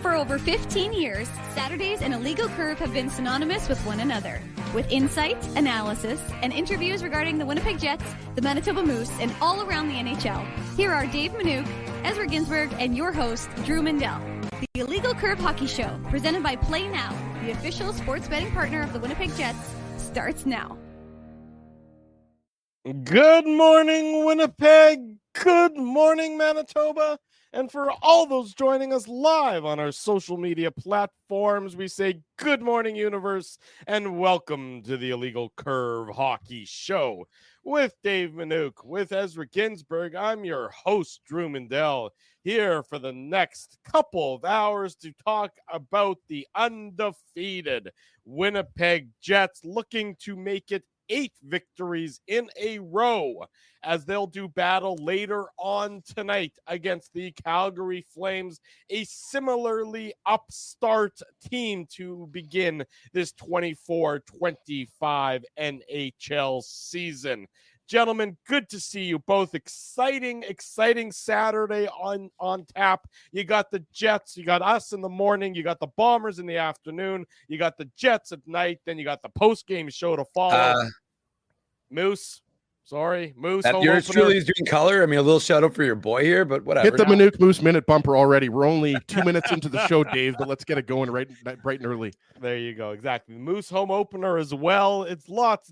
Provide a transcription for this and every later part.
For over 15 years, Saturdays and Illegal Curve have been synonymous with one another. With insight, analysis, and interviews regarding the Winnipeg Jets, the Manitoba Moose, and all around the NHL, here are Dave Manouk, Ezra Ginsburg, and your host, Drew Mindell. The Illegal Curve Hockey Show, presented by Play Now, the official sports betting partner of the Winnipeg Jets, starts now. Good morning, Winnipeg. Good morning, Manitoba. And for all those joining us live on our social media platforms, we say good morning, universe, and welcome to the Illegal Curve Hockey Show with Dave Manouk, with Ezra Ginsburg. I'm your host, Drew Mindell, here for the next couple of hours to talk about the undefeated Winnipeg Jets, looking to make it 8 victories in a row as they'll do battle later on tonight against the Calgary Flames, a similarly upstart team to begin this 24-25 NHL season. Gentlemen, good to see you both. Exciting Saturday on tap. You got the Jets, you got us in the morning, you got the Bombers in the afternoon, you got the Jets at night, then you got the post-game show to follow. Moose. Moose. Yours truly is doing color. I mean, a little shout out for your boy here, but whatever. Hit the Manouk Moose minute bumper already. We're only 2 minutes into the show, Dave, but let's get it going bright and early. There you go. Exactly. The Moose home opener as well. It's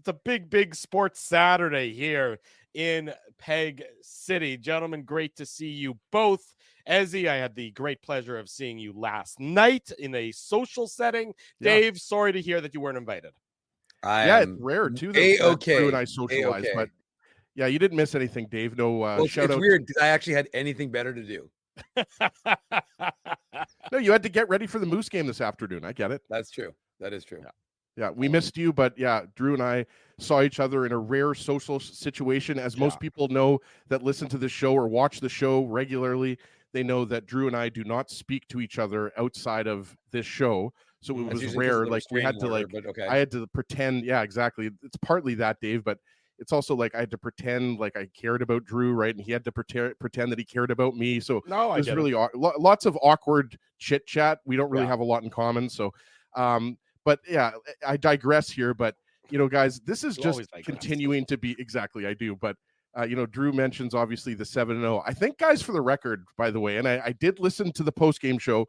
a big sports Saturday here in Peg City. Gentlemen, great to see you both. Ezzy, I had the great pleasure of seeing you last night in a social setting. Yeah. Dave, sorry to hear that you weren't invited. It's rare too that Drew and I socialize, but yeah, you didn't miss anything, Dave. No shout out. It's weird because I actually had anything better to do. No, you had to get ready for the Moose game this afternoon. I get it. That's true. That is true. Yeah, we missed you, but yeah, Drew and I saw each other in a rare social situation. As most people know that listen to this show or watch the show regularly, they know that Drew and I do not speak to each other outside of this show. So it was rare. Like we had to I had to pretend. Yeah, exactly. It's partly that, Dave, but it's also like I had to pretend like I cared about Drew, right? And he had to pretend that he cared about me. So it was really lots of awkward chit chat. We don't really have a lot in common. So, but yeah, I digress here. But you know, guys, this is just continuing to be exactly. I do, but. Drew mentions obviously the 7-0. I think, guys, for the record, by the way, and I did listen to the post-game show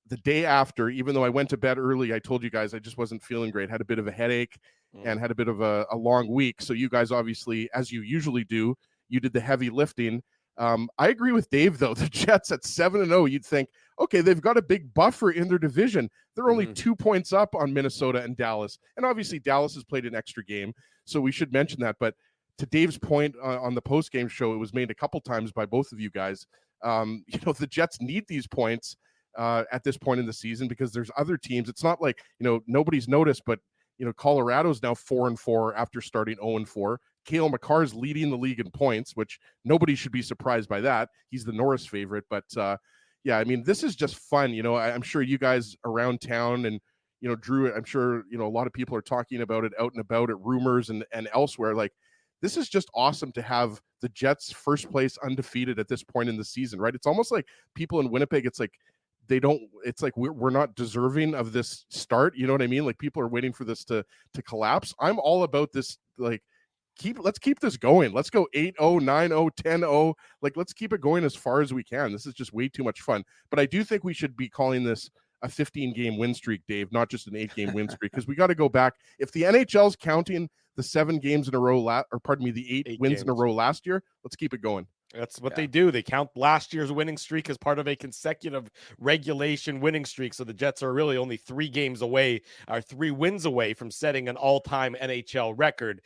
the day after, even though I went to bed early. I told you guys I just wasn't feeling great, had a bit of a headache and had a bit of a long week. So you guys obviously, as you usually do, you did the heavy lifting. I agree with Dave, though. The Jets at 7-0, you'd think, okay, they've got a big buffer in their division. They're only 2 points up on Minnesota and Dallas. And obviously Dallas has played an extra game, so we should mention that. But to Dave's point on the post-game show, it was made a couple times by both of you guys. The Jets need these points at this point in the season because there's other teams. It's not like, nobody's noticed, but, Colorado's now 4-4 after starting 0-4. Cale Makar's leading the league in points, which nobody should be surprised by that. He's the Norris favorite. But, this is just fun. I'm sure you guys around town and, Drew, I'm sure, a lot of people are talking about it out and about at Rumors and elsewhere. Like, this is just awesome to have the Jets first place undefeated at this point in the season, right? It's almost like people in Winnipeg, it's like we're not deserving of this start. You know what I mean? Like people are waiting for this to collapse. I'm all about this. Like, let's keep this going. Let's go 8-0, 9-0, 10-0. Like, let's keep it going as far as we can. This is just way too much fun. But I do think we should be calling this a 15-game win streak, Dave, not just an 8-game win streak, because we got to go back. If the NHL's counting the 7 games in a row, the 8 wins in a row last year, let's keep it going. That's what they do. They count last year's winning streak as part of a consecutive regulation winning streak. So the Jets are really only 3 wins away from setting an all-time NHL record.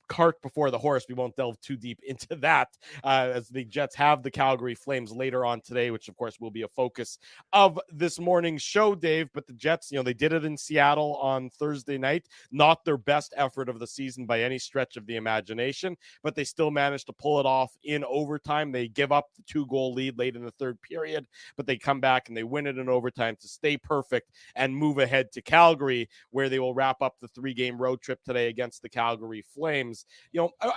Cart before the horse. We won't delve too deep into that as the Jets have the Calgary Flames later on today, which of course will be a focus of this morning's show, Dave. But the Jets, they did it in Seattle on Thursday night. Not their best effort of the season by any stretch of the imagination, but they still managed to pull it off in overtime. They give up the 2-goal lead late in the third period, but they come back and they win it in overtime to stay perfect and move ahead to Calgary, where they will wrap up the 3-game road trip today against the Calgary Flames.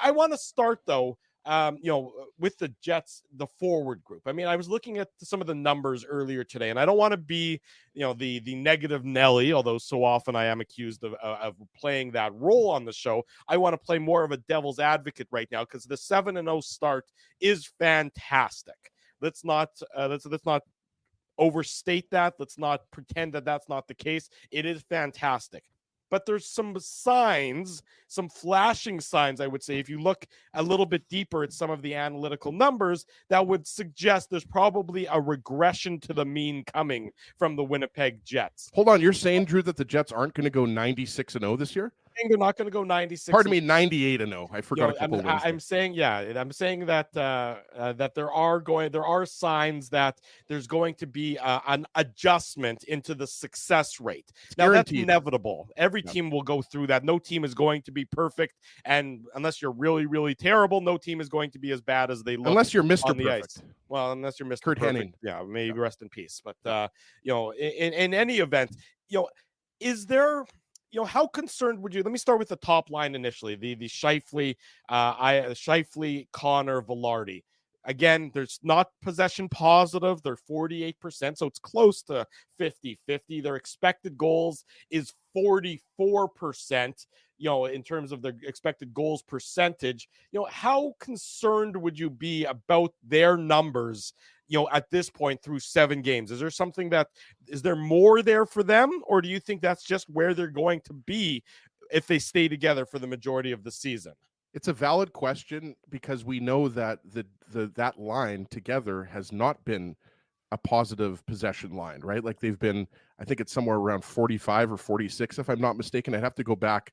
I want to start, though, with the Jets, the forward group. I mean, I was looking at some of the numbers earlier today, and I don't want to be, the negative Nelly, although so often I am accused of playing that role on the show. I want to play more of a devil's advocate right now because the 7-0 start is fantastic. Let's not overstate that. Let's not pretend that that's not the case. It is fantastic. But there's some signs, some flashing signs, I would say, if you look a little bit deeper at some of the analytical numbers, that would suggest there's probably a regression to the mean coming from the Winnipeg Jets. Hold on, you're saying, Drew, that the Jets aren't going to go 96-0 this year? They're not going to go 96. Pardon me, 98-0. I forgot a couple of wins. I'm saying that that there are signs that there's going to be an adjustment into the success rate. Now Guaranteed. That's inevitable. Every team will go through that. No team is going to be perfect, and unless you're really, really terrible, no team is going to be as bad as they look. Unless you're Mr. on the Perfect. ice. Well, unless you're Mr. Kurt Perfect. Henning. Yeah, maybe rest in peace. But in any event, is there? How concerned would you? Let me start with the top line initially. The Scheifele, Connor, Velarde. Again, there's not possession positive. They're 48%, so it's close to 50-50. Their expected goals is 44%. In terms of their expected goals percentage. How concerned would you be about their numbers? At this point through 7 games, is there more there for them, or do you think that's just where they're going to be if they stay together for the majority of the season? It's a valid question because we know that that line together has not been a positive possession line, right? Like they've been, I think it's somewhere around 45 or 46, if I'm not mistaken. I'd have to go back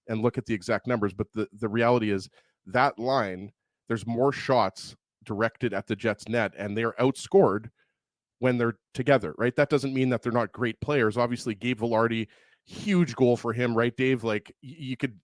and look at the exact numbers, but the reality is that line, there's more shots directed at the Jets net, and they're outscored when they're together, right? That doesn't mean that they're not great players. Obviously, Gabe Velarde, huge goal for him, right, Dave? Like you could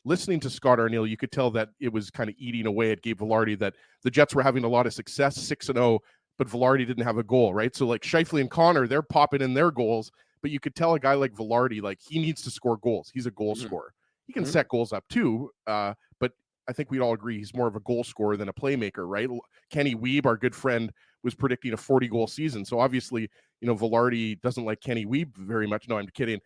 listening to Scott Arniel, you could tell that it was kind of eating away at Gabe Velarde, that the Jets were having a lot of success, 6-0, but Velarde didn't have a goal, right? So like Scheifele and Connor, they're popping in their goals, but you could tell a guy like Velarde, like he needs to score goals. He's a goal scorer. He can set goals up too, but I think we'd all agree he's more of a goal scorer than a playmaker, right? Kenny Wiebe, our good friend, was predicting a 40-goal season. So obviously, Velarde doesn't like Kenny Wiebe very much. No, I'm kidding.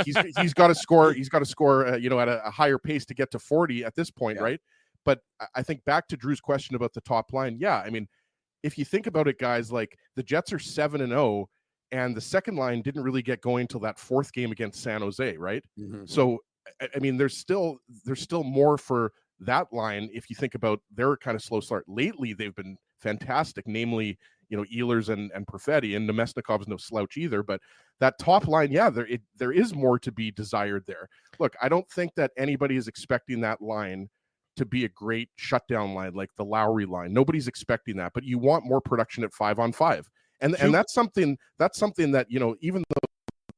He's got to score. He's got to score, at a higher pace to get to 40 at this point, right? But I think back to Drew's question about the top line. Yeah, I mean, if you think about it, guys, like the Jets are 7-0, and the second line didn't really get going till that 4th game against San Jose, right? Mm-hmm. So I mean, there's still more for that line. If you think about their kind of slow start lately, they've been fantastic, namely, Ehlers and Perfetti, and Nemesnikov's no slouch either. But that top line, there is more to be desired there. Look, I don't think that anybody is expecting that line to be a great shutdown line like the Lowry line. Nobody's expecting that, but you want more production at 5-on-5. And that's something that, even though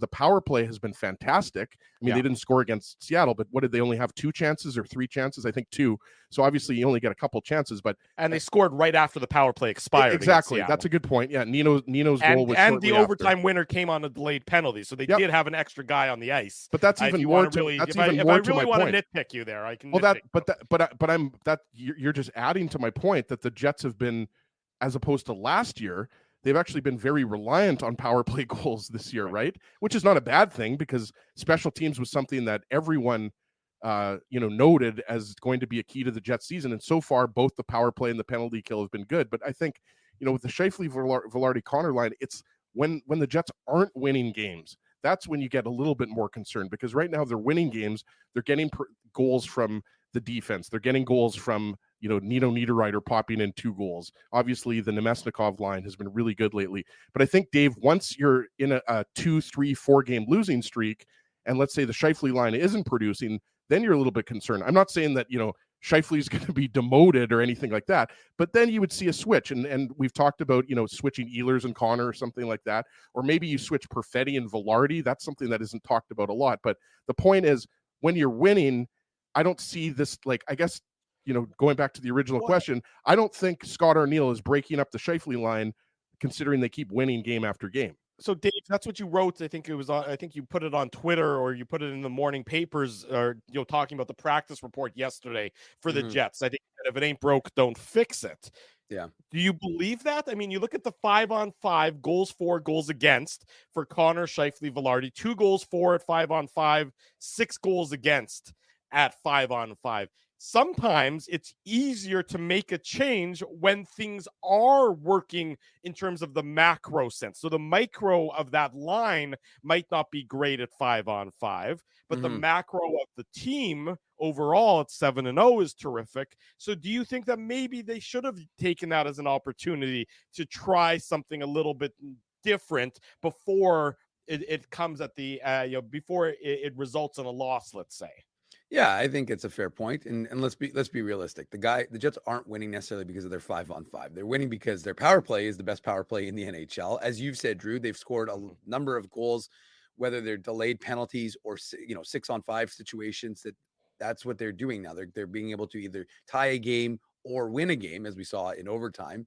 the power play has been fantastic. I mean, they didn't score against Seattle, but what did they only have 2 chances or 3 chances? I think 2. So obviously you only get a couple chances, and they scored right after the power play expired. Exactly. That's a good point. Yeah. Nino's goal was and the overtime winner came on a delayed penalty. So they did have an extra guy on the ice. But that's even more to my point. If I really want to nitpick you there, I can. Well, you're just adding to my point that the Jets have been, as opposed to last year, they've actually been very reliant on power play goals this year, right? Which is not a bad thing because special teams was something that everyone, noted as going to be a key to the Jets season. And so far, both the power play and the penalty kill have been good. But I think, with the Scheifele, Velarde, Connor line, it's when the Jets aren't winning games, that's when you get a little bit more concerned because right now they're winning games. They're getting goals from the defense. They're getting goals from, Nino Niederreiter popping in 2 goals. Obviously, the Nemesnikov line has been really good lately. But I think, Dave, once you're in a 2, 3, 4 game losing streak, and let's say the Scheifele line isn't producing, then you're a little bit concerned. I'm not saying that, Scheifele is going to be demoted or anything like that, but then you would see a switch. And we've talked about, switching Ehlers and Connor or something like that. Or maybe you switch Perfetti and Velarde. That's something that isn't talked about a lot. But the point is, when you're winning, I don't see this, I guess, going back to the original question, I don't think Scott Arniel is breaking up the Scheifele line considering they keep winning game after game. So Dave, that's what you wrote. I think it was on, I think you put it on Twitter or you put it in the morning papers, or talking about the practice report yesterday for the Jets. I think that if it ain't broke, don't fix it. Yeah. Do you believe that? I mean, you look at the 5-on-5 goals for, goals against for Connor, Scheifele, Velarde, 2 goals for at 5-on-5, 6 goals against at 5-on-5. Sometimes it's easier to make a change when things are working in terms of the macro sense. So the micro of that line might not be great at 5-on-5, but the macro of the team overall at 7-0 is terrific. So do you think that maybe they should have taken that as an opportunity to try something a little bit different before it comes at the before it results in a loss, let's say? Yeah, I think it's a fair point. And let's be realistic. The Jets aren't winning necessarily because of their 5-on-5. They're winning because their power play is the best power play in the NHL. As you've said, Drew, they've scored a number of goals, whether they're delayed penalties or 6-on-5 situations. That's what they're doing now. They're being able to either tie a game or win a game, as we saw in overtime.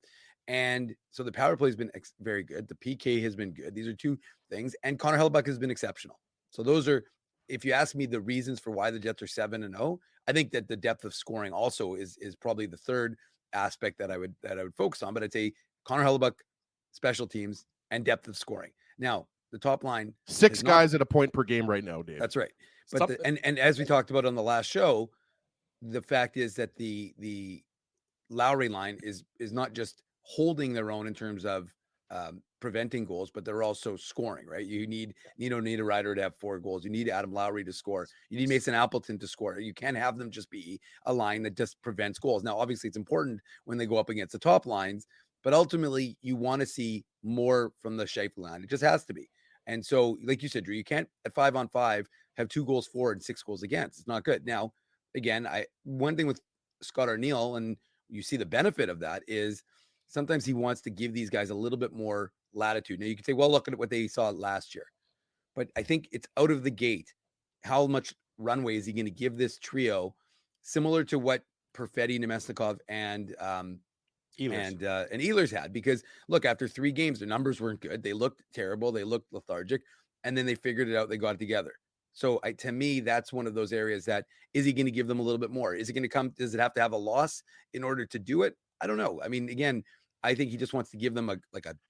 And so the power play has been very good. The PK has been good. These are two things. And Connor Hellebuyck has been exceptional. So those are, if you ask me the reasons for why the Jets are 7-0, I think that the depth of scoring also is probably the third aspect that I would focus on. But I'd say Connor Hellebuyck, special teams, and depth of scoring. Now, the top line, 6 guys at a point per game right now, Dave. That's right. But and as we talked about on the last show, the fact is that the Lowry line is not just holding their own in terms of preventing goals, but they're also scoring, right? You need Nino Niederreiter to have 4 goals. You need Adam Lowry to score. You need Mason Appleton to score. You can't have them just be a line that just prevents goals. Now, obviously, it's important when they go up against the top lines, but ultimately, you want to see more from the Scheifele line. It just has to be. And so, like you said, Drew, you can't at 5-on-5 have 2 goals for and 6 goals against. It's not good. Now, again, one thing with Scott Arniel, and you see the benefit of that, is sometimes he wants to give these guys a little bit more latitude. Now you can say, well, look at what they saw last year, but I think it's out of the gate. How much runway is he going to give this trio, similar to what Perfetti, Nemesnikov, and Ehlers had? Because look, after 3 games, their numbers weren't good. They looked terrible. They looked lethargic, and then they figured it out. They got it together. So to me, that's one of those areas that, is he going to give them a little bit more? Is it going to come? Does it have to have a loss in order to do it? I don't know. I mean, again, I think he just wants to give them a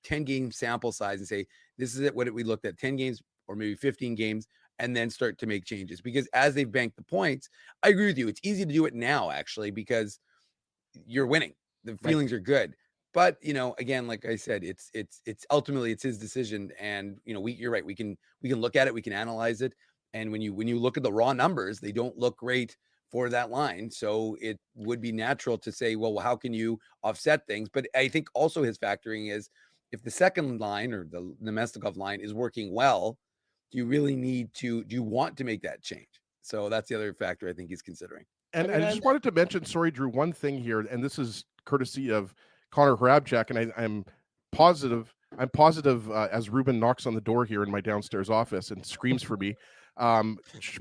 10-game sample size and say, this is it, what we looked at, 10 games or maybe 15 games, and then start to make changes. Because as they've banked the points, I agree with you. It's easy to do it now, actually, because you're winning. The feelings are good. But, again, like I said, it's ultimately it's his decision. And, you're right. We can look at it. We can analyze it. And when you look at the raw numbers, they don't look great for that line. So it would be natural to say, well, how can you offset things? But I think also his factoring is, if the second line or the Nemesnikov line is working well, do you want to make that change? So that's the other factor I think he's considering. And I just wanted to mention, sorry, Drew, one thing here, and this is courtesy of Connor Hrabchak, and I'm positive as Ruben knocks on the door here in my downstairs office and screams for me.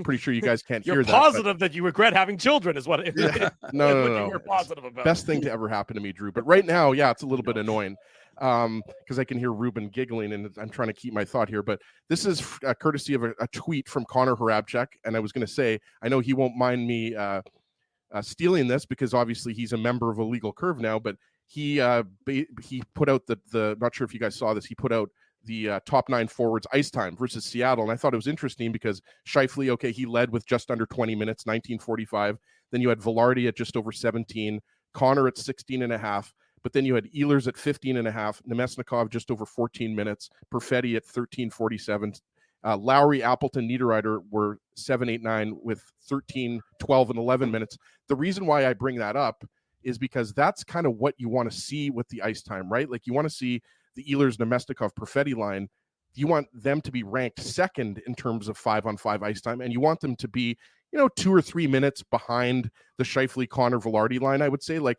Pretty sure you guys can't hear that. You're positive that you regret having children is what it is. Yeah. No. You're positive about. Best thing to ever happen to me, Drew. But right now, yeah, it's a little bit annoying because I can hear Ruben giggling, and I'm trying to keep my thought here. But this is courtesy of a tweet from Connor Hrabchak, and I was going to say, I know he won't mind me stealing this because obviously he's a member of Illegal Curve now, but he put out the not sure if you guys saw this, he put out the top 9 forwards ice time versus Seattle. And I thought it was interesting because Scheifele, okay, he led with just under 20 minutes, 19:45. Then you had Velarde at just over 17, Connor at 16.5. But then you had Ehlers at 15.5, Nemesnikov just over 14 minutes, Perfetti at 13:47. Lowry, Appleton, Niederreiter were 7, 8, 9 with 13, 12, and 11 minutes. The reason why I bring that up is because that's kind of what you want to see with the ice time, right? Like you want to see the Ehlers, Nemesnikov, Perfetti line. You want them to be ranked second in terms of 5-on-5 ice time, and you want them to be, 2 or 3 minutes behind the Scheifele, Connor, Velarde line, I would say. Like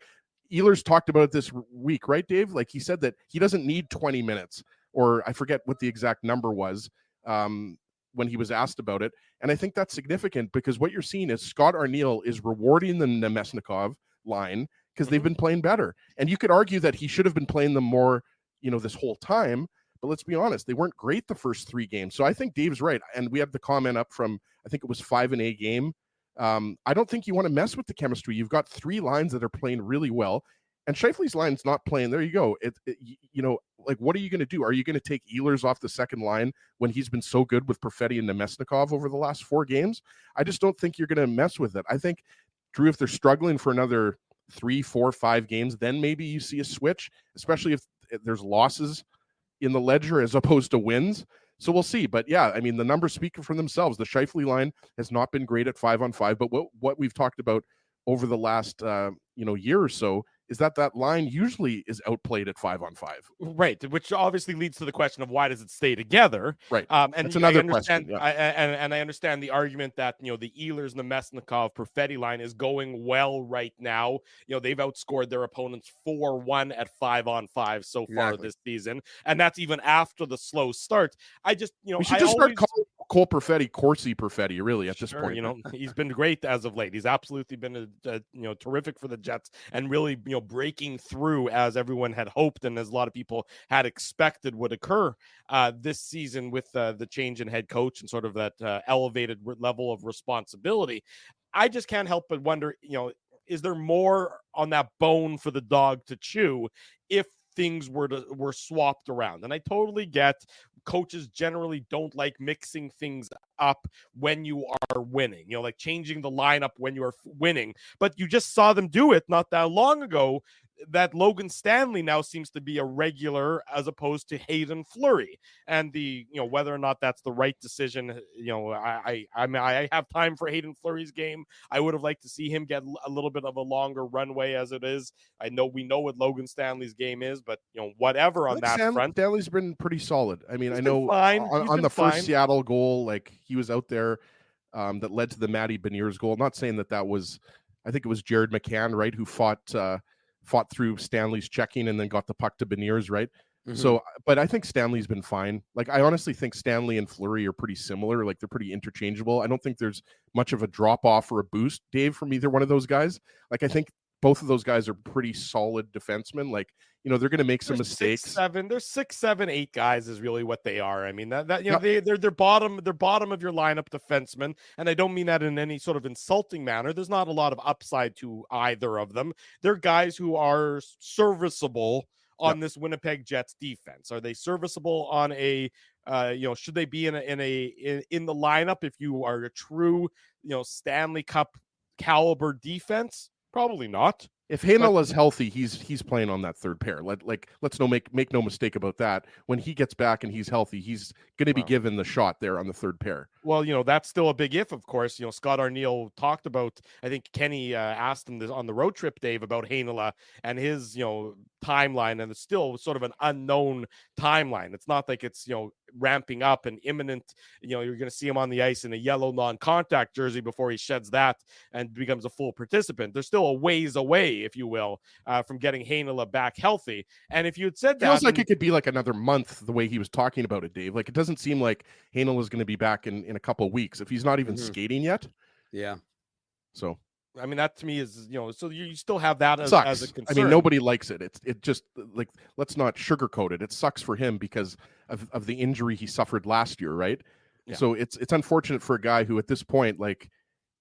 Ehlers talked about it this week, right, Dave? Like he said that he doesn't need 20 minutes, or I forget what the exact number was when he was asked about it. And I think that's significant because what you're seeing is Scott Arniel is rewarding the Nemesnikov line because they've been playing better. And you could argue that he should have been playing them more, this whole time. but let's be honest, they weren't great the first 3 games. So I think Dave's right. And we have the comment up from, I think it was 5-A game. I don't think you want to mess with the chemistry. You've got 3 lines that are playing really well, and Scheifele's line's not playing. There you go. Like, what are you going to do? Are you going to take Ehlers off the second line when he's been so good with Perfetti and Nemesnikov over the last 4 games? I just don't think you're going to mess with it. I think, Drew, if they're struggling for another 3, 4, 5 games, then maybe you see a switch, especially if there's losses in the ledger as opposed to wins. So we'll see. But yeah, I mean, the numbers speak for themselves. The Scheifele line has not been great at 5-on-5, but what we've talked about over the last year or so is that line usually is outplayed at 5-on-5. Right, which obviously leads to the question of why does it stay together? Right, and that's another question. Yeah. I understand the argument that the Ehlers, Nemesnikov, Perfetti line is going well right now. They've outscored their opponents 4-1 at 5-on-5 so far this season, and that's even after the slow start. I just we should just start calling Cole Perfetti Corsi Perfetti, really, at this point. He's been great as of late. He's absolutely been terrific for the Jets, and really breaking through as everyone had hoped and as a lot of people had expected would occur this season with the change in head coach and sort of that elevated level of responsibility. I just can't help but wonder, is there more on that bone for the dog to chew if things were swapped around? And I totally get coaches generally don't like mixing things up when you are winning, like changing the lineup when you are winning. But you just saw them do it not that long ago. That Logan Stanley now seems to be a regular as opposed to Hayden Fleury, and whether or not that's the right decision. I have time for Hayden Fleury's game. I would have liked to see him get a little bit of a longer runway as it is. We know what Logan Stanley's game is, but whatever on that front. Stanley's been pretty solid. I mean, I know fine. on the first Seattle goal, like he was out there that led to the Matty Beniers goal. I'm not saying that was, I think it was Jared McCann, right, who fought through Stanley's checking and then got the puck to Beniers, right? Mm-hmm. So, but I think Stanley's been fine. Like, I honestly think Stanley and Fleury are pretty similar. Like, they're pretty interchangeable. I don't think there's much of a drop-off or a boost, Dave, from either one of those guys. Like, I think both of those guys are pretty solid defensemen. Like, they're going to make some mistakes. There's 6, 7, 8 guys is really what they are. I mean, they're bottom of your lineup defensemen, and I don't mean that in any sort of insulting manner. There's not a lot of upside to either of them. They're guys who are serviceable on this Winnipeg Jets defense. Are they serviceable on a should they be in the lineup if you are a true Stanley Cup caliber defense? Probably not. If Heinola is healthy, he's playing on that third pair. Let's make no mistake about that. When he gets back and he's healthy, he's going to be given the shot there on the third pair. Well, that's still a big if, of course. Scott Arniel talked about, I think Kenny asked him this on the road trip, Dave, about Heinola and his, timeline, and it's still sort of an unknown timeline. It's not like it's, ramping up and imminent. You're going to see him on the ice in a yellow non-contact jersey before he sheds that and becomes a full participant. There's still a ways away, if you will, from getting Heinola back healthy. And if you had said that, feels like it could be like another month the way he was talking about it, Dave. Like, it doesn't seem like Heinola is going to be back in a couple of weeks if he's not even skating yet. Yeah. So, I mean, that to me is, so you still have that as a concern. I mean, nobody likes it. It just, like, let's not sugarcoat it. It sucks for him because of the injury he suffered last year, right? Yeah. So it's unfortunate for a guy who at this point, like,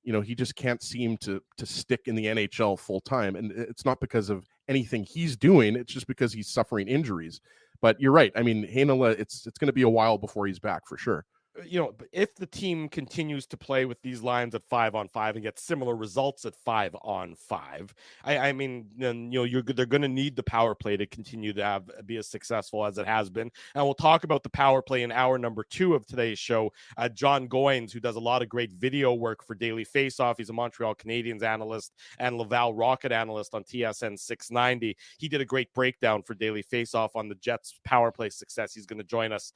he just can't seem to stick in the NHL full time. And it's not because of anything he's doing. It's just because he's suffering injuries. But you're right. I mean, Heinola, it's going to be a while before he's back for sure. If the team continues to play with these lines at 5-on-5 and get similar results at 5-on-5, I mean, then they're going to need the power play to continue to be as successful as it has been. And we'll talk about the power play in hour number 2 of today's show. John Goins, who does a lot of great video work for Daily Faceoff, he's a Montreal Canadiens analyst and Laval Rocket analyst on TSN 690. He did a great breakdown for Daily Faceoff on the Jets' power play success. He's going to join us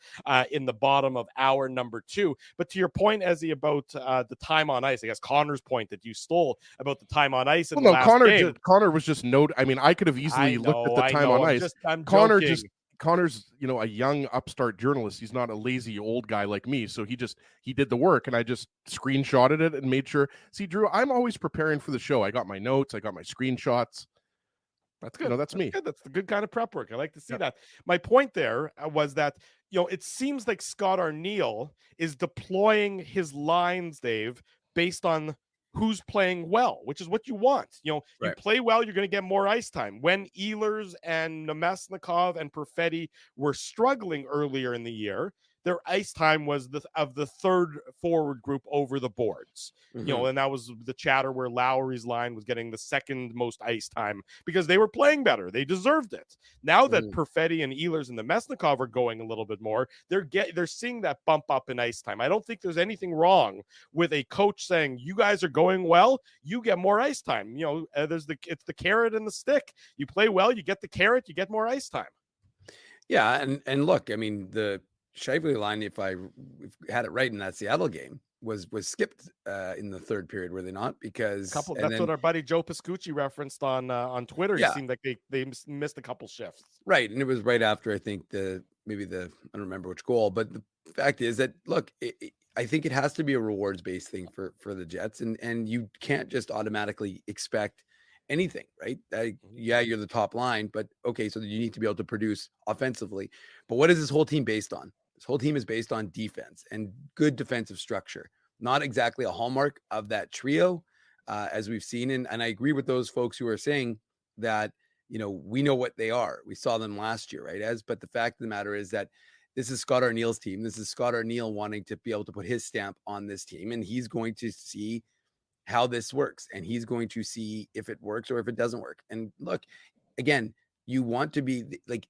in the bottom of hour number 2. But to your point, Ezzy, about the time on ice, I guess Connor's point that you stole about the time on ice in the last game. Connor was just I mean, I could have easily looked at the time on ice. Connor's, a young upstart journalist. He's not a lazy old guy like me. So he did the work, and I just screenshotted it and made sure. See, Drew, I'm always preparing for the show. I got my notes. I got my screenshots. That's good. That's me. Good. That's the good kind of prep work. I like to see that. My point there was that, it seems like Scott Arniel is deploying his lines, Dave, based on who's playing well, which is what you want. You Right. play well, you're going to get more ice time. When Ehlers and Nemesnikov and Perfetti were struggling earlier in the year, their ice time was of the third forward group over the boards. And that was the chatter where Lowry's line was getting the second most ice time because they were playing better. They deserved it. Now that Perfetti and Ehlers and the Mesnikov are going a little bit more, they're seeing that bump up in ice time. I don't think there's anything wrong with a coach saying, you guys are going well, you get more ice time. It's the carrot and the stick. You play well, you get the carrot, you get more ice time. Yeah, and look, I mean, the Scheifele line, if I had it right in that Seattle game, was skipped in the third period, were they not? Because that's what our buddy Joe Piscucci referenced on Twitter. Yeah. It seemed like they missed a couple shifts. Right, and it was right after, I think, I don't remember which goal, but the fact is that, look, I think it has to be a rewards-based thing for the Jets, and you can't just automatically expect anything, right? Yeah, you're the top line, but okay, so you need to be able to produce offensively. But what is this whole team based on? This whole team is based on defense and good defensive structure. Not exactly a hallmark of that trio, as we've seen. And I agree with those folks who are saying that, we know what they are. We saw them last year, right? But the fact of the matter is that this is Scott Arniel's team. This is Scott Arniel wanting to be able to put his stamp on this team, and he's going to see how this works, and he's going to see if it works or if it doesn't work. And look, again, you want to be like,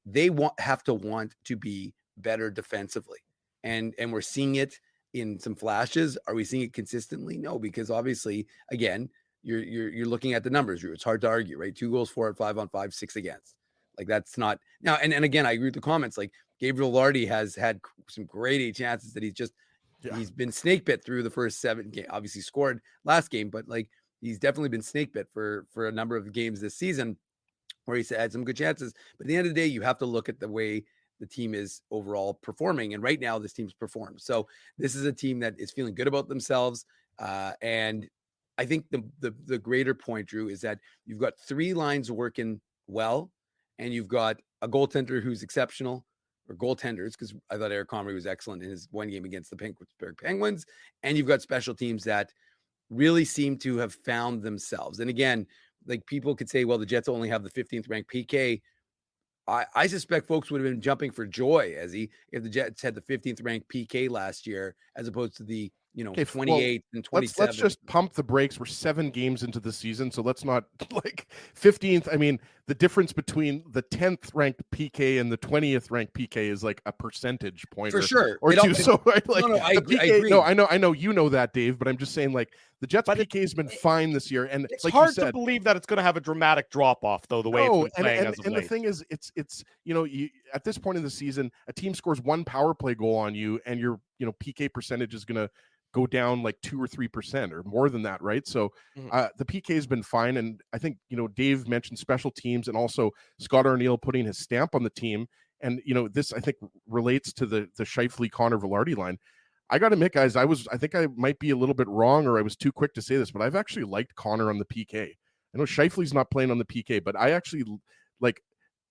have to want to be better defensively, and we're seeing it in some flashes. Are we seeing it consistently? No, because obviously, again, you're looking at the numbers. It's hard to argue, right? 2 goals for, 5 on 5, 6 against. Like, that's not now. And again, I agree with the comments. Like, Gabriel Lardy has had some great A chances that he's been snake bit through the first 7 games. Obviously scored last game, but like, he's definitely been snake bit for a number of games this season where he's had some good chances. But at the end of the day, you have to look at the way the team is overall performing. And right now this team's performed. So this is a team that is feeling good about themselves. And I think the greater point, Drew, is that you've got 3 lines working well, and you've got a goaltender who's exceptional, or goaltenders, because I thought Eric Comrie was excellent in his one game against the Pittsburgh Penguins. And you've got special teams that really seem to have found themselves. And again, like, people could say, well, the Jets only have the 15th ranked PK. I suspect folks would have been jumping for joy if the Jets had the 15th ranked PK last year, as opposed to the 28 and 27. Let's just pump the brakes. We're 7 games into the season, so let's not, like, 15th. I mean, the difference between the 10th ranked PK and the 20th ranked PK is like a percentage point for sure, or two. So, like, I PK, agree. No, I know you know that, Dave, but I'm just saying, like, the Jets PK has been fine this year, and it's like hard you said, to believe that it's going to have a dramatic drop off, though. The way it's been playing as of late. The thing is, it's at this point in the season, a team scores 1 power play goal on you, and your PK percentage is going to go down like 2 or 3% or more than that, right? So the PK has been fine, and I think Dave mentioned special teams and also Scott Arniel putting his stamp on the team, and this, I think, relates to the Scheifele Connor Velarde line. I got to admit, guys, I think I might be a little bit wrong, or I was too quick to say this, but I've actually liked Connor on the PK. I know Scheifele's not playing on the PK, but I actually like,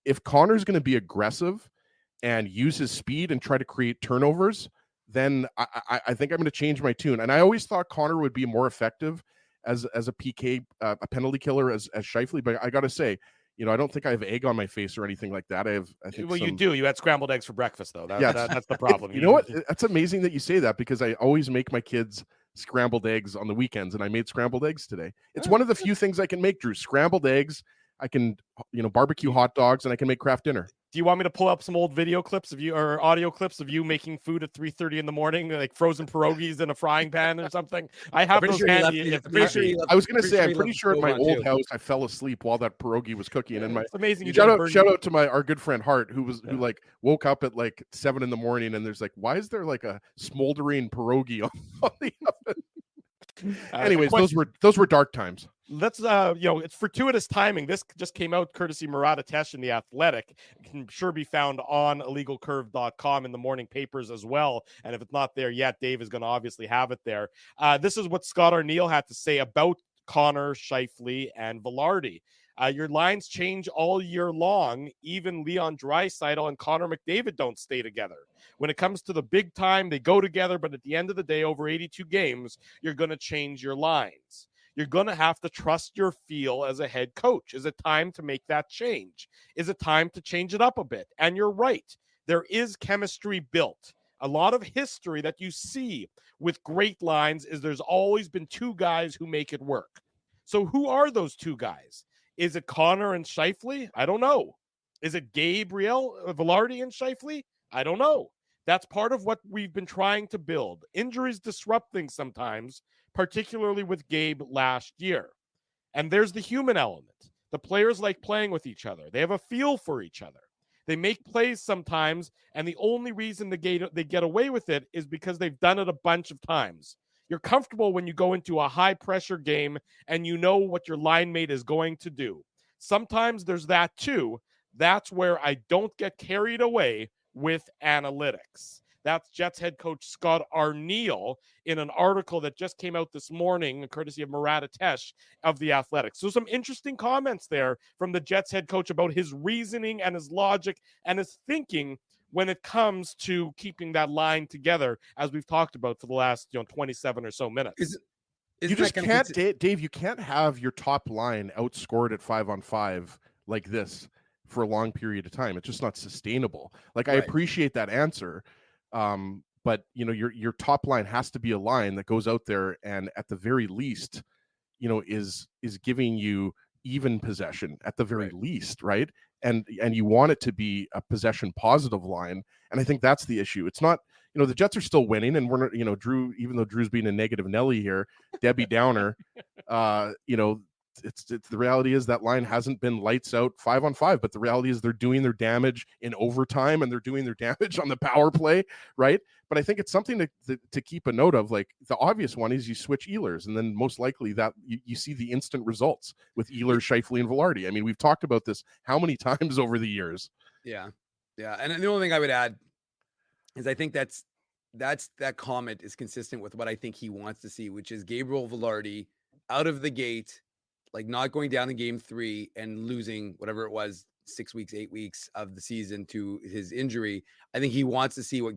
if Connor's going to be aggressive and use his speed and try to create turnovers, then I think I'm going to change my tune. And I always thought Connor would be more effective as a PK, a penalty killer as Scheifele. But I got to say, I don't think I have egg on my face or anything like that. I think. Well, you do. You had scrambled eggs for breakfast, though. That's the problem. You know what? That's amazing that you say that, because I always make my kids scrambled eggs on the weekends, and I made scrambled eggs today. It's one of the few things I can make, Drew. Scrambled eggs. I can, barbecue hot dogs, and I can make craft dinner. Do you want me to pull up some old video clips of you, or audio clips of you making food at 3:30 in the morning, like frozen pierogies in a frying pan or something? I have those handy. I was going to say, I'm pretty sure at my old house, I fell asleep while that pierogi was cooking. And it's amazing. Shout out to our good friend Hart, who like woke up at like 7 a.m, and there's like, why is there like a smoldering pierogi on the oven? Anyways, those were dark times. Let's it's fortuitous timing. This just came out courtesy Murat Atesh in The Athletic. It can sure be found on illegalcurve.com in the morning papers as well. And if it's not there yet, Dave is going to obviously have it there. This is what Scott Arniel had to say about Connor, Scheifele, and Velarde. Your lines change all year long. Even Leon Draisaitl and Connor McDavid don't stay together. When it comes to the big time, they go together, but at the end of the day, over 82 games, you're going to change your lines. You're going to have to trust your feel as a head coach. Is it time to make that change? Is it time to change it up a bit? And you're right. There is chemistry built. A lot of history that you see with great lines is there's always been two guys who make it work. So who are those two guys? Is it Connor and Scheifele? I don't know. Is it Gabriel Velarde and Scheifele? I don't know. That's part of what we've been trying to build. Injuries disrupt things sometimes, particularly with Gabe last year. And there's the human element. The players like playing with each other. They have a feel for each other. They make plays sometimes, and the only reason they get away with it is because they've done it a bunch of times. You're comfortable when you go into a high-pressure game and you know what your line mate is going to do. Sometimes there's that too. That's where I don't get carried away with analytics. That's Jets head coach Scott Arniel in an article that just came out this morning, courtesy of Murat Atesh of The Athletic. So some interesting comments there from the Jets head coach about his reasoning and his logic and his thinking when it comes to keeping that line together, as we've talked about for the last 27 or so minutes. You just can't, Dave, you can't have your top line outscored at 5-on-5 like this for a long period of time. It's just not sustainable. Like, I appreciate that answer. But your top line has to be a line that goes out there and at the very least, is giving you even possession at the very least, right? And you want it to be a possession positive line. And I think that's the issue. It's not, the Jets are still winning, and we're not, Drew, even though Drew's being a negative Nelly here, Debbie Downer, it's the reality is that line hasn't been lights out 5-on-5, but the reality is they're doing their damage in overtime and they're doing their damage on the power play, right? But I think it's something to keep a note of. Like, the obvious one is you switch Ehlers, and then most likely that you see the instant results with Ehlers, Scheifele, and Velarde. I mean, we've talked about this how many times over the years. Yeah. And the only thing I would add is I think that comment is consistent with what I think he wants to see, which is Gabriel Velarde out of the gate, like not going down in game 3 and losing whatever it was, 6 weeks, 8 weeks of the season to his injury. I think he wants to see what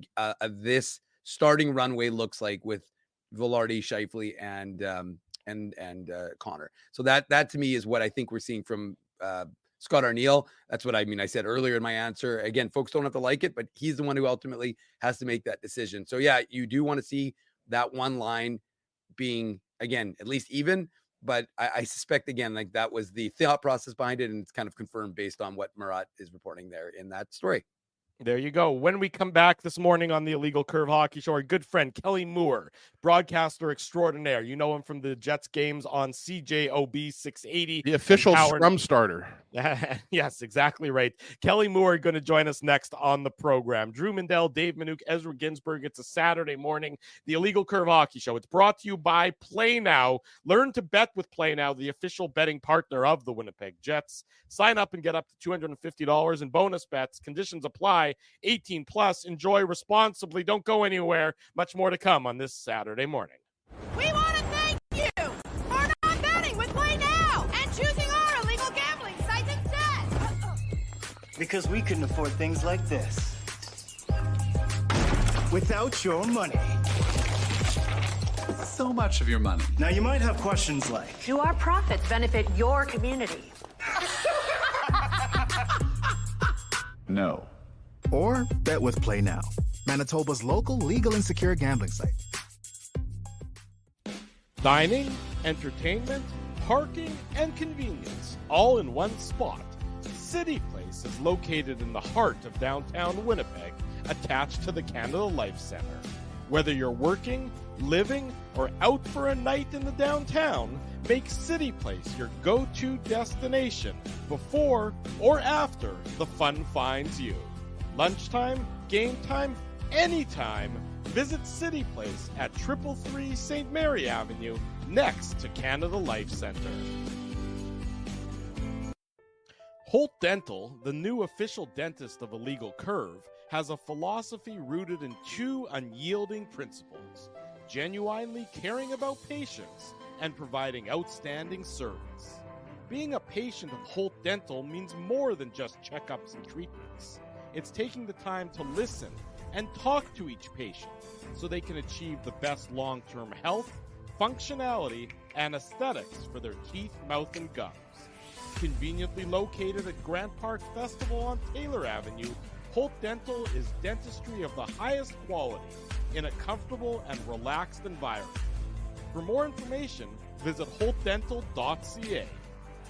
this starting runway looks like with Velarde, Scheifele, and Connor. So that to me is what I think we're seeing from Scott Arniel. That's what I said earlier in my answer. Again, folks don't have to like it, but he's the one who ultimately has to make that decision. So yeah, you do want to see that one line being, again, at least even. But I suspect, again, like that was the thought process behind it, and it's kind of confirmed based on what Murat is reporting there in that story. There you go. When we come back this morning on the Illegal Curve Hockey Show, our good friend Kelly Moore, broadcaster extraordinaire. You know him from the Jets games on CJOB 680. The official scrum starter. Yes, exactly right. Kelly Moore going to join us next on the program. Drew Mindell, Dave Minuk, Ezra Ginsburg. It's a Saturday morning. The Illegal Curve Hockey Show. It's brought to you by Play Now. Learn to bet with Play Now, the official betting partner of the Winnipeg Jets. Sign up and get up to $250 in bonus bets. Conditions apply. 18 plus. Enjoy responsibly. Don't go anywhere. Much more to come on this Saturday morning. We want to thank you for not betting with Play Now and choosing our illegal gambling site instead. Because we couldn't afford things like this without your money. So much of your money. Now you might have questions like, do our profits benefit your community? No. Or bet with Play Now, Manitoba's local legal and secure gambling site. Dining, entertainment, parking, and convenience, all in one spot. City Place is located in the heart of downtown Winnipeg, attached to the Canada Life Centre. Whether you're working, living, or out for a night in the downtown, make City Place your go-to destination before or after the fun finds you. Lunchtime, game time, anytime. Visit City Place at 333 St. Mary Avenue, next to Canada Life Centre. Holt Dental, the new official dentist of Illegal Curve, has a philosophy rooted in 2 unyielding principles: genuinely caring about patients and providing outstanding service. Being a patient of Holt Dental means more than just checkups and treatments. It's taking the time to listen and talk to each patient so they can achieve the best long-term health, functionality, and aesthetics for their teeth, mouth, and gums. Conveniently located at Grant Park Festival on Taylor Avenue, Holt Dental is dentistry of the highest quality in a comfortable and relaxed environment. For more information, visit holtdental.ca.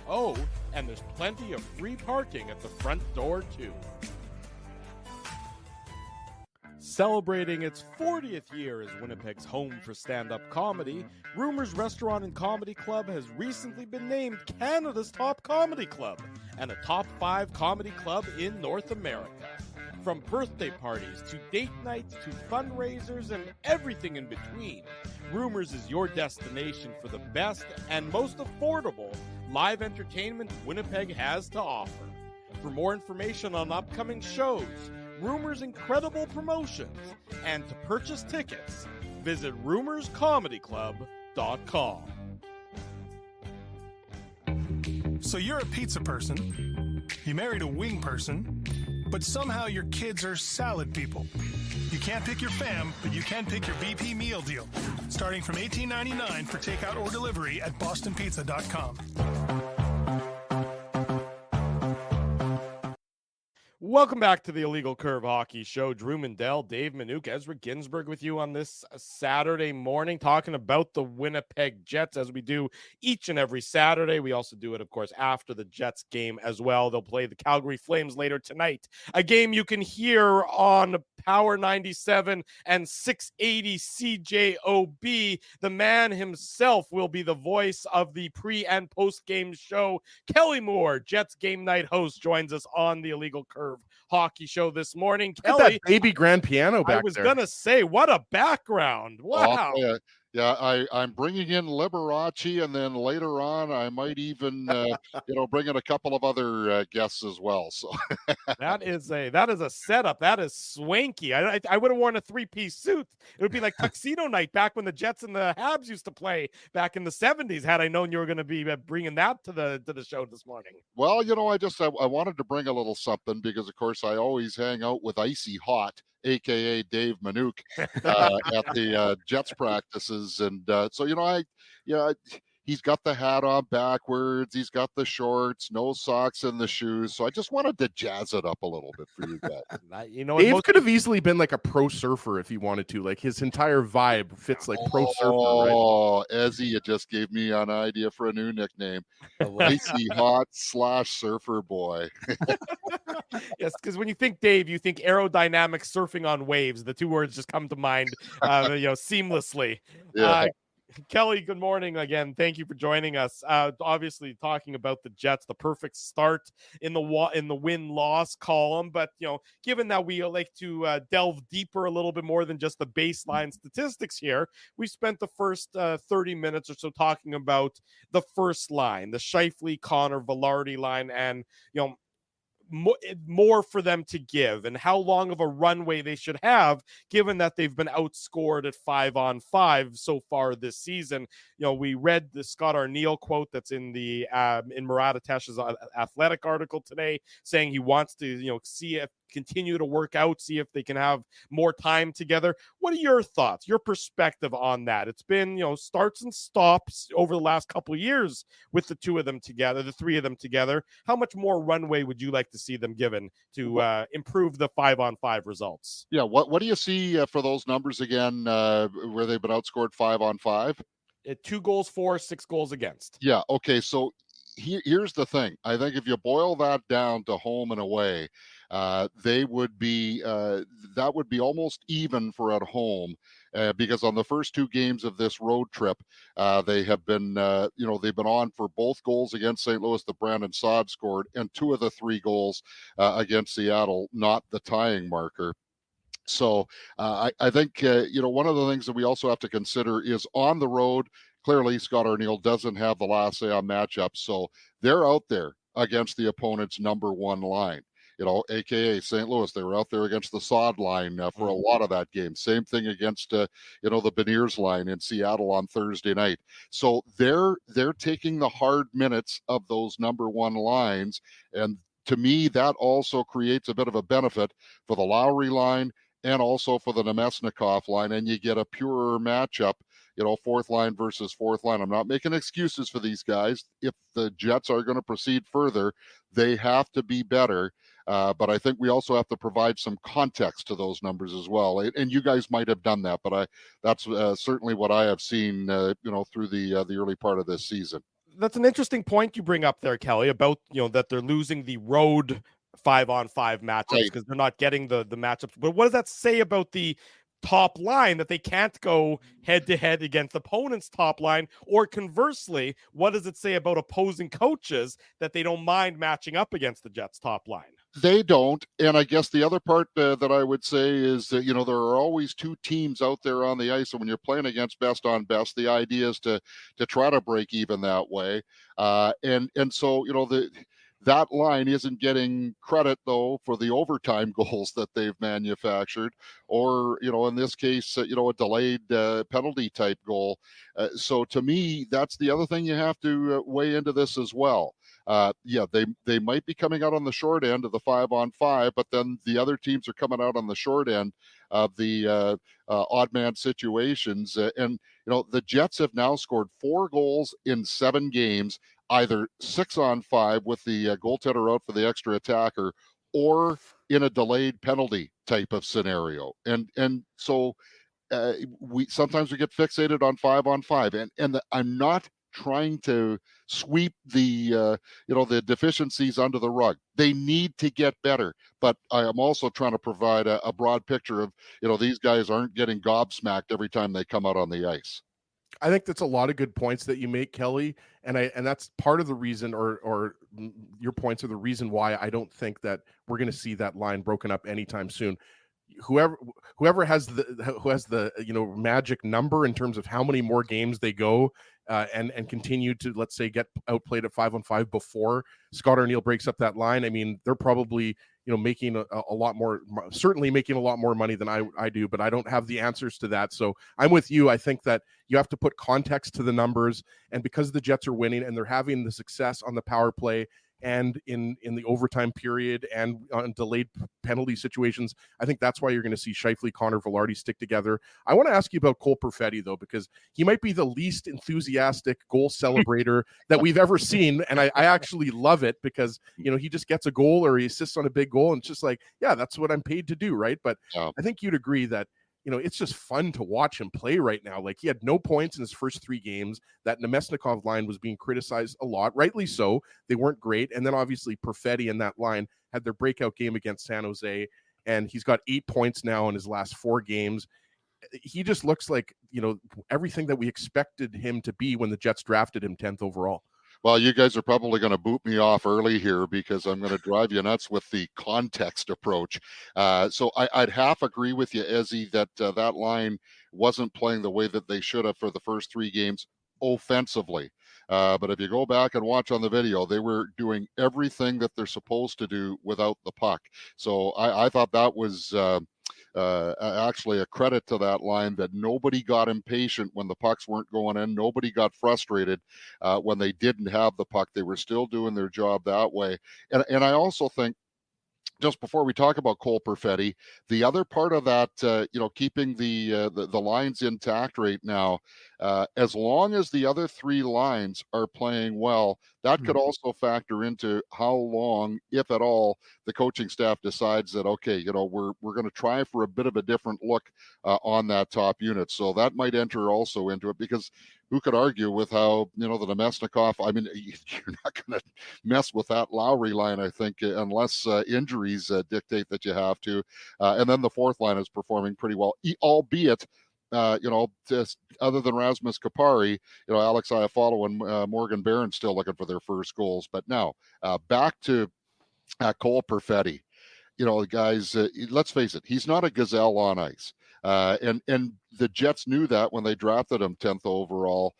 Oh, and there's plenty of free parking at the front door, too. Celebrating its 40th year as Winnipeg's home for stand-up comedy, Rumors Restaurant and Comedy Club has recently been named Canada's top comedy club and a top 5 comedy club in North America. From birthday parties to date nights to fundraisers and everything in between, Rumors is your destination for the best and most affordable live entertainment Winnipeg has to offer. For more information on upcoming shows, Rumors' incredible promotions, and to purchase tickets, visit rumorscomedyclub.com. So you're a pizza person, you married a wing person, but somehow your kids are salad people. You can't pick your fam, but you can pick your BP meal deal, starting from $18.99 for takeout or delivery at bostonpizza.com. Welcome back to the Illegal Curve Hockey Show. Drew Mindell, Dave Minuk, Ezra Ginsburg with you on this Saturday morning, talking about the Winnipeg Jets as we do each and every Saturday. We also do it, of course, after the Jets game as well. They'll play the Calgary Flames later tonight, a game you can hear on Power 97 and 680 CJOB. The man himself will be the voice of the pre- and post-game show. Kelly Moore, Jets game night host, joins us on the Illegal Curve Hockey Show this morning. Look Kelly, at that baby grand piano back I was there. gonna say, what a background! Wow. I'm bringing in Liberace, and then later on, I might even, bring in a couple of other guests as well. So that is a setup. That is swanky. I would have worn a 3-piece suit. It would be like tuxedo night back when the Jets and the Habs used to play back in the 70s. Had I known you were going to be bringing that to the show this morning. Well, I wanted to bring a little something because, of course, I always hang out with Icy Hot, aka Dave Minuk, at the Jets practices, and he's got the hat on backwards, he's got the shorts, no socks in the shoes. So I just wanted to jazz it up a little bit for you guys. Dave could have easily been like a pro surfer if he wanted to. Like his entire vibe fits like pro surfer, right? Oh, Ezzy, you just gave me an idea for a new nickname. Icy Hot / Surfer Boy. Yes, because when you think Dave, you think aerodynamic surfing on waves. The two words just come to mind, seamlessly. Yeah. Kelly, good morning again. Thank you for joining us. Obviously, talking about the Jets, the perfect start in the win-loss column. But given that we like to delve deeper a little bit more than just the baseline statistics here, we spent the first 30 minutes or so talking about the first line, the Scheifele, Connor, Velarde line, and more for them to give and how long of a runway they should have, given that they've been outscored at 5-on-5 so far this season. We read the Scott Arniel quote that's in the in Murat Atesh's Athletic article today, saying he wants to see if continue to work out, see if they can have more time together. What are your thoughts, your perspective on that? It's been starts and stops over the last couple of years with the two of them together, the three of them together. How much more runway would you like to see them given to improve the 5-on-5 results? Yeah, what do you see for those numbers again, where they've been outscored 5-on-5? 2 goals for, 6 goals against. Yeah, okay, so here's the thing. I think if you boil that down to home and away, they would be that would be almost even for at home, because on the first 2 games of this road trip, they have been they've been on for both goals against St. Louis that Brandon Saad scored, and 2 of the 3 goals against Seattle, not the tying marker. So I think one of the things that we also have to consider is on the road. Clearly, Scott Arniel doesn't have the last say on matchups, so they're out there against the opponent's number 1 line. AKA St. Louis. They were out there against the sod line for a lot of that game. Same thing against, the Beniers line in Seattle on Thursday night. So they're taking the hard minutes of those number one lines. And to me, that also creates a bit of a benefit for the Lowry line and also for the Nemesnikov line. And you get a purer matchup, fourth line versus fourth line. I'm not making excuses for these guys. If the Jets are going to proceed further, they have to be better. But I think we also have to provide some context to those numbers as well. And you guys might have done that, but that's certainly what I have seen, through the early part of this season. That's an interesting point you bring up there, Kelly, about, that they're losing the road 5-on-5 matchups because they're not getting the matchups. But what does that say about the top line, that they can't go head to head against opponents' top line? Or conversely, what does it say about opposing coaches that they don't mind matching up against the Jets' top line? They don't. And I guess the other part that I would say is that, there are always two teams out there on the ice. And when you're playing against best on best, the idea is to try to break even that way. And so, that line isn't getting credit, though, for the overtime goals that they've manufactured, or, in this case, a delayed penalty type goal. So to me, that's the other thing you have to weigh into this as well. They might be coming out on the short end of the 5-on-5, but then the other teams are coming out on the short end of the odd man situations. And the Jets have now scored 4 goals in 7 games, either 6-on-5 with the goaltender out for the extra attacker, or in a delayed penalty type of scenario. And so we sometimes get fixated on 5-on-5, and I'm not trying to sweep the the deficiencies under the rug. They need to get better, but I am also trying to provide a broad picture of these guys aren't getting gobsmacked every time they come out on the ice. I think that's a lot of good points that you make, Kelly, and that's part of the reason, or your points are the reason why I don't think that we're going to see that line broken up anytime soon. Whoever has the magic number in terms of how many more games they go and continue to, let's say, get outplayed at 5-on-5 before Scott Arniel breaks up that line. I mean, they're probably making a lot more, certainly making a lot more money than I do, but I don't have the answers to that. So I'm with you. I think that you have to put context to the numbers, and because the Jets are winning and they're having the success on the power play and in the overtime period and on delayed penalty situations, I think that's why you're going to see Scheifele, Connor, Velarde stick together. I want to ask you about Cole Perfetti, though, because he might be the least enthusiastic goal celebrator that we've ever seen. And I actually love it because, he just gets a goal or he assists on a big goal. And it's just like, yeah, that's what I'm paid to do, right? But I think you'd agree that it's just fun to watch him play right now. Like, he had no points in his first 3 games. That Nemesnikov line was being criticized a lot, rightly so. They weren't great. And then obviously Perfetti and that line had their breakout game against San Jose, and he's got 8 points now in his last 4 games. He just looks like, everything that we expected him to be when the Jets drafted him 10th overall. Well, you guys are probably going to boot me off early here because I'm going to drive you nuts with the context approach. So I'd half agree with you, Ezzy, that that line wasn't playing the way that they should have for the first 3 games offensively. But if you go back and watch on the video, they were doing everything that they're supposed to do without the puck. So I thought that was actually a credit to that line, that nobody got impatient when the pucks weren't going in. Nobody got frustrated when they didn't have the puck. They were still doing their job that way. And I also think, just before we talk about Cole Perfetti, the other part of that, keeping the lines intact right now, as long as the other 3 lines are playing well, that could also factor into how long, if at all, the coaching staff decides that, okay, we're going to try for a bit of a different look on that top unit. So that might enter also into it, because who could argue with how, the Nemesnikov, I mean, you're not going to mess with that Lowry line, I think, unless injuries dictate that you have to. And then the fourth line is performing pretty well, albeit, just other than Rasmus Kapari, Alex Iafallo and Morgan Barron still looking for their first goals. But now back to Cole Perfetti. Guys, let's face it, he's not a gazelle on ice. And the Jets knew that when they drafted him 10th overall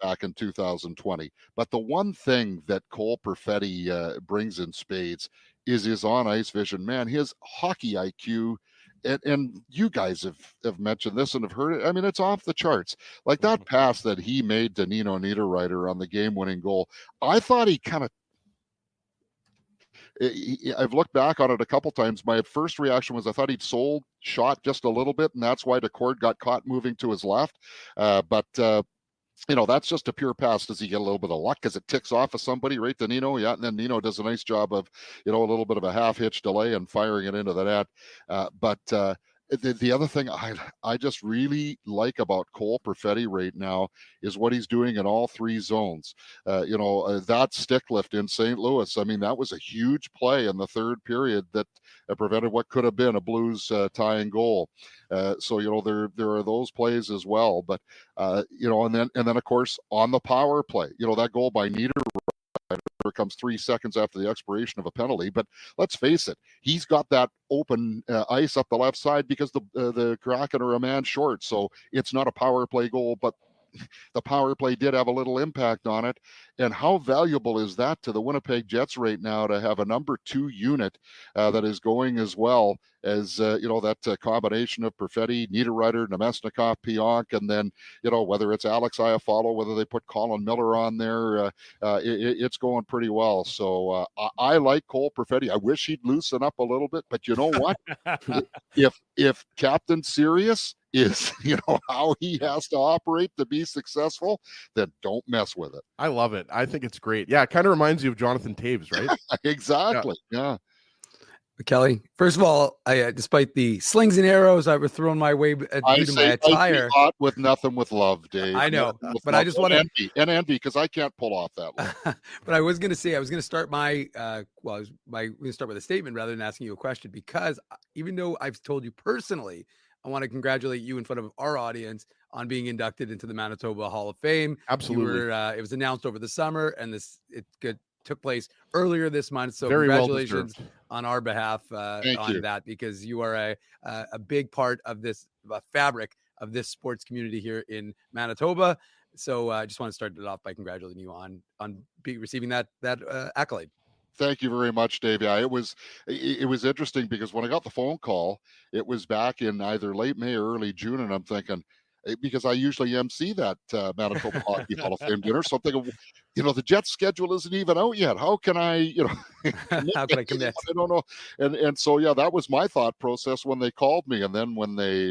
back in 2020. But the one thing that Cole Perfetti brings in spades is his on ice vision. Man, his hockey IQ, and you guys have mentioned this and have heard it. I mean, it's off the charts. Like that pass that he made to Nino Niederreiter on the game-winning goal. I thought he kind of. I've looked back on it a couple times. My first reaction was I thought he'd shot just a little bit, and that's why Decord got caught moving to his left. But that's just a pure pass. Does he get a little bit of luck because it ticks off of somebody right to Nino? Yeah, and then Nino does a nice job of, a little bit of a half-hitch delay and firing it into the net. But the other thing I just really like about Cole Perfetti right now is what he's doing in all three zones. That stick lift in St. Louis, I mean, that was a huge play in the third period that prevented what could have been a Blues tying goal. So there are those plays as well. But and then of course on the power play, that goal by Niederreiter comes 3 seconds after the expiration of a penalty. But let's face it, he's got that open ice up the left side because the Kraken are a man short. So it's not a power play goal, but the power play did have a little impact on it. And how valuable is that to the Winnipeg Jets right now to have a number 2 unit that is going as well as, that combination of Perfetti, Niederreiter, Namestnikov, Pionk, and then, whether it's Alex Iafallo, whether they put Colin Miller on there, it's going pretty well. So I like Cole Perfetti. I wish he'd loosen up a little bit, but you know what? if Captain Serious is, how he has to operate to be successful, then don't mess with it. I love it. I think it's great. Yeah, it kind of reminds you of Jonathan Taves, right? Exactly. Yeah. Kelly, first of all, despite the slings and arrows that were thrown my way due to my attire, hot with nothing with love, Dave. I know, but I just want to envy because I can't pull off that one. But I was going to start we're going to start with a statement rather than asking you a question, because even though I've told you personally, I want to congratulate you in front of our audience on being inducted into the Manitoba Hall of Fame. Absolutely. It was announced over the summer, and took place earlier this month. So very congratulations well on our behalf on that, because you are a big part of this fabric of this sports community here in Manitoba. So I just want to start it off by congratulating you on receiving that accolade. Thank you very much, Dave. Yeah, it was interesting because when I got the phone call, it was back in either late May or early June, and I'm thinking, because I usually MC that Manitoba Hockey Hall of Fame dinner, so I'm thinking, the Jets schedule isn't even out yet. How can I, how can I commit? I don't know. And so, yeah, that was my thought process when they called me. And then when they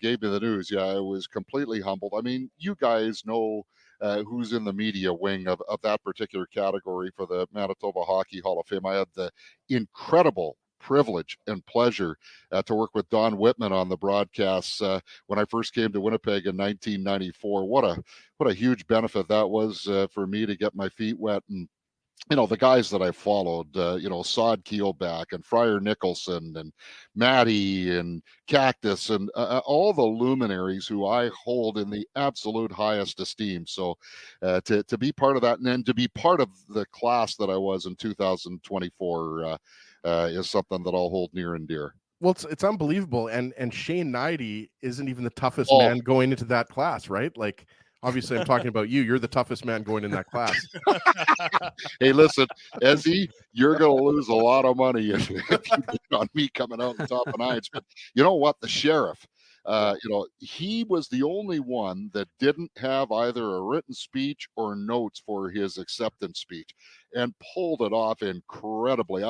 gave me the news, I was completely humbled. I mean, you guys know who's in the media wing of that particular category for the Manitoba Hockey Hall of Fame. I had the incredible privilege and pleasure to work with Don Whitman on the broadcasts when I first came to Winnipeg in 1994. What a huge benefit that was for me to get my feet wet. And the guys that I followed, Sod Keelback and Friar Nicholson and Matty and Cactus and all the luminaries who I hold in the absolute highest esteem. So to be part of that, and then to be part of the class that I was in 2024 is something that I'll hold near and dear. Well, it's unbelievable. And Shane Knighty isn't even the toughest man going into that class, right? Like, obviously, I'm talking about you. You're the toughest man going in that class. Hey, listen, Ezzy, you're going to lose a lot of money if you bet on me coming out on top of nines. But you know what? The sheriff, he was the only one that didn't have either a written speech or notes for his acceptance speech, and pulled it off incredibly.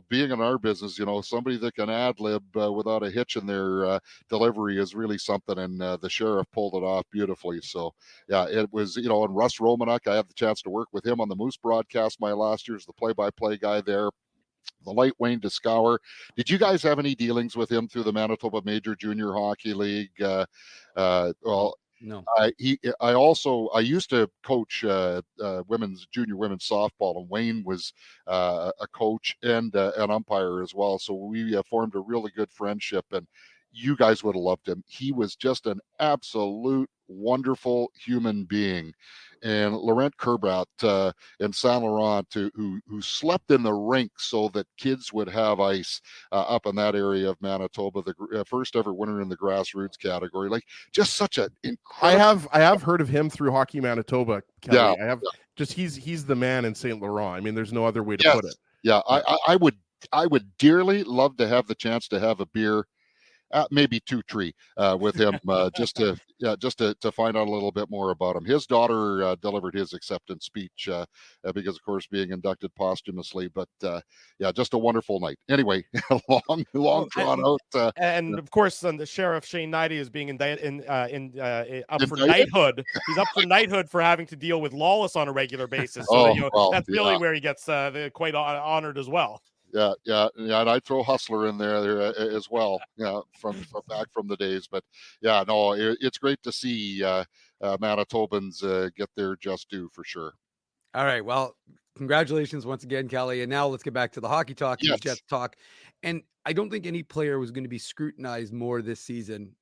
Being in our business, somebody that can ad lib without a hitch in their delivery is really something. And the sheriff pulled it off beautifully. So yeah, it was, and Russ Romanek, I had the chance to work with him on the Moose broadcast my last year as the play-by-play guy there. The late Wayne Descour. Did you guys have any dealings with him through the Manitoba Major Junior Hockey League? Well, no. I used to coach junior women's softball, and Wayne was a coach and an umpire as well. So we formed a really good friendship, and you guys would have loved him. He was just an absolute wonderful human being. And Laurent Kerbrat in Saint Laurent, who slept in the rink so that kids would have ice up in that area of Manitoba, the first ever winner in the grassroots category. Like, just such an incredible. I have heard of him through Hockey Manitoba, Kelly. Yeah, I have just he's the man in Saint Laurent. I mean, there's no other way to put it. Yeah, I would dearly love to have the chance to have a beer, maybe 2 tree, with him, just to find out a little bit more about him. His daughter delivered his acceptance speech because, of course, being inducted posthumously. But yeah, just a wonderful night. Anyway, long drawn out. And of course, the sheriff Shane Knighty is being up for Indicted? knighthood. He's up for knighthood for having to deal with Lawless on a regular basis. So Oh, well, that's really yeah. where he gets quite honored as well. Yeah, and I'd throw Hustler in there as well. Yeah, from back from the days. But yeah, no, it's great to see Manitobans get their just due for sure. All right. Well, congratulations once again, Kelly. And now let's get back to the hockey talk and Yes. the Jets talk. And I don't think any player was going to be scrutinized more this season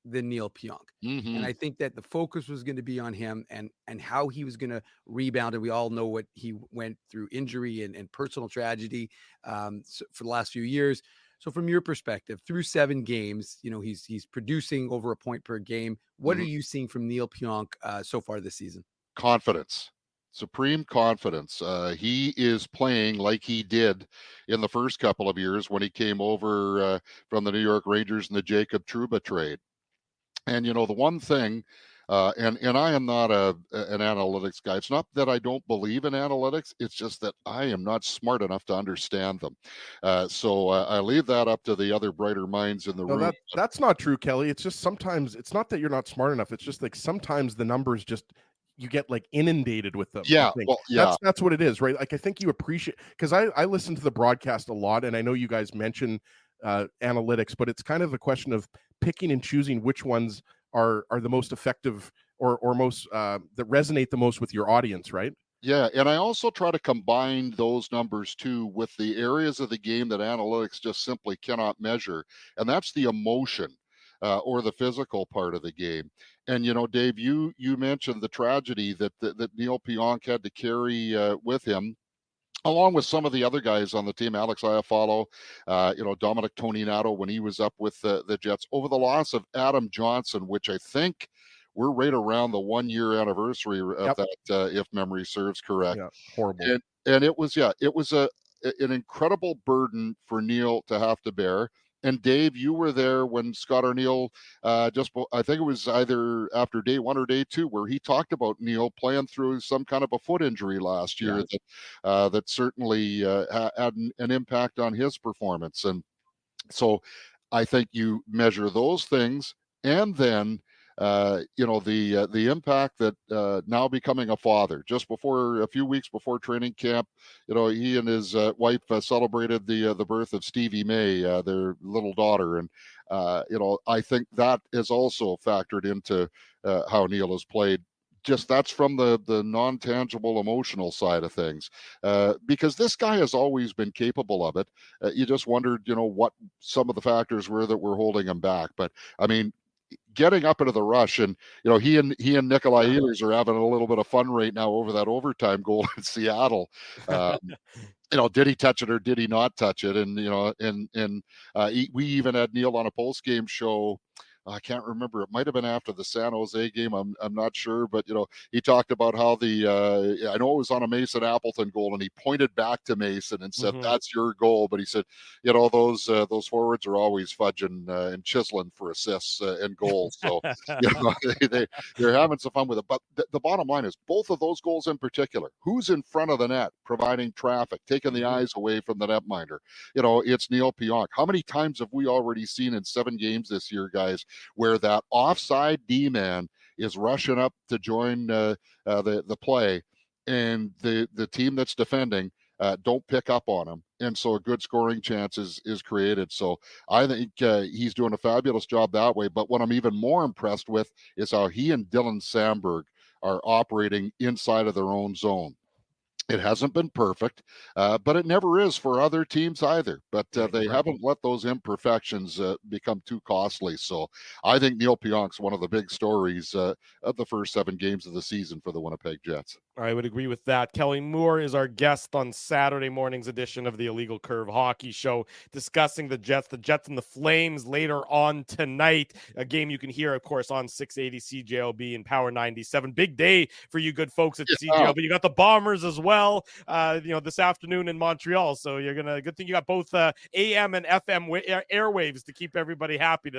than Neil Pionk. Mhm. And I think that the focus was going to be on him and how he was going to rebound. And we all know what he went through, injury and personal tragedy for the last few years. So from your perspective, through 7 games, he's producing over a point per game. What are you seeing from Neil Pionk so far this season? Confidence, supreme confidence. He is playing like he did in the first couple of years when he came over from the New York Rangers in the Jacob Trouba trade. And the one thing, and I am not an analytics guy. It's not that I don't believe in analytics. It's just that I am not smart enough to understand them. So I leave that up to the other brighter minds in the room. That's not true, Kelly. It's just sometimes it's not that you're not smart enough. It's just like sometimes the numbers you get like inundated with them. Yeah, well, yeah. That's what it is, right? Like I think you appreciate, because I listen to the broadcast a lot, and I know you guys mention analytics, but it's kind of a question of picking and choosing which ones are the most effective or most that resonate the most with your audience, right? Yeah, and I also try to combine those numbers too with the areas of the game that analytics just simply cannot measure, and that's the emotion or the physical part of the game. And Dave, you mentioned the tragedy that Neil Pionk had to carry with him, along with some of the other guys on the team, Alex Iafallo, Dominic Toninato when he was up with the Jets, over the loss of Adam Johnson, which I think we're right around the 1-year anniversary of that, if memory serves correct. Yeah, horrible. And it was an incredible burden for Neil to have to bear. And Dave, you were there when Scott Arniel, I think it was either after day 1 or day 2, where he talked about Neil playing through some kind of a foot injury last year that certainly had an impact on his performance. And so I think you measure those things, and then the impact that now becoming a father, just a few weeks before training camp, he and his wife celebrated the birth of Stevie May, their little daughter. And I think that is also factored into how Neil has played. Just that's from the non-tangible emotional side of things, because this guy has always been capable of it. You just wondered what some of the factors were that were holding him back. But I mean, getting up into the rush, and he and Nikolai Ehlers are having a little bit of fun right now over that overtime goal in Seattle. Did he touch it or did he not touch it? And we even had Neil on a post-game show. I can't remember. It might have been after the San Jose game. I'm not sure, but he talked about how I know it was on a Mason Appleton goal, and he pointed back to Mason and said, "That's your goal." But he said, those forwards are always fudging and chiseling for assists and goals. So they're having some fun with it. But the bottom line is, both of those goals in particular, who's in front of the net, providing traffic, taking the eyes away from the netminder? It's Neil Pionk. How many times have we already seen in 7 games this year, guys, where that offside D-man is rushing up to join the play, and the team that's defending don't pick up on him, and so a good scoring chance is created. So I think he's doing a fabulous job that way. But what I'm even more impressed with is how he and Dylan Samberg are operating inside of their own zone. It hasn't been perfect, but it never is for other teams either. But they haven't let those imperfections become too costly. So I think Neil Pionk's one of the big stories of the first 7 games of the season for the Winnipeg Jets. I would agree with that. Kelly Moore is our guest on Saturday morning's edition of the Illegal Curve Hockey Show, discussing the Jets and the Flames later on tonight. A game you can hear, of course, on 680 CJLB and Power 97. Big day for you good folks at CJLB. You got the Bombers as well, this afternoon in Montreal. So you're good thing you got both AM and FM airwaves to keep everybody happy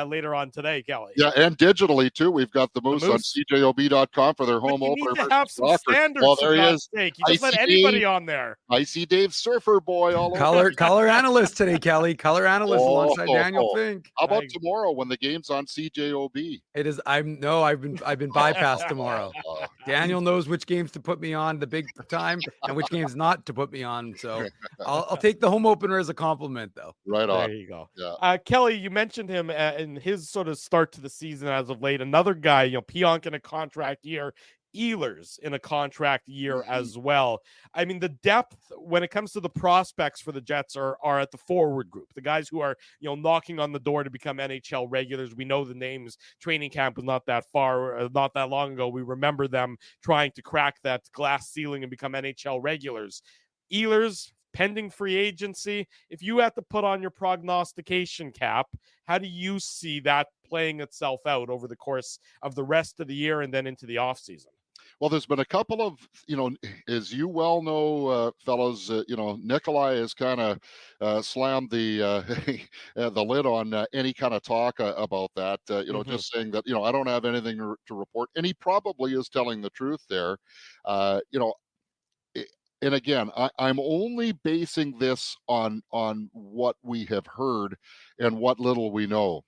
later on today, Kelly. Yeah, and digitally too. We've got the Moose on CJOB.com for their home you opener. Need to have some standards. Well, there he is. Sake. You just let anybody on there. I see Dave Surfer Boy all over. Color analyst today, Kelly. Color analyst alongside Daniel Fink. How about tomorrow when the game's on CJOB? It is. I've been bypassed tomorrow. Daniel knows which games to put me on the big time and which games not to put me on. So I'll take the home opener as a compliment, though. Right on. There you go. Yeah. Kelly, you mentioned him in his sort of start to the season as of late. Another guy, Pionk in a contract year. Ehlers in a contract year as well. I mean, the depth when it comes to the prospects for the Jets are at the forward group, the guys who are, knocking on the door to become NHL regulars. We know the names. Training camp was not that long ago. We remember them trying to crack that glass ceiling and become NHL regulars. Ehlers, pending free agency. If you had to put on your prognostication cap, how do you see that playing itself out over the course of the rest of the year and then into the offseason? Well, there's been a couple of, as you well know, fellas, Nikolai has kind of slammed the the lid on any kind of talk about that, just saying that, I don't have anything to report. And he probably is telling the truth there. And again, I'm only basing this on what we have heard and what little we know.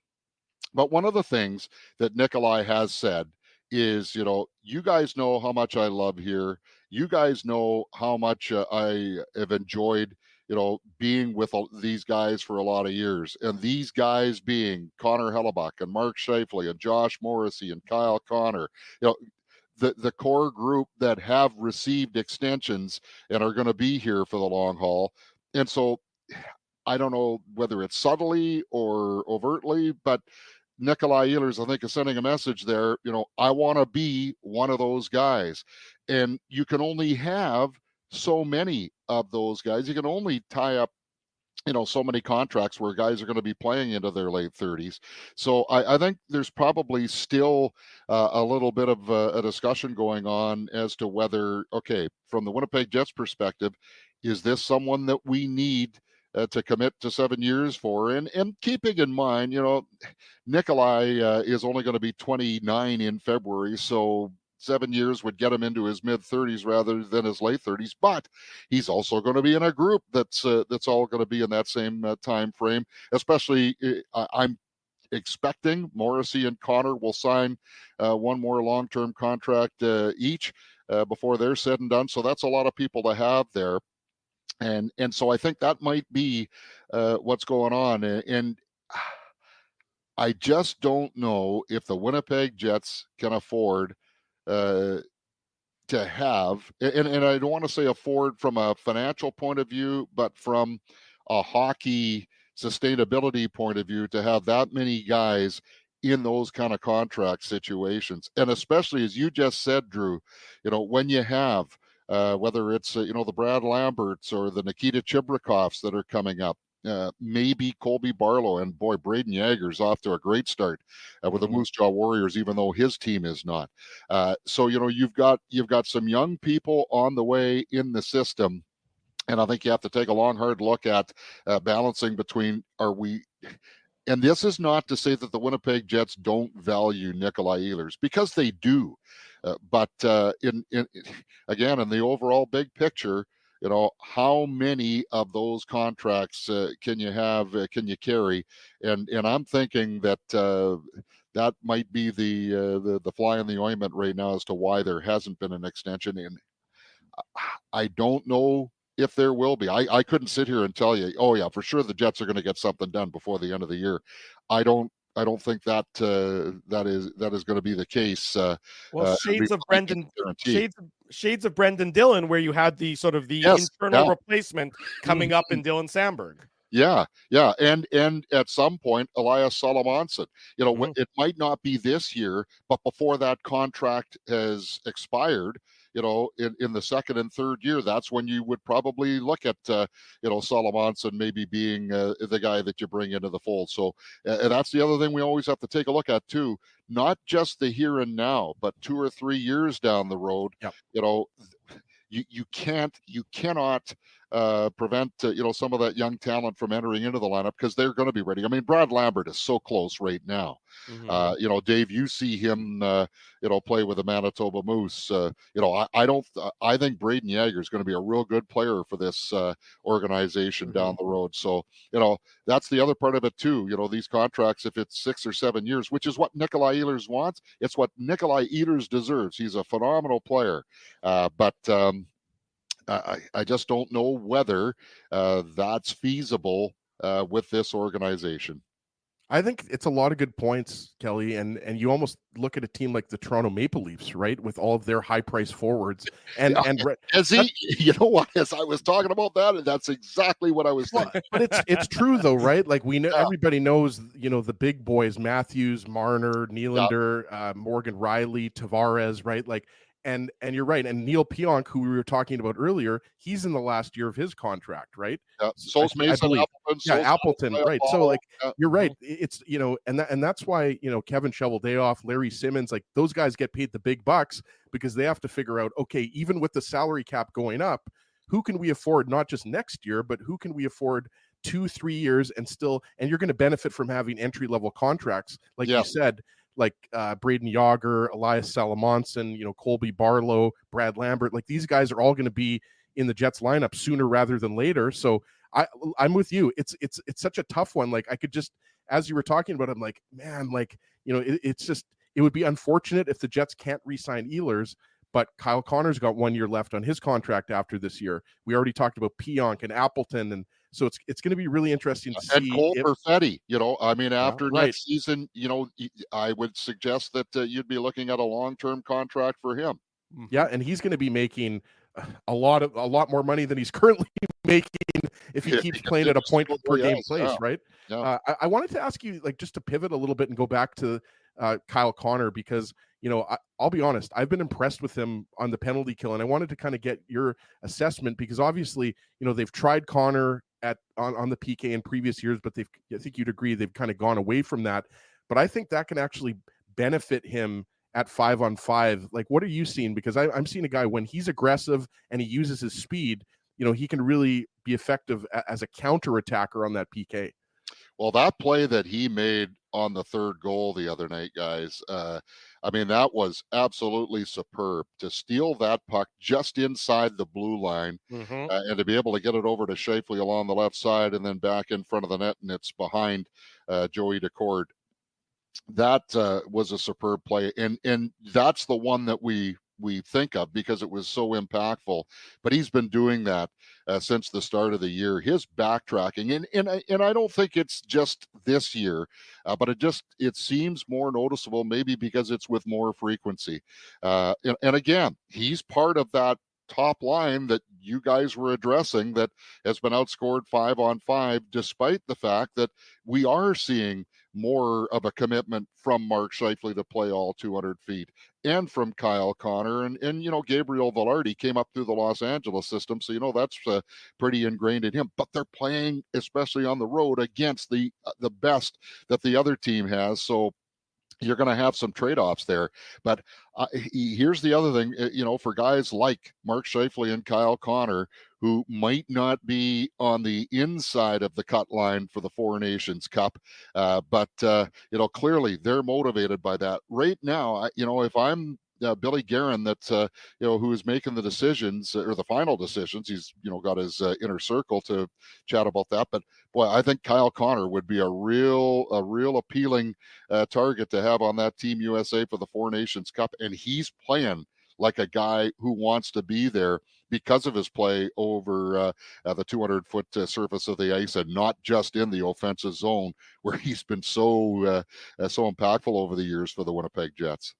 But one of the things that Nikolai has said is, you guys know how much I love here. You guys know how much I have enjoyed, being with these guys for a lot of years. And these guys being Connor Hellebuck and Mark Scheifele and Josh Morrissey and Kyle Connor, the core group that have received extensions and are going to be here for the long haul. And so I don't know whether it's subtly or overtly, but Nikolai Ehlers, I think, is sending a message there. I want to be one of those guys. And you can only have so many of those guys. You can only tie up, so many contracts where guys are going to be playing into their late 30s. So I think there's probably still a little bit of a discussion going on as to whether, okay, from the Winnipeg Jets perspective, is this someone that we need to commit to 7 years for? And keeping in mind, Nikolai is only going to be 29 in February, so 7 years would get him into his mid-30s rather than his late 30s. But he's also going to be in a group that's all going to be in that same time frame. Especially, I'm expecting Morrissey and Connor will sign one more long-term contract each before they're said and done. So that's a lot of people to have there. And so I think that might be what's going on. And I just don't know if the Winnipeg Jets can afford to have, and I don't want to say afford from a financial point of view, but from a hockey sustainability point of view, to have that many guys in those kind of contract situations. And especially, as you just said, Drew, when you have whether it's the Brad Lamberts or the Nikita Chibrikovs that are coming up, maybe Colby Barlow, and boy, Braden Yager's off to a great start with the Moose Jaw Warriors, even though his team is not. So you've got some young people on the way in the system, and I think you have to take a long, hard look at balancing between and this is not to say that the Winnipeg Jets don't value Nikolai Ehlers, because they do. But in the overall big picture, how many of those contracts can you have, can you carry? And I'm thinking that that might be the fly in the ointment right now as to why there hasn't been an extension. And I don't know if there will be. I couldn't sit here and tell you, oh yeah, for sure the Jets are going to get something done before the end of the year. I don't think that that is going to be the case. Shades of Brendan Dillon, where you had the sort of the internal replacement coming up in Dylan Sandberg. Yeah, and at some point, Elias Solomonson. It might not be this year, but before that contract has expired, in the second and third year, that's when you would probably look at, Solomonson maybe being the guy that you bring into the fold. So that's the other thing we always have to take a look at too, not just the here and now, but 2 or 3 years down the road. Yep. You cannot prevent some of that young talent from entering into the lineup, because they're going to be ready. I mean, Brad Lambert is so close right now. Dave, you see him play with the Manitoba Moose. I think Braden Yager is going to be a real good player for this organization down the road. So that's the other part of it too. These contracts, if it's 6 or 7 years, which is what Nikolai Ehlers wants, it's what Nikolai Ehlers deserves. He's a phenomenal player, but I just don't know whether that's feasible with this organization. I think it's a lot of good points, Kelly, and you almost look at a team like the Toronto Maple Leafs, right, with all of their high-priced forwards. And as as I was talking about that, that's exactly what I was thinking. But it's true though, right? Like we know, everybody knows, the big boys: Matthews, Marner, Nylander, Morgan Riley, Tavares, right? Like. And you're right. And Neil Pionk, who we were talking about earlier, he's in the last year of his contract, right? Yeah. So's Mason Appleton. Appleton, right. So you're right. It's, and that's why, Kevin Shoveldayoff, Larry Simmons, like those guys get paid the big bucks because they have to figure out, okay, even with the salary cap going up, who can we afford not just next year, but who can we afford 2-3 years and you're going to benefit from having entry-level contracts, like you said, like Braden Yager, Elias Salamonson, Colby Barlow, Brad Lambert. Like these guys are all going to be in the Jets lineup sooner rather than later. So I'm with you. It's such a tough one. Like I could just, as you were talking about, I'm like, man, like, it would be unfortunate if the Jets can't re-sign Ehlers, but Kyle Connor's got 1 year left on his contract after this year. We already talked about Pionk and Appleton, and so it's going to be really interesting to see. And Cole Perfetti, after next season, I would suggest that you'd be looking at a long-term contract for him. Yeah, and he's going to be making a lot more money than he's currently making if he keeps playing at a point per game place, right? Yeah. I wanted to ask you, like, just to pivot a little bit and go back to Kyle Connor, because I'll be honest, I've been impressed with him on the penalty kill, and I wanted to kind of get your assessment, because obviously they've tried Connor on the PK in previous years, but I think you'd agree they've kind of gone away from that. But I think that can actually benefit him at 5-on-5. Like, what are you seeing? Because I'm seeing a guy, when he's aggressive and he uses his speed, he can really be effective as a counter attacker on that PK. Well, that play that he made on the third goal the other night, guys, that was absolutely superb, to steal that puck just inside the blue line and to be able to get it over to Scheifele along the left side and then back in front of the net, and it's behind Joey Decord. That was a superb play, and that's the one that we think of because it was so impactful. But he's been doing that since the start of the year. His backtracking, and I don't think it's just this year, but it seems more noticeable, maybe because it's with more frequency. And again, he's part of that top line that you guys were addressing that has been outscored 5-on-5, despite the fact that we are seeing more of a commitment from Mark Scheifele to play all 200 feet, and from Kyle Connor, and Gabriel Velarde came up through the Los Angeles system, so that's pretty ingrained in him. But they're playing, especially on the road, against the best that the other team has, so you're going to have some trade-offs there. But here's the other thing, for guys like Mark Scheifele and Kyle Connor, who might not be on the inside of the cut line for the Four Nations Cup, but clearly they're motivated by that. Right now, if I'm Billy Guerin, that who is making the decisions, or the final decisions, he's got his inner circle to chat about that. But boy, I think Kyle Connor would be a real appealing target to have on that Team USA for the Four Nations Cup, and he's playing like a guy who wants to be there because of his play over the 200-foot surface of the ice, and not just in the offensive zone, where he's been so impactful over the years for the Winnipeg Jets.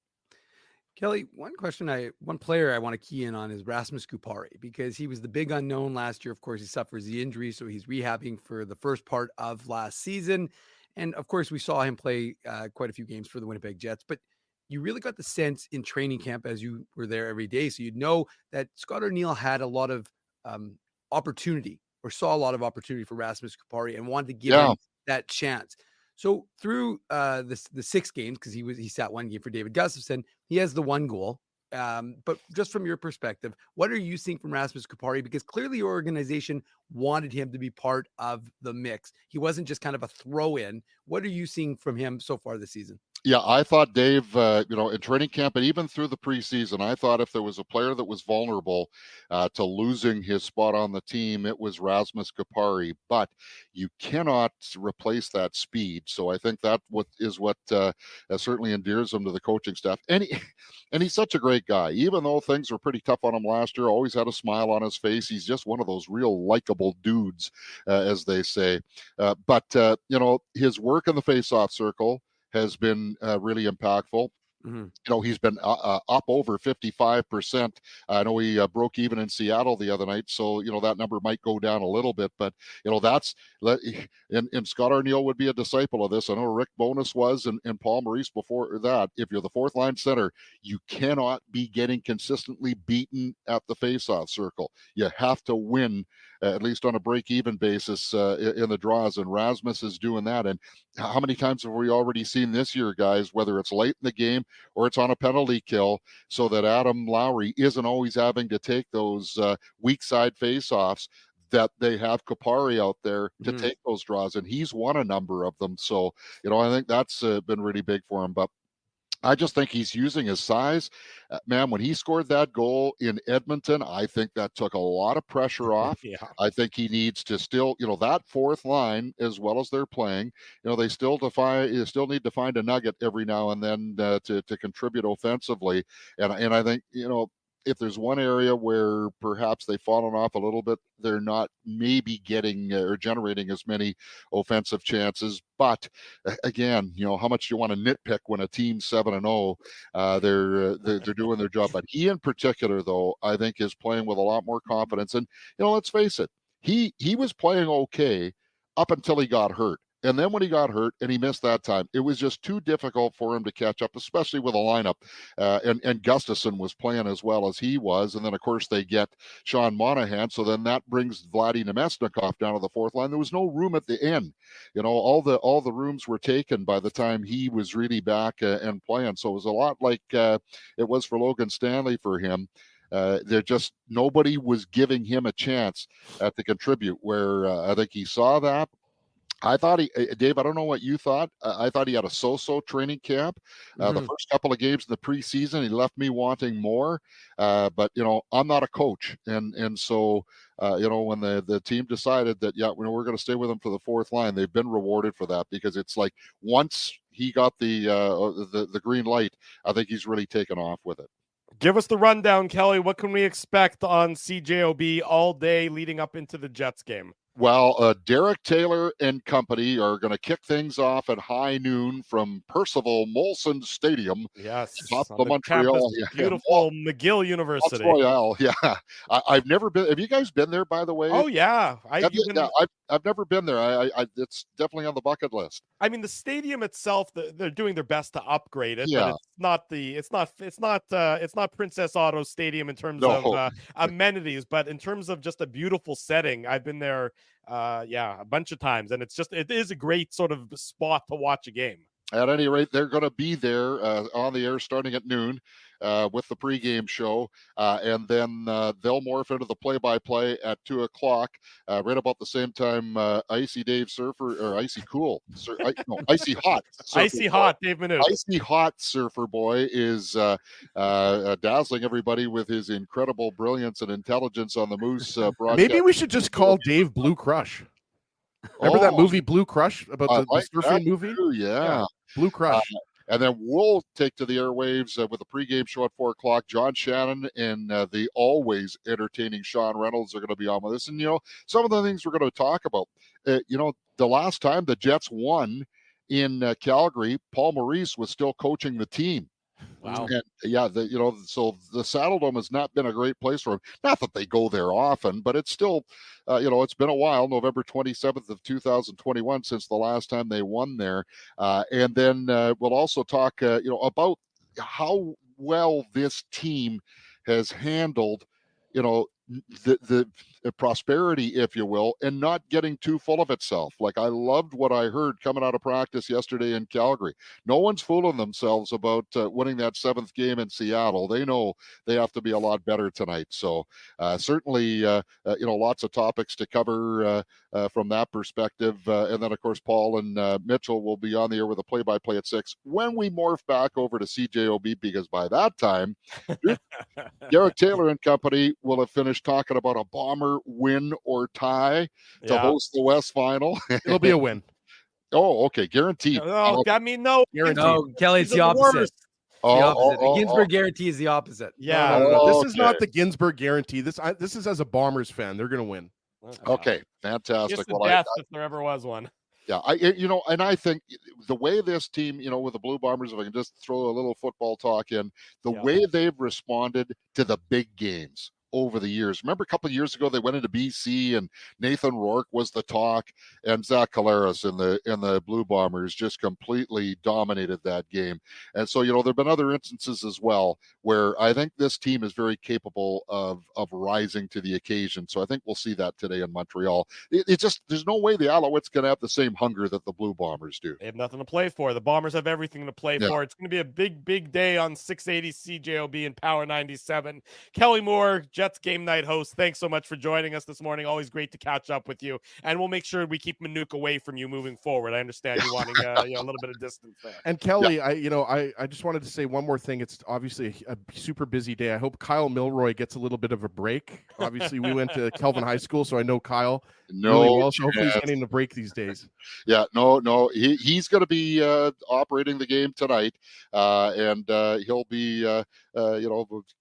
Kelly, one player I want to key in on is Rasmus Kupari, because he was the big unknown last year. Of course, he suffers the injury, so he's rehabbing for the first part of last season. And of course, we saw him play quite a few games for the Winnipeg Jets. But you really got the sense in training camp as you were there every day. So you'd know that Scott O'Neill had a lot of opportunity, or saw a lot of opportunity for Rasmus Kupari, and wanted to give him that chance. So through the 6 games, because he sat 1 game for David Gustafsson, he has the 1 goal. But just from your perspective, what are you seeing from Rasmus Kupari? Because clearly your organization wanted him to be part of the mix. He wasn't just kind of a throw-in. What are you seeing from him so far this season? Yeah, I thought Dave, in training camp and even through the preseason, I thought if there was a player that was vulnerable to losing his spot on the team, it was Rasmus Kupari. But you cannot replace that speed. So I think that what certainly endears him to the coaching staff. And he's such a great guy. Even though things were pretty tough on him last year, always had a smile on his face. He's just one of those real likable dudes, as they say. But his work in the face-off circle has been really impactful. He's been up over 55%. I know he broke even in Seattle the other night, so that number might go down a little bit, but that's and Scott Arniel would be a disciple of this. I know Rick Bowness was, and Paul Maurice before that. If you're the fourth line center, you cannot be getting consistently beaten at the faceoff circle. You have to win at least on a break-even basis in the draws, and Rasmus is doing that. And how many times have we already seen this year, guys, whether it's late in the game or it's on a penalty kill, so that Adam Lowry isn't always having to take those weak side faceoffs, that they have Kupari out there to take those draws, and he's won a number of them. So, I think that's been really big for him. But I just think he's using his size. Man, when he scored that goal in Edmonton, I think that took a lot of pressure off. I think he needs to still, that fourth line, as well as they're playing, they still need to find a nugget every now and then to contribute offensively. And I think, if there's one area where perhaps they've fallen off a little bit, they're not maybe getting or generating as many offensive chances. But again, how much do you want to nitpick when a team's 7-0? They're doing their job. But he in particular, though, I think is playing with a lot more confidence. And let's face it, he was playing okay up until he got hurt. And then when he got hurt and he missed that time, it was just too difficult for him to catch up, especially with a lineup. And Gustafsson was playing as well as he was. And then, of course, they get Sean Monahan. So then that brings Vladdy Nemesnikov down to the fourth line. There was no room at the end. All the rooms were taken by the time he was really back and playing. So it was a lot like it was for Logan Stanley for him. Nobody was giving him a chance to contribute, where I think he saw that. I thought Dave, I don't know what you thought. I thought he had a so-so training camp. The first couple of games in the preseason, he left me wanting more. But, I'm not a coach. And so, when the team decided that, we're going to stay with him for the fourth line, they've been rewarded for that, because it's like once he got the green light, I think he's really taken off with it. Give us the rundown, Kelly. What can we expect on CJOB all day leading up into the Jets game? Well, Derek Taylor and company are going to kick things off at high noon from Percival Molson Stadium. Yes, top on of Montreal. Beautiful McGill University. Royale. Yeah, I've never been. Have you guys been there, by the way? Oh yeah, I've never been there. It's definitely on the bucket list. I mean, the stadium itself, they're doing their best to upgrade it, but it's not Princess Auto Stadium in terms of amenities, but in terms of just a beautiful setting. I've been there a bunch of times, and it is a great sort of spot to watch a game. At any rate, they're going to be there on the air starting at noon with the pregame show, and then they'll morph into the play-by-play at 2:00, right about the same time. Icy Dave Surfer, or Icy Cool, Icy Hot, Icy Hot Dave Manu, Icy Hot Surfer Boy is dazzling everybody with his incredible brilliance and intelligence on the Moose broadcast. Maybe we should just call Dave Blue Crush. Remember that movie Blue Crush about the surfing movie? Too, yeah. Blue Crush. And then we'll take to the airwaves with a pregame show at 4:00. John Shannon and the always entertaining Sean Reynolds are going to be on with us. And, some of the things we're going to talk about, the last time the Jets won in Calgary, Paul Maurice was still coaching the team. Wow. And so the Saddle Dome has not been a great place for him. Not that they go there often, but it's still, it's been a while, November 27th of 2021 since the last time they won there. And then we'll also talk, about how well this team has handled, the prosperity, if you will, and not getting too full of itself. Like, I loved what I heard coming out of practice yesterday in Calgary. No one's fooling themselves about winning that 7th game in Seattle. They know they have to be a lot better tonight. So certainly, lots of topics to cover from that perspective. And then, of course, Paul and Mitchell will be on the air with a play-by-play at 6 when we morph back over to CJOB, because by that time, Garrett Taylor and company will have finished talking about a Bomber win or tie to host the West Final. It'll be a win. Oh, okay, guaranteed. No, I mean, no, guaranteed. No, Kelly, it's the opposite. The Ginsburg guarantee is the opposite. Yeah, no. This is not the Ginsburg guarantee. This is as a Bombers fan. They're going to win. Okay, fantastic. Well, if there ever was one. Yeah, and I think the way this team, with the Blue Bombers, if I can just throw a little football talk in, the way they've responded to the big games over the years. Remember a couple of years ago, they went into BC and Nathan Rourke was the talk, and Zach Collaros in the Blue Bombers just completely dominated that game. And so, there've been other instances as well where I think this team is very capable of rising to the occasion. So I think we'll see that today in Montreal. It just, there's no way the Alouettes can have the same hunger that the Blue Bombers do. They have nothing to play for. The Bombers have everything to play for. It's going to be a big, big day on 680 CJOB and Power 97. Kelly Moore, Jets game night host, thanks so much for joining us this morning. Always great to catch up with you, and we'll make sure we keep Manuk away from you moving forward. I understand you wanting a little bit of distance there. And Kelly, I just wanted to say one more thing. It's obviously a super busy day. I hope Kyle Milroy gets a little bit of a break. Obviously, we went to Kelvin High School, so I know Kyle really well. So hopefully he's getting the break these days. Yeah, no, he's going to be operating the game tonight, and he'll be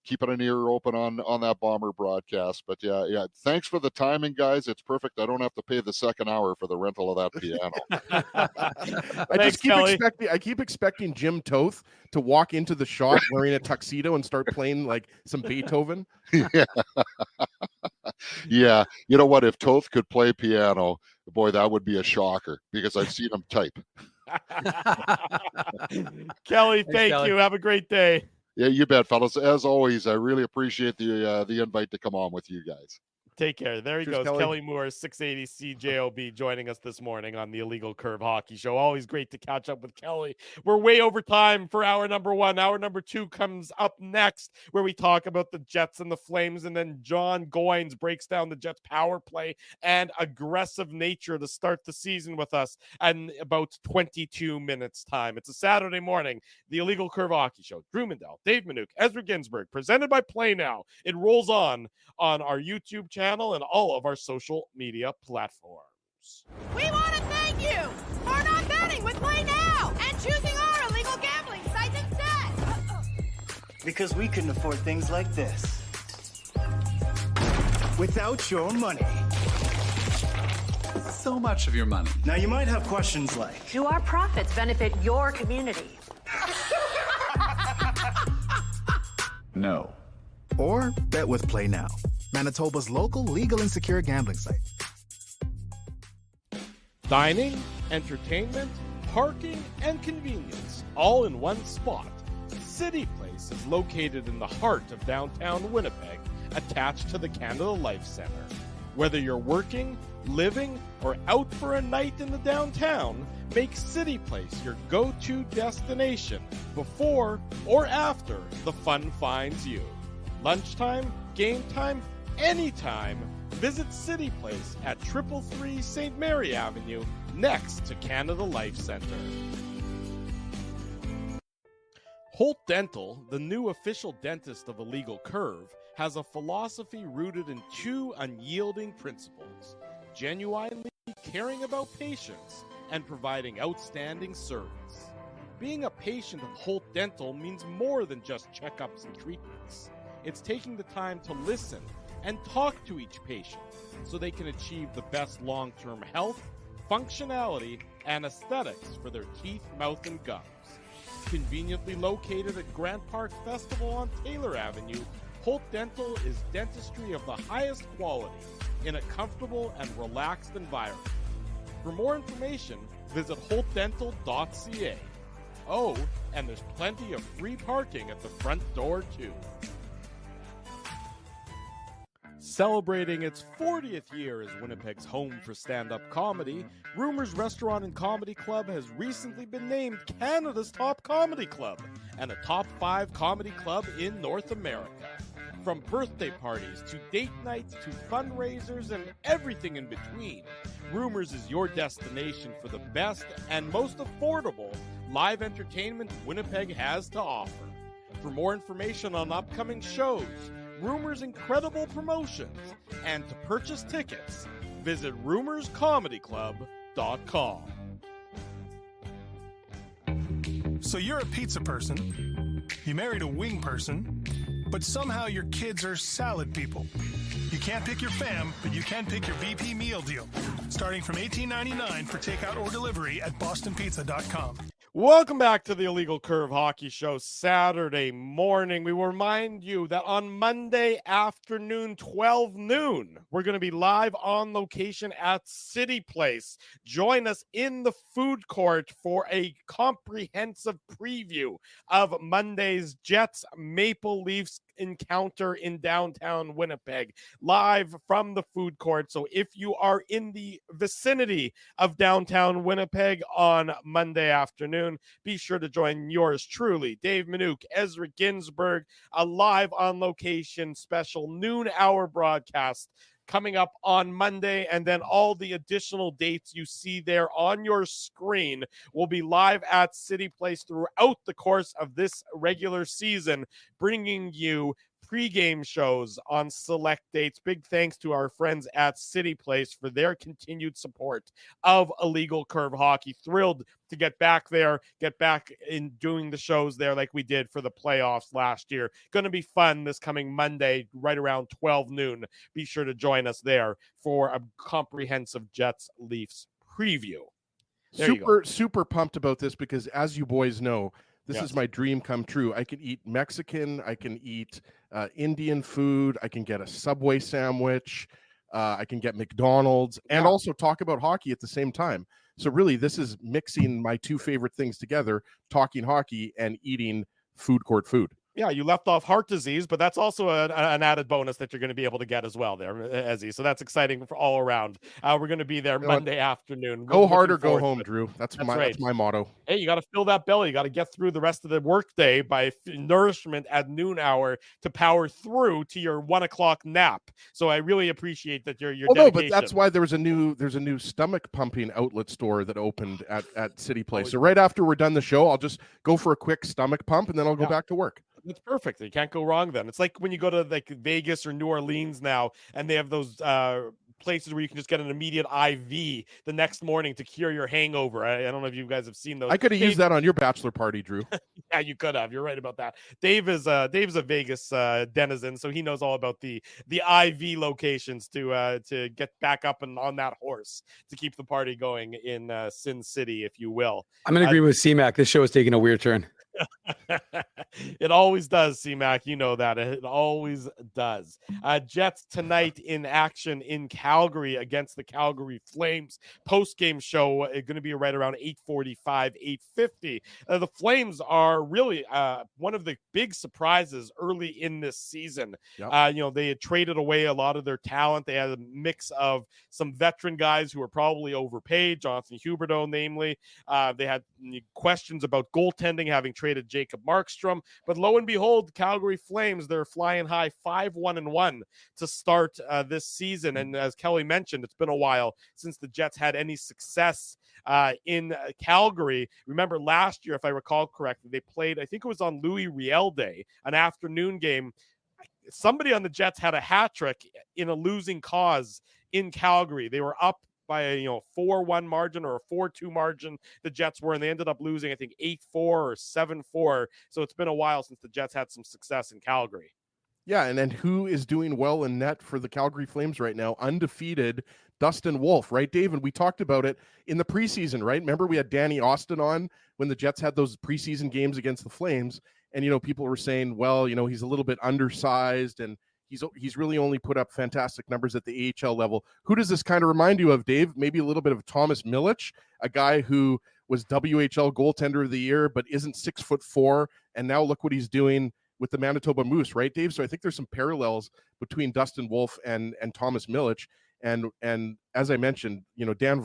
keeping an ear open on that Bomber broadcast. But yeah, thanks for the timing, guys. It's perfect. I don't have to pay the second hour for the rental of that piano. I keep expecting Jim Toth to walk into the shot wearing a tuxedo and start playing like some Beethoven. Yeah. You know what? If Toth could play piano, boy, that would be a shocker, because I've seen him type. Kelly, thank you. Have a great day. Yeah, you bet, fellas. As always, I really appreciate the invite to come on with you guys. Take care. There he goes. Kelly Moore, 680 CJOB, joining us this morning on the Illegal Curve Hockey Show. Always great to catch up with Kelly. We're way over time for hour number 1. Hour number 2 comes up next, where we talk about the Jets and the Flames, and then John Goines breaks down the Jets' power play and aggressive nature to start the season with us in about 22 minutes time. It's a Saturday morning, the Illegal Curve Hockey Show. Drew Mandel, Dave Manuk, Ezra Ginsburg, presented by Play Now. It rolls on our YouTube channel and all of our social media platforms. We want to thank you for not betting with Play Now and choosing our illegal gambling site instead. Because we couldn't afford things like this without your money. So much of your money. Now, you might have questions like, Do our profits benefit your community? No. Or bet with Play Now, Manitoba's local legal and secure gambling site. Dining, entertainment, parking, and convenience, all in one spot. City Place is located in the heart of downtown Winnipeg, attached to the Canada Life Centre. Whether you're working, living, or out for a night in the downtown, make City Place your go-to destination before or after the fun finds you. Lunchtime, game time, anytime, visit City Place at 333 St. Mary Avenue, next to Canada Life Centre. Holt Dental, the new official dentist of Illegal Curve, has a philosophy rooted in 2 unyielding principles: genuinely caring about patients and providing outstanding service. Being a patient of Holt Dental means more than just checkups and treatments. It's taking the time to listen and talk to each patient so they can achieve the best long-term health, functionality, and aesthetics for their teeth, mouth, and gums. Conveniently located at Grant Park Festival on Taylor Avenue, Holt Dental is dentistry of the highest quality in a comfortable and relaxed environment. For more information, visit holtdental.ca. Oh, And there's plenty of free parking at the front door, too. Celebrating its 40th year as Winnipeg's home for stand-up comedy, Rumors Restaurant and Comedy Club has recently been named Canada's top comedy club and a top 5 comedy club in North America. From birthday parties to date nights to fundraisers and everything in between, Rumors is your destination for the best and most affordable live entertainment Winnipeg has to offer. For more information on upcoming shows, Rumors' incredible promotions, and to purchase tickets, visit rumorscomedyclub.com. So you're a pizza person, you married a wing person, but somehow your kids are salad people. You can't pick your fam, but you can pick your BP meal deal, starting from $18.99 for takeout or delivery at bostonpizza.com. Welcome back to the Illegal Curve Hockey Show Saturday morning. We will remind you that on Monday afternoon, 12 noon, we're going to be live on location at City Place. Join us in the food court for a comprehensive preview of Monday's Jets Maple Leafs encounter in downtown Winnipeg, live from the food court. So if you are in the vicinity of downtown Winnipeg on Monday afternoon, be sure to join yours truly, Dave Minuk, Ezra Ginsburg, a live on location special noon hour broadcast coming up on Monday, and then all the additional dates you see there on your screen will be live at City Place throughout the course of this regular season, bringing you pregame shows on select dates. Big thanks to our friends at City Place for their continued support of Illegal Curve Hockey. Thrilled to get back there, get back in doing the shows there like we did for the playoffs last year. Going to be fun this coming Monday, right around 12 noon. Be sure to join us there for a comprehensive Jets Leafs preview. Super pumped about this because, as you boys know, this is my dream come true. I can eat Mexican, I can eat Indian food, I can get a Subway sandwich, I can get McDonald's, and also talk about hockey at the same time. So really, this is mixing my two favorite things together, talking hockey and eating food court food. Yeah, you left off heart disease, but that's also an added bonus that you're going to be able to get as well there, Ezzy. So that's exciting for all around. We're going to be there Monday afternoon. Go hard or go home, Drew. That's my motto. Hey, you got to fill that belly. You got to get through the rest of the workday by nourishment at noon hour to power through to your 1 o'clock nap. So I really appreciate that your dedication. No, but that's why there's a new stomach pumping outlet store that opened at City Place. So right after we're done the show, I'll just go for a quick stomach pump and then I'll go back to work. That's perfect. You can't go wrong then. It's like when you go to like Vegas or New Orleans now, and they have those places where you can just get an immediate IV the next morning to cure your hangover. I don't know if you guys have seen those. I could have used that on your bachelor party, Drew. Yeah, you could have. You're right about that. Dave's a Vegas denizen, so he knows all about the IV locations to get back up and on that horse to keep the party going in Sin City, if you will. I'm going to agree with C-Mac. This show is taking a weird turn. It always does, C-Mac. You know that. It always does. Jets tonight in action in Calgary against the Calgary Flames. Post-game show is going to be right around 8:45, 8:50. The Flames are really one of the big surprises early in this season. Yep. They had traded away a lot of their talent. They had a mix of some veteran guys who were probably overpaid, Jonathan Huberdeau namely. They had questions about goaltending, having traded Jacob Markstrom, but lo and behold, Calgary Flames, they're flying high 5-1-1 to start this season. And as Kelly mentioned, it's been a while since the Jets had any success in Calgary. Remember last year, if I recall correctly, they played, I think it was on Louis Riel Day, an afternoon game. Somebody on the Jets had a hat trick in a losing cause in Calgary. They were up by a 4-1 margin or a 4-2 margin, the Jets were, and they ended up losing, I think, 8-4 or 7-4. So it's been a while since the Jets had some success in Calgary. Yeah, and then who is doing well in net for the Calgary Flames right now? Undefeated Dustin Wolf, right, Dave? And we talked about it in the preseason, right? Remember we had Danny Austin on when the Jets had those preseason games against the Flames, and people were saying, well, he's a little bit undersized and he's really only put up fantastic numbers at the AHL level. Who does this kind of remind you of, Dave? Maybe a little bit of Thomas Milic, a guy who was WHL goaltender of the year, but isn't 6'4", and now look what he's doing with the Manitoba Moose, right, Dave? So I think there's some parallels between Dustin Wolf and Thomas Milic. And as I mentioned, Dan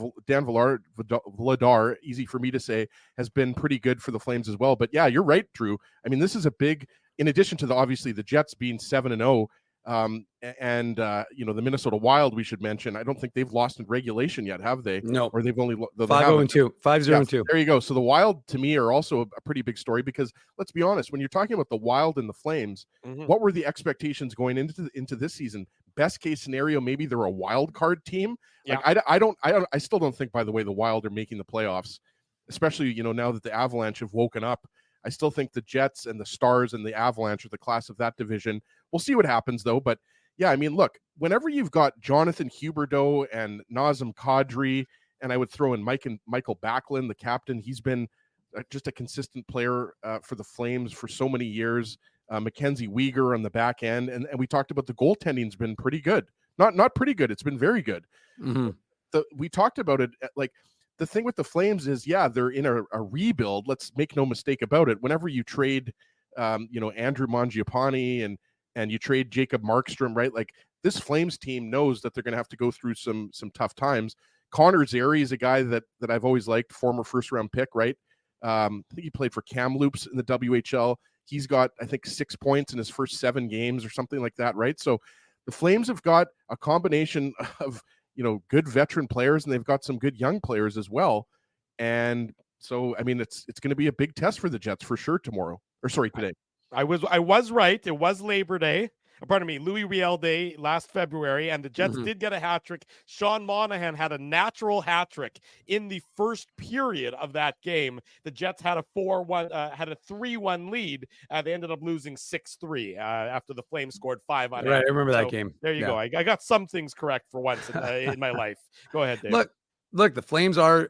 Vladar, easy for me to say, has been pretty good for the Flames as well. But yeah, you're right, Drew. I mean, this is a big, in addition to obviously the Jets being 7-0, and the Minnesota Wild, we should mention. I don't think they've lost in regulation yet, have they? No. Or they've only 5-0-2. 5-0-2. There you go. So the Wild, to me, are also a pretty big story because let's be honest, when you're talking about the Wild and the Flames, what were the expectations going into this season? Best case scenario, maybe they're a wild card team. Yeah. Like I still don't think, by the way, the Wild are making the playoffs, especially now that the Avalanche have woken up. I still think the Jets and the Stars and the Avalanche are the class of that division. We'll see what happens, though. But yeah, I mean, look, whenever you've got Jonathan Huberdeau and Nazem Kadri, and I would throw in Michael Backlund, the captain, he's been just a consistent player for the Flames for so many years. Mackenzie Weegar on the back end, and we talked about the goaltending's been pretty good. Not pretty good. It's been very good. We talked about it like. The thing with the Flames is, yeah, they're in a rebuild. Let's make no mistake about it. Whenever you trade, Andrew Mangiapane and you trade Jacob Markstrom, right? Like this Flames team knows that they're going to have to go through some tough times. Connor Zary is a guy that I've always liked, former first round pick, right? I think he played for Kamloops in the WHL. He's got, I think, 6 points in his first 7 games or something like that, right? So the Flames have got a combination of good veteran players, and they've got some good young players as well. And so, I mean, it's going to be a big test for the Jets for sure today. I was right. It was Labor Day. Pardon me, Louis Riel Day last February, and the Jets did get a hat trick. Sean Monahan had a natural hat trick in the first period of that game. The Jets had a 3-1 lead. They ended up losing 6-3 after the Flames scored 5 on. Right, I remember that game. There you go. I got some things correct for once in my life. Go ahead, Dave. Look, the Flames are.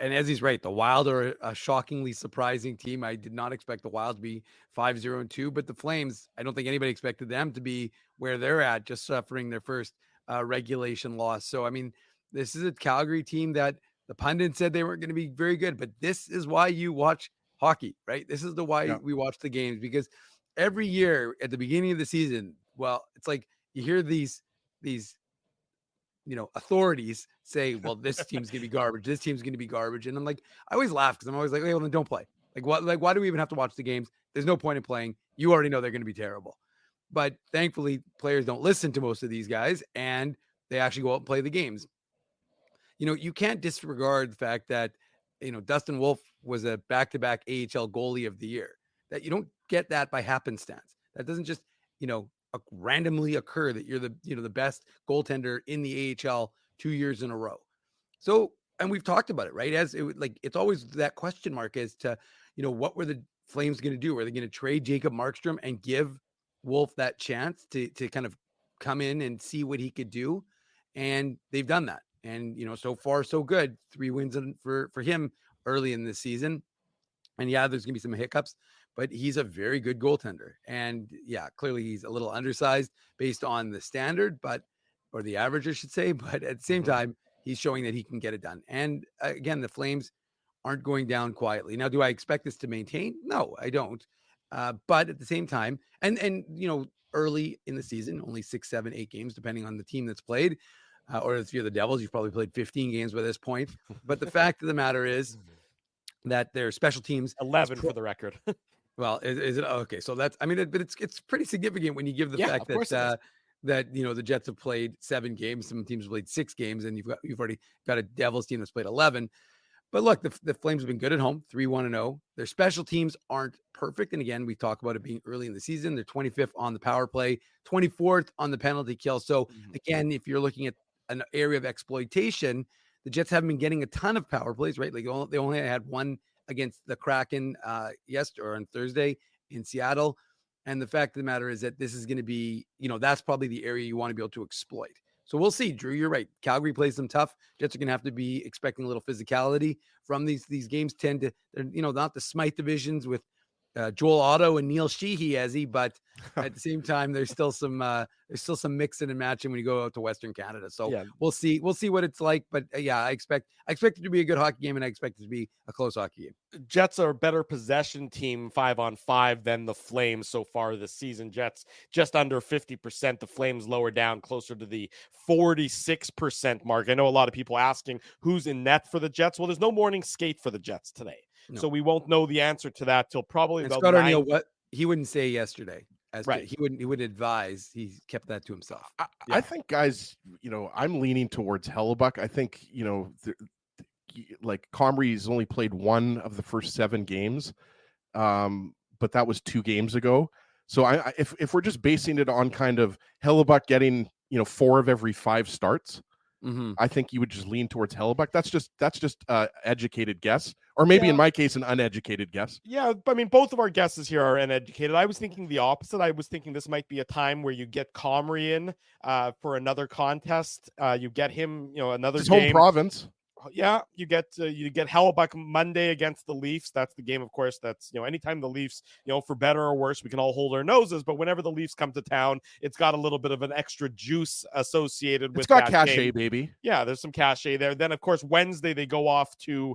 And as he's right, the Wild are a shockingly surprising team. I did not expect the Wild to be 5-0-2, but the Flames, I don't think anybody expected them to be where they're at, just suffering their first regulation loss. So, I mean, this is a Calgary team that the pundits said they weren't going to be very good, but this is why you watch hockey, right? This is why we watch the games, because every year at the beginning of the season, well, it's like you hear these authorities say, well, this team's going to be garbage. This team's going to be garbage. And I'm like, I always laugh because I'm always like, well, then don't play. Why do we even have to watch the games? There's no point in playing. You already know they're going to be terrible. But thankfully, players don't listen to most of these guys, and they actually go out and play the games. You can't disregard the fact that, Dustin Wolf was a back-to-back AHL goalie of the year. That you don't get that by happenstance. That doesn't just, randomly occur that you're the best goaltender in the AHL 2 years in a row. So, and we've talked about it, right? It's always that question mark as to, what were the Flames going to do? Are they going to trade Jacob Markstrom and give Wolf that chance to kind of come in and see what he could do? And they've done that. And, so far, so good. 3 wins for him early in this season. And yeah, there's going to be some hiccups, but he's a very good goaltender. And yeah, clearly he's a little undersized based on the standard, or the average, I should say. But at the same time, he's showing that he can get it done. And again, the Flames aren't going down quietly. Now, do I expect this to maintain? No, I don't. But at the same time, and early in the season, only 6, 7, 8 games, depending on the team that's played. Or if you're the Devils, you've probably played 15 games by this point. But the fact of the matter is that their special teams 11 for the record. Well, is it okay? So that's, but it's pretty significant when you give the fact that the Jets have played 7 games, some teams have played 6 games, and you've already got a Devils team that's played 11. But look, the Flames have been good at home, 3-1-0. Their special teams aren't perfect, and again, we talk about it being early in the season. They're 25th on the power play, 24th on the penalty kill. So again, if you're looking at an area of exploitation, the Jets haven't been getting a ton of power plays, right? Like they only had one against the Kraken on Thursday in Seattle. And the fact of the matter is that this is going to be, that's probably the area you want to be able to exploit. So we'll see, Drew. You're right. Calgary plays them tough. Jets are going to have to be expecting a little physicality from these games. Tend to, not the Smythe divisions with Joel Otto and Neil Sheehy, but at the same time, there's still some mixing and matching when you go out to Western Canada. So Yeah. we'll see what it's like. But I expect it to be a good hockey game, and I expect it to be a close hockey game. Jets are a better possession team 5-on-5 than the Flames so far this season. Jets just under 50%. The Flames lower down closer to the 46% mark. I know a lot of people asking who's in net for the Jets. Well, there's no morning skate for the Jets today. No. So we won't know the answer to that till probably about Scott O'Neill, what he wouldn't say yesterday. Right. He wouldn't advise. He kept that to himself. I think, guys, I'm leaning towards Hellebuck. I think, like Comrie's only played one of the first 7 games, but that was 2 games ago. So if we're just basing it on kind of Hellebuck getting 4 of every 5 starts, I think you would just lean towards Hellebuck. That's just educated guess, or maybe in my case, an uneducated guess. Yeah, I mean, both of our guesses here are uneducated. I was thinking the opposite. I was thinking this might be a time where you get Comrie in for another contest. You get him, another His game. Home province. Yeah, you get Hellebuck Monday against the Leafs. That's the game, of course. That's anytime the Leafs, for better or worse, we can all hold our noses. But whenever the Leafs come to town, it's got a little bit of an extra juice associated with. It's got that cachet, game. baby. Yeah, there's some cachet there. Then, of course, Wednesday they go off to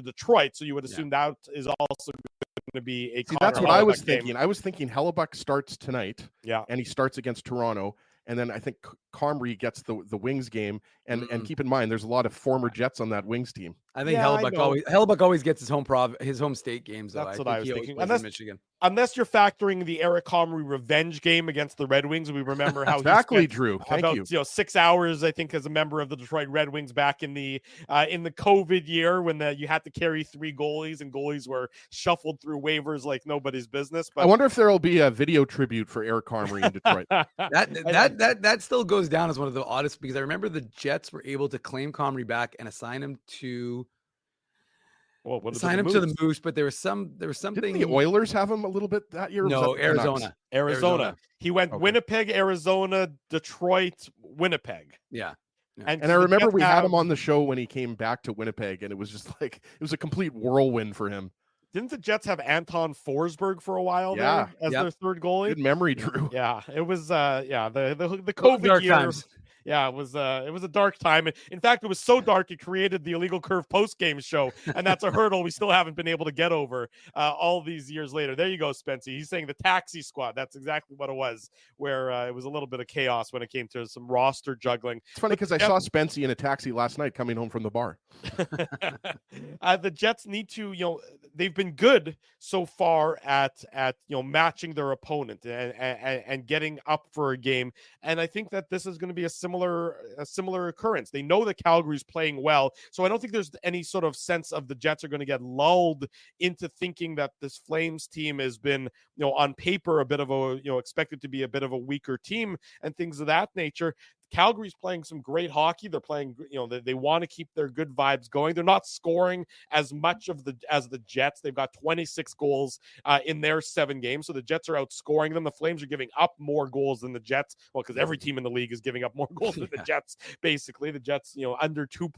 Detroit. So you would assume that is also going to be a. See, that's what I was thinking. Game. I was thinking Hellebuck starts tonight. Yeah, and he starts against Toronto. And then I think Comrie gets the Wings game. And keep in mind, there's a lot of former Jets on that Wings team. I think Hellebuck always gets his home state games. Though. That's what I was thinking. Michigan. Unless you're factoring the Eric Comrie revenge game against the Red Wings, we remember how exactly, he spent Drew. Thank you. 6 hours, I think, as a member of the Detroit Red Wings back in the COVID year when you had to carry 3 goalies and goalies were shuffled through waivers like nobody's business. But I wonder if there will be a video tribute for Eric Comrie in Detroit. that still goes down as one of the oddest, because I remember the Jets were able to claim Comrie back and assign him to. Well, sign him to the Moose, but there was something. Didn't the Oilers have him a little bit that year? No, Arizona. He went Winnipeg, Arizona, Detroit, Winnipeg. Yeah. And I remember we had him on the show when he came back to Winnipeg, and it was just like it was a complete whirlwind for him. Didn't the Jets have Anton Forsberg for a while there as their third goalie? Good memory, Drew. Yeah, it was the COVID dark year. Times. Yeah, it was a dark time. In fact, it was so dark it created the Illegal Curve post-game show, and that's a hurdle we still haven't been able to get over all these years later. There you go, Spency. He's saying the taxi squad. That's exactly what it was, where it was a little bit of chaos when it came to some roster juggling. It's funny because I saw Spency in a taxi last night coming home from the bar. The Jets need to, they've been good so far at matching their opponent and getting up for a game, and I think that this is going to be a similar occurrence. They know that Calgary's playing well, so I don't think there's any sort of sense of the Jets are going to get lulled into thinking that this Flames team has been, on paper a bit of a, expected to be a bit of a weaker team and things of that nature. Calgary's playing some great hockey. They're playing, they want to keep their good vibes going. They're not scoring as much as the Jets. They've got 26 goals in their 7 games. So the Jets are outscoring them. The Flames are giving up more goals than the Jets. Well, because every team in the league is giving up more goals than the Jets, basically. The Jets, under 2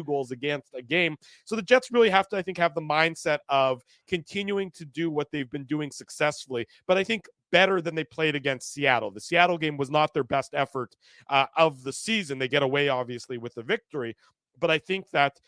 goals against a game. So the Jets really have to, I think, have the mindset of continuing to do what they've been doing successfully. But I think better than they played against Seattle. The Seattle game was not their best effort of the season. They get away, obviously, with the victory. But I think that,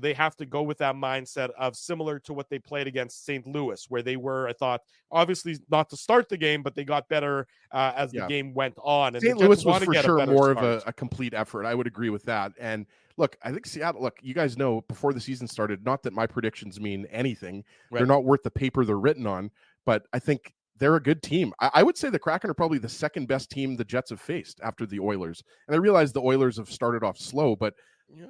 they have to go with that mindset of similar to what they played against St. Louis, where they were, I thought, obviously not to start the game, but they got better as the game went on. And St. Louis was for sure more of a complete effort. I would agree with that. And look, I think Seattle, you guys know before the season started, not that my predictions mean anything. Right. They're not worth the paper they're written on, but I think they're a good team. I would say the Kraken are probably the second best team the Jets have faced after the Oilers. And I realize the Oilers have started off slow, but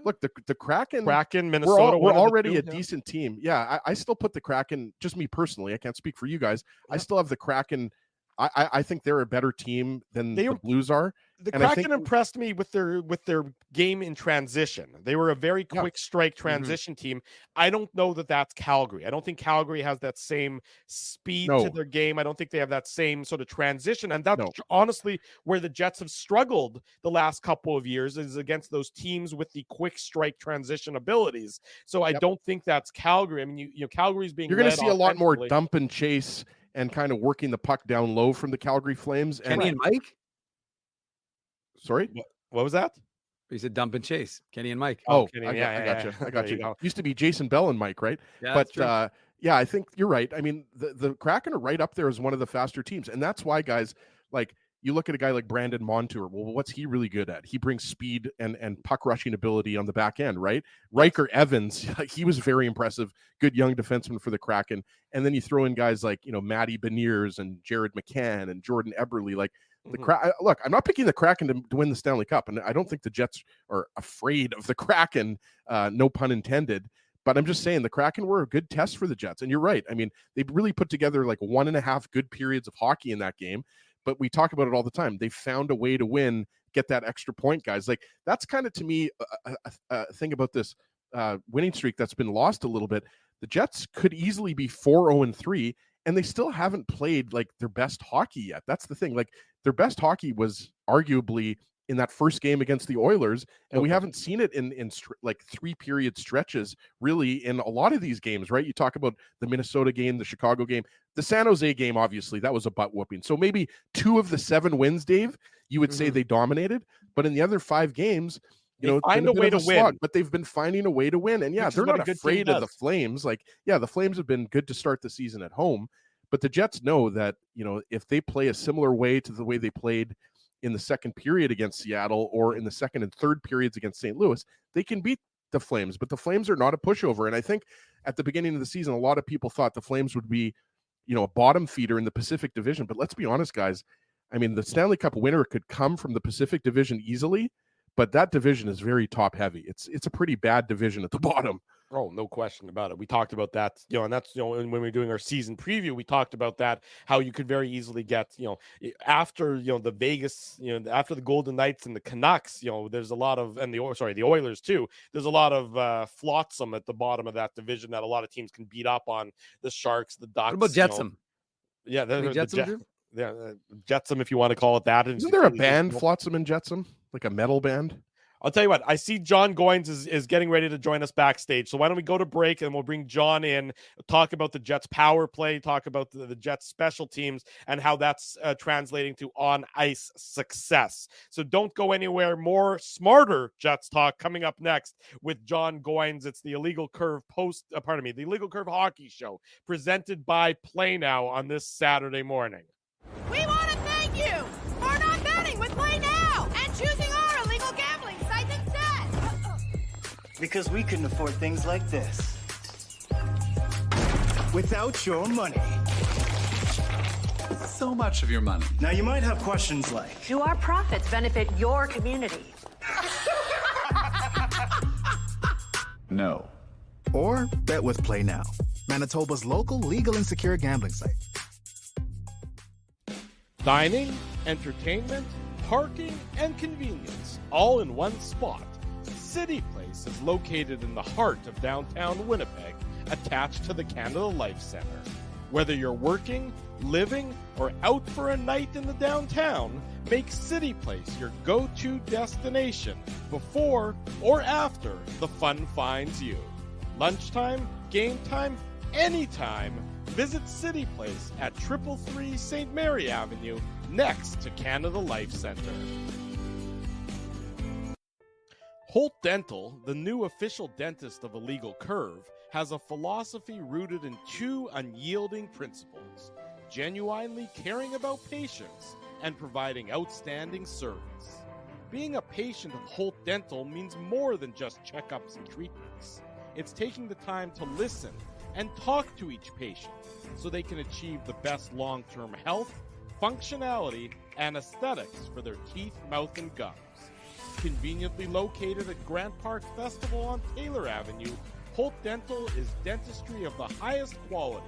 look, the Kraken, Minnesota, we're already a decent team. Yeah, I still put the Kraken, just me personally, I can't speak for you guys. I still have the Kraken I think they're a better team than the Blues are. The And Kraken impressed me with their game in transition. They were a very quick strike transition team. I don't know that that's Calgary. I don't think Calgary has that same speed to their game. I don't think they have that same sort of transition. And that's honestly where the Jets have struggled the last couple of years, is against those teams with the quick strike transition abilities. So I don't think that's Calgary. I mean, you know, Calgary's being You're going to see a lot more dump and chase and kind of working the puck down low from the Calgary Flames. Kenny and Mike? Sorry? What was that? He said dump and chase. Kenny and Mike. Oh, Kenny, I got you. Used to be Jason Bell and Mike, right? Yeah, but yeah, I think you're right. I mean, the Kraken are right up there as one of the faster teams. And that's why, guys, like, you look at a guy like Brandon Montour. Well, what's he really good at? He brings speed and puck rushing ability on the back end, right? Riker Evans, he was very impressive. Good young defenseman for the Kraken. And then you throw in guys like, you know, Matty Beniers and Jared McCann and Jordan Eberle. Like, look, I'm not picking the Kraken to win the Stanley Cup, and I don't think the Jets are afraid of the Kraken, no pun intended. But I'm just saying the Kraken were a good test for the Jets. And you're right. I mean, they really put together like 1.5 good periods of hockey in that game. But we talk about it all the time. They found a way to win, get that extra point, guys. Like, that's kind of, to me, a thing about this winning streak that's been lost a little bit. The Jets could easily be 4-0-3, and they still haven't played like their best hockey yet. That's the thing. Like, their best hockey was arguably in that first game against the Oilers, and we haven't seen it in like 3-period stretches really in a lot of these games, right? You talk about the Minnesota game, the Chicago game, the San Jose game, obviously that was a butt whooping. So maybe 2 of the 7 wins, Dave, you would say they dominated, but in the other 5 games, you know, find a way to win. But they've been finding a way to win, and they're not afraid of the Flames. Like, the Flames have been good to start the season at home, but the Jets know that, you know, if they play a similar way to the way they played in the second period against Seattle or in the second and third periods against St. Louis, they can beat the Flames. But the Flames are not a pushover. And I think at the beginning of the season, a lot of people thought the Flames would be, you know, a bottom feeder in the Pacific Division. But let's be honest, guys. I mean, the Stanley Cup winner could come from the Pacific Division easily, but that division is very top heavy. It's a pretty bad division at the bottom. Oh, no question about it. We talked about that, you know, and that's, you know, when we were doing our season preview, we talked about that, how you could very easily get, you know, after, you know, the Vegas, you know, after the Golden Knights and the Canucks, you know, there's a lot of, and the Oilers too, there's a lot of flotsam at the bottom of that division that a lot of teams can beat up on. The Sharks, the Ducks. What about Jetsam? You know, Jetsam, if you want to call it that. Isn't there a band, Flotsam and Jetsam, like a metal band? I'll tell you what, I see John Goins is getting ready to join us backstage. So why don't we go to break and we'll bring John in, talk about the Jets power play, talk about the Jets special teams and how that's translating to on-ice success. So don't go anywhere. More smarter Jets talk coming up next with John Goins. It's the Illegal Curve the Illegal Curve Hockey Show presented by Play Now on this Saturday morning. We want to thank you for not betting with Play Now and choosing our illegal gambling site instead. Because we couldn't afford things like this without your money. So much of your money. Now, you might have questions like, Do our profits benefit your community? No. Or bet with Play Now, Manitoba's local legal and secure gambling site. Dining, entertainment, parking, and convenience, all in one spot. City Place is located in the heart of downtown Winnipeg, attached to the Canada Life Center. Whether you're working, living, or out for a night in the downtown, make City Place your go-to destination before or after the fun finds you. Lunchtime, game time, anytime, visit City Place at 333 St. Mary Avenue, next to Canada Life Center. Holt Dental, the new official dentist of Illegal Curve, has a philosophy rooted in 2 unyielding principles: genuinely caring about patients and providing outstanding service. Being a patient of Holt Dental means more than just checkups and treatments. It's taking the time to listen and talk to each patient so they can achieve the best long-term health, functionality, and aesthetics for their teeth, mouth, and gums. Conveniently located at Grant Park Festival on Taylor Avenue, Holt Dental is dentistry of the highest quality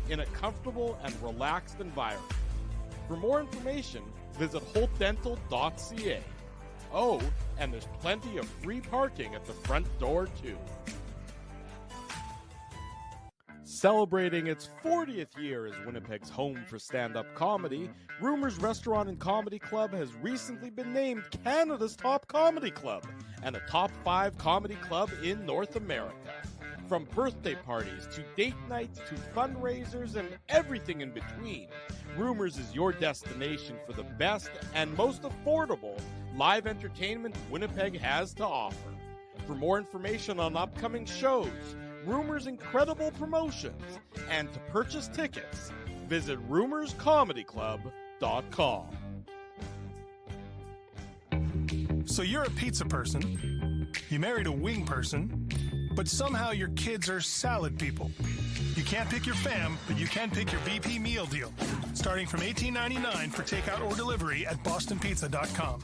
in a comfortable and relaxed environment. For more information, visit holtdental.ca. Oh, and there's plenty of free parking at the front door, too. Celebrating its 40th year as Winnipeg's home for stand-up comedy, Rumors Restaurant and Comedy Club has recently been named Canada's top comedy club and a top 5 comedy club in North America. From birthday parties to date nights to fundraisers and everything in between, Rumors is your destination for the best and most affordable live entertainment Winnipeg has to offer. For more information on upcoming shows, Rumors' incredible promotions, and to purchase tickets, visit rumorscomedyclub.com. So you're a pizza person, you married a wing person, but somehow your kids are salad people. You can't pick your fam, but you can pick your BP meal deal, starting from $18.99 for takeout or delivery at bostonpizza.com.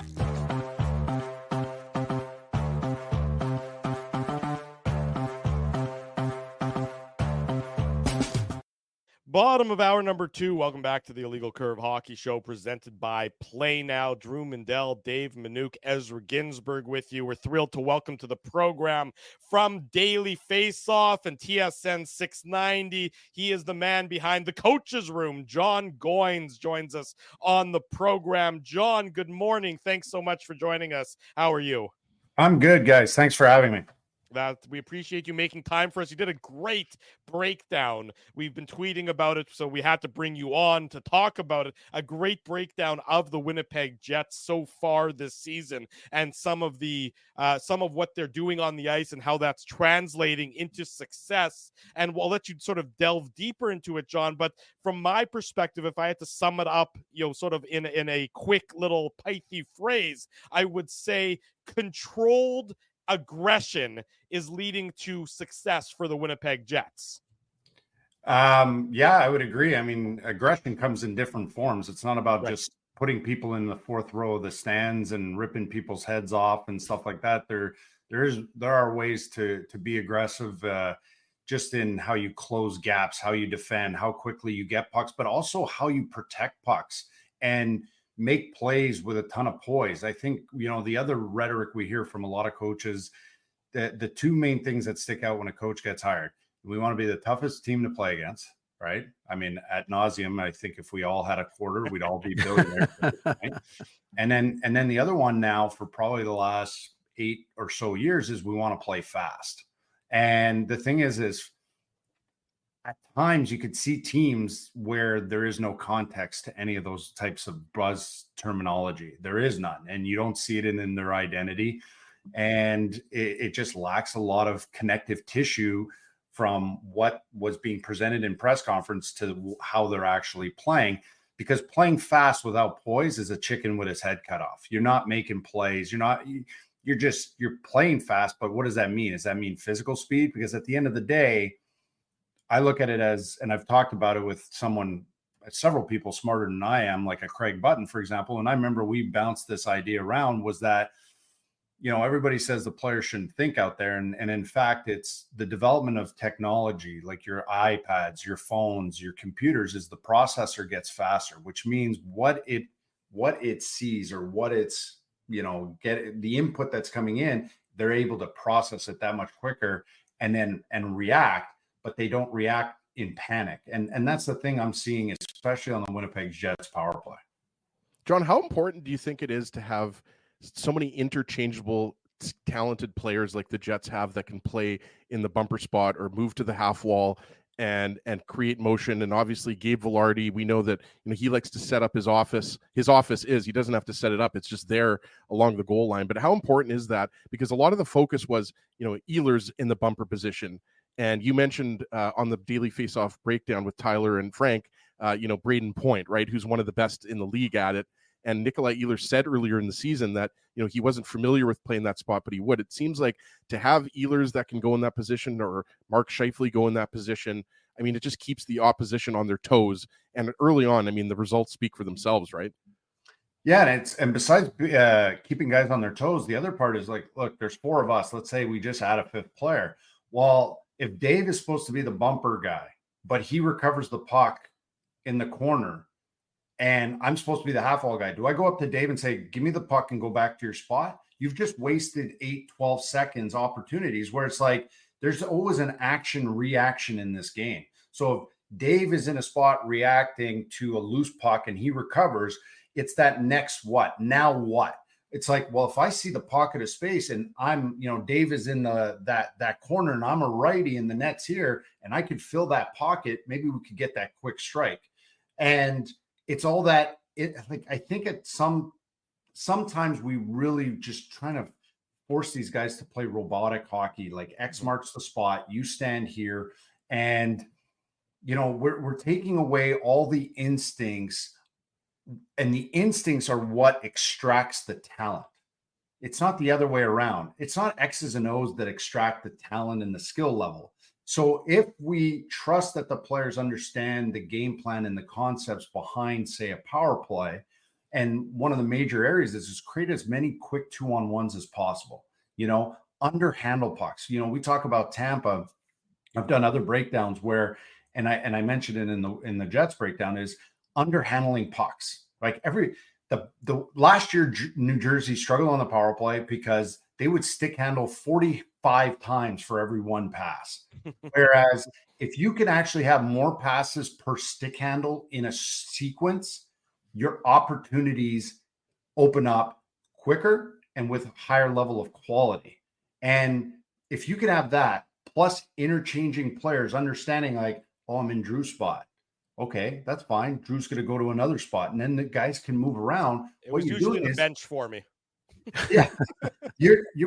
Bottom of hour number 2. Welcome back to the Illegal Curve Hockey Show presented by Play Now. Drew Mindell, Dave Minuk, Ezra Ginsburg with you. We're thrilled to welcome to the program from Daily Faceoff and TSN 690. He is the man behind the coach's room. John Goins joins us on the program. John, good morning. Thanks so much for joining us. How are you? I'm good, guys. Thanks for having me. That we appreciate you making time for us. You did a great breakdown. We've been tweeting about it, so we had to bring you on to talk about it. A great breakdown of the Winnipeg Jets so far this season and some of what they're doing on the ice and how that's translating into success. And we'll let you sort of delve deeper into it, John. But from my perspective, if I had to sum it up, sort of in a quick little pithy phrase, I would say controlled aggression is leading to success for the Winnipeg Jets. Yeah, I would agree. I mean, aggression comes in different forms. It's not about just putting people in the fourth row of the stands and ripping people's heads off and stuff like that. There are ways to be aggressive, just in how you close gaps, how you defend, how quickly you get pucks, but also how you protect pucks and make plays with a ton of poise. I think, the other rhetoric we hear from a lot of coaches, the two main things that stick out when a coach gets hired, we want to be the toughest team to play against, right? I mean, ad nauseum, I think if we all had a quarter, we'd all be billionaires. Right? And then the other one now for probably the last 8 or so years is we want to play fast. And the thing is at times you could see teams where there is no context to any of those types of buzz terminology. There is none, and you don't see it in their identity. And it just lacks a lot of connective tissue from what was being presented in press conference to how they're actually playing, because playing fast without poise is a chicken with his head cut off. You're not making plays. You're playing fast. But what does that mean? Does that mean physical speed? Because at the end of the day, I look at it as, and I've talked about it with several people smarter than I am, like a Craig Button, for example. And I remember we bounced this idea around, was that, everybody says the players shouldn't think out there. And in fact, it's the development of technology, like your iPads, your phones, your computers, is the processor gets faster, which means what it sees or what it's, get the input that's coming in, they're able to process it that much quicker and react. But they don't react in panic. And that's the thing I'm seeing, especially on the Winnipeg Jets power play. John, how important do you think it is to have so many interchangeable, talented players like the Jets have that can play in the bumper spot or move to the half wall and create motion? And obviously Gabe Velarde, we know that he likes to set up his office. His office he doesn't have to set it up. It's just there along the goal line. But how important is that? Because a lot of the focus was, Ehlers in the bumper position. And you mentioned on the Daily Faceoff breakdown with Tyler and Frank, Braden Point, right, who's one of the best in the league at it. And Nikolai Ehlers said earlier in the season that, he wasn't familiar with playing that spot, but he would. It seems like to have Ehlers that can go in that position, or Mark Scheifele go in that position, I mean, it just keeps the opposition on their toes. And early on, I mean, the results speak for themselves, right? Yeah, and besides keeping guys on their toes, the other part is like, look, there's 4 of us. Let's say we just add a 5th player. Well, if Dave is supposed to be the bumper guy, but he recovers the puck in the corner, and I'm supposed to be the half wall guy. Do I go up to Dave and say, give me the puck and go back to your spot? You've just wasted 8, 12 seconds opportunities where it's like there's always an action reaction in this game. So if Dave is in a spot reacting to a loose puck and he recovers, it's that next what? Now what? It's like, well, if I see the pocket of space and I'm, Dave is in that corner and I'm a righty and the net's here and I could fill that pocket, maybe we could get that quick strike. And it's all that I think sometimes we really just trying to force these guys to play robotic hockey, like X marks the spot, you stand here, and we're taking away all the instincts, and the instincts are what extracts the talent. It's not the other way around. It's not X's and O's that extract the talent and the skill level. So if we trust that the players understand the game plan and the concepts behind, say, a power play, and one of the major areas is create as many quick 2-on-1s as possible, underhandle pucks. We talk about Tampa. I've done other breakdowns where, and I mentioned it in the Jets breakdown, is underhandling pucks. Like the last year, New Jersey struggled on the power play because they would stick handle 45 times for every one pass. Whereas if you can actually have more passes per stick handle in a sequence, your opportunities open up quicker and with a higher level of quality. And if you can have that, plus interchanging players, understanding like, oh, I'm in Drew's spot. Okay, that's fine. Drew's going to go to another spot. And then the guys can move around. It was usually the bench for me. Yeah.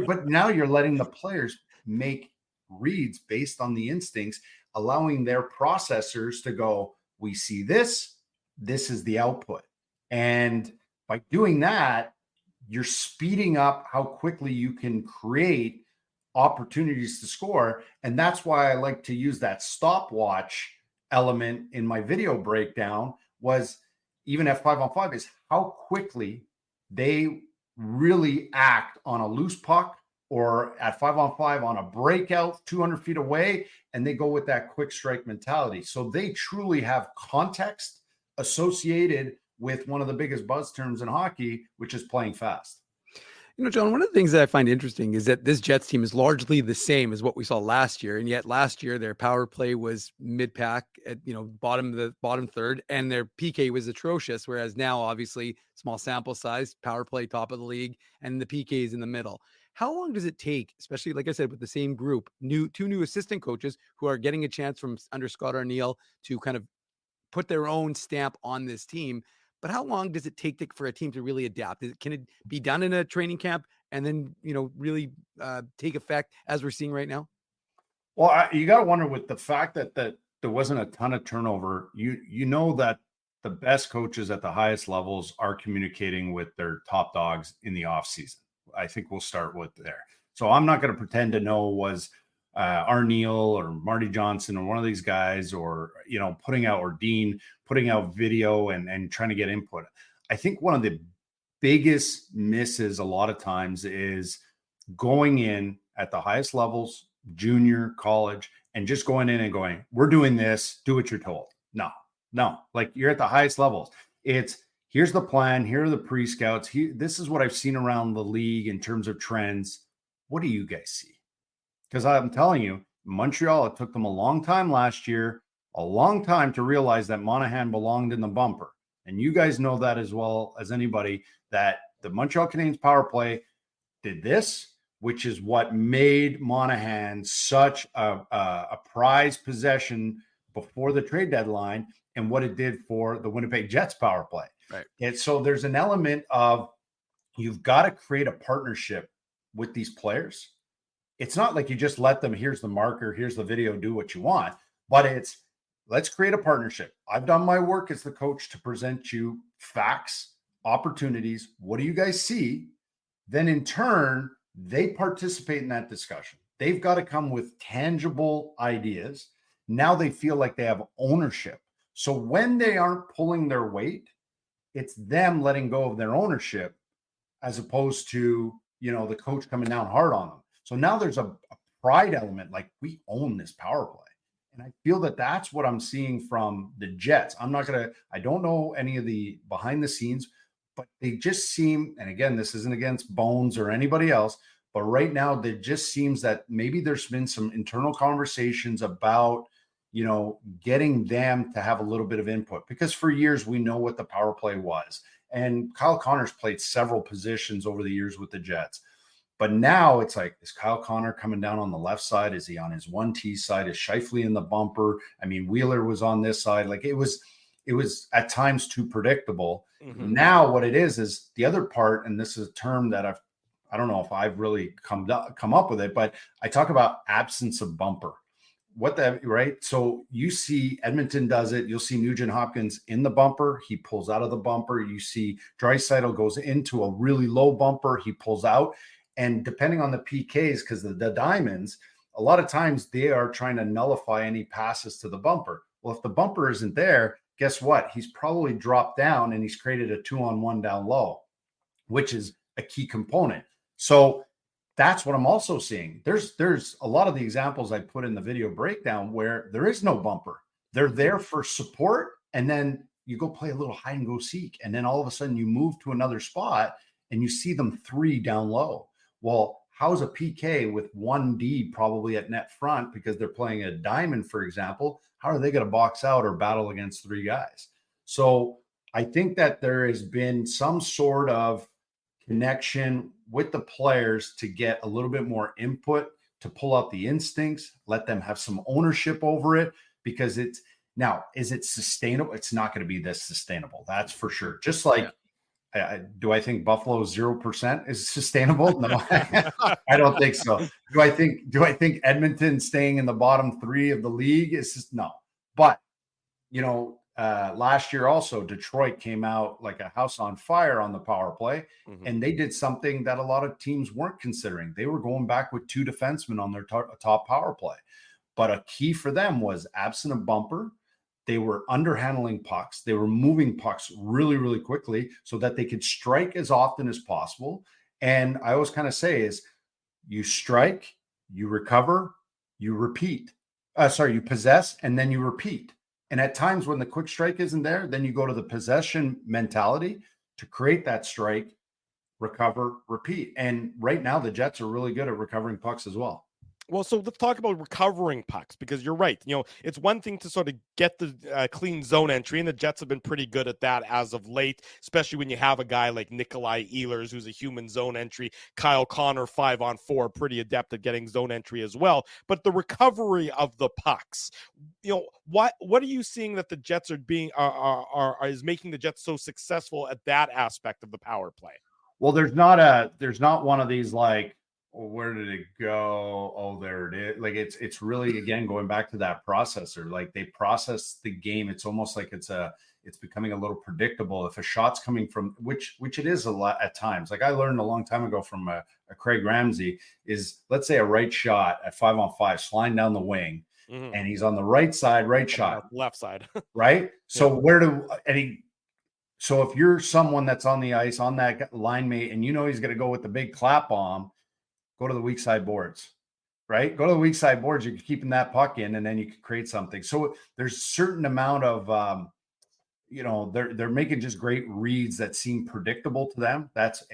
But now you're letting the players make reads based on the instincts, allowing their processors to go, we see this is the output. And by doing that, you're speeding up how quickly you can create opportunities to score. And that's why I like to use that stopwatch element in my video breakdown, was even at 5-on-5 is how quickly they really act on a loose puck or at 5-on-5 on a breakout 200 feet away, and they go with that quick strike mentality. So they truly have context associated with one of the biggest buzz terms in hockey, which is playing fast. John, one of the things that I find interesting is that this Jets team is largely the same as what we saw last year. And yet last year, their power play was mid-pack at, bottom third, and their PK was atrocious. Whereas now, obviously, small sample size, power play top of the league, and the PK is in the middle. How long does it take, especially, like I said, with the same group, two new assistant coaches who are getting a chance from under Scott Arniel to kind of put their own stamp on this team? But how long does it take for a team to really adapt? Can it be done in a training camp and then, really take effect as we're seeing right now? Well, you got to wonder, with the fact that there wasn't a ton of turnover, you know that the best coaches at the highest levels are communicating with their top dogs in the off season. I think we'll start with there. So I'm not going to pretend to know was Arniel or Marty Johnson or one of these guys, or Dean putting out video and trying to get input. I think one of the biggest misses a lot of times is going in at the highest levels, junior, college, and just going in and going, we're doing this, do what you're told. No, like you're at the highest levels. It's here's the plan, here are the pre-scouts, this is what I've seen around the league in terms of trends. What do you guys see? Because I'm telling you, Montreal, it took them a long time last year, a long time to realize that Monahan belonged in the bumper. And you guys know that as well as anybody, that the Montreal Canadiens power play did this, which is what made Monahan such a prized possession before the trade deadline, and what it did for the Winnipeg Jets power play. Right. And so there's an element of, you've got to create a partnership with these players. It's not like you just let them, here's the marker, here's the video, do what you want, but it's, let's create a partnership. I've done my work as the coach to present you facts, opportunities. What do you guys see? Then in turn, they participate in that discussion. They've got to come with tangible ideas. Now they feel like they have ownership. So when they aren't pulling their weight, it's them letting go of their ownership, as opposed to, the coach coming down hard on them. So now there's a pride element, like we own this power play. And I feel that that's what I'm seeing from the Jets. I don't know any of the behind the scenes, but they just seem, and again, this isn't against Bones or anybody else, but right now it just seems that maybe there's been some internal conversations about, getting them to have a little bit of input, because for years we know what the power play was. And Kyle Connor's played several positions over the years with the Jets. But now it's like, is Kyle Connor coming down on the left side? Is he on his 1T side? Is Scheifele in the bumper? I mean, Wheeler was on this side. Like it was at times too predictable. Mm-hmm. Now what it is the other part, and this is a term that I don't know if I've really come up with it, but I talk about absence of bumper. Right? So you see Edmonton does it. You'll see Nugent Hopkins in the bumper. He pulls out of the bumper. You see Draisaitl goes into a really low bumper. He pulls out. And depending on the PKs, because the diamonds, a lot of times they are trying to nullify any passes to the bumper. Well, if the bumper isn't there, guess what? He's probably dropped down and he's created a 2-on-1 down low, which is a key component. So that's what I'm also seeing. There's a lot of the examples I put in the video breakdown where there is no bumper. They're there for support, and then you go play a little hide and go seek, and then all of a sudden you move to another spot and you see them 3 down low. Well, how's a PK with 1D probably at net front because they're playing a diamond, for example? How are they going to box out or battle against 3 guys? So I think that there has been some sort of connection with the players to get a little bit more input, to pull out the instincts, let them have some ownership over it, because is it sustainable? It's not going to be this sustainable. That's for sure. Just like, do I think Buffalo 0% is sustainable? No, I don't think so. Do I think Edmonton staying in the bottom 3 of the league is just no? But last year also Detroit came out like a house on fire on the power play, and they did something that a lot of teams weren't considering. They were going back with 2 defensemen on their top power play, but a key for them was absent of bumper. They were underhandling pucks. They were moving pucks really, really quickly so that they could strike as often as possible. And I always kind of say is you strike, you recover, you repeat. You possess, and then you repeat. And at times when the quick strike isn't there, then you go to the possession mentality to create that strike, recover, repeat. And right now the Jets are really good at recovering pucks as well. Well, so let's talk about recovering pucks, because you're right. It's one thing to sort of get the clean zone entry, and the Jets have been pretty good at that as of late, especially when you have a guy like Nikolai Ehlers, who's a human zone entry. Kyle Connor, 5-on-4, pretty adept at getting zone entry as well. But the recovery of the pucks, what are you seeing that the Jets is making the Jets so successful at that aspect of the power play? Well, there's not one of these like, where did it go? Oh, there it is. Like it's really, again, going back to that processor. Like they process the game. It's almost like it's becoming a little predictable. If a shot's coming from which it is a lot at times. Like I learned a long time ago from a Craig Ramsey is, let's say a right shot at 5-on-5 sliding down the wing, and he's on the right side, right shot, left side, right? So so if you're someone that's on the ice on that line mate, and he's going to go with the big clap bomb, go to the weak side boards, right? Go to the weak side boards. You're keeping that puck in, and then you can create something. So there's a certain amount of, they're making just great reads that seem predictable to them. That's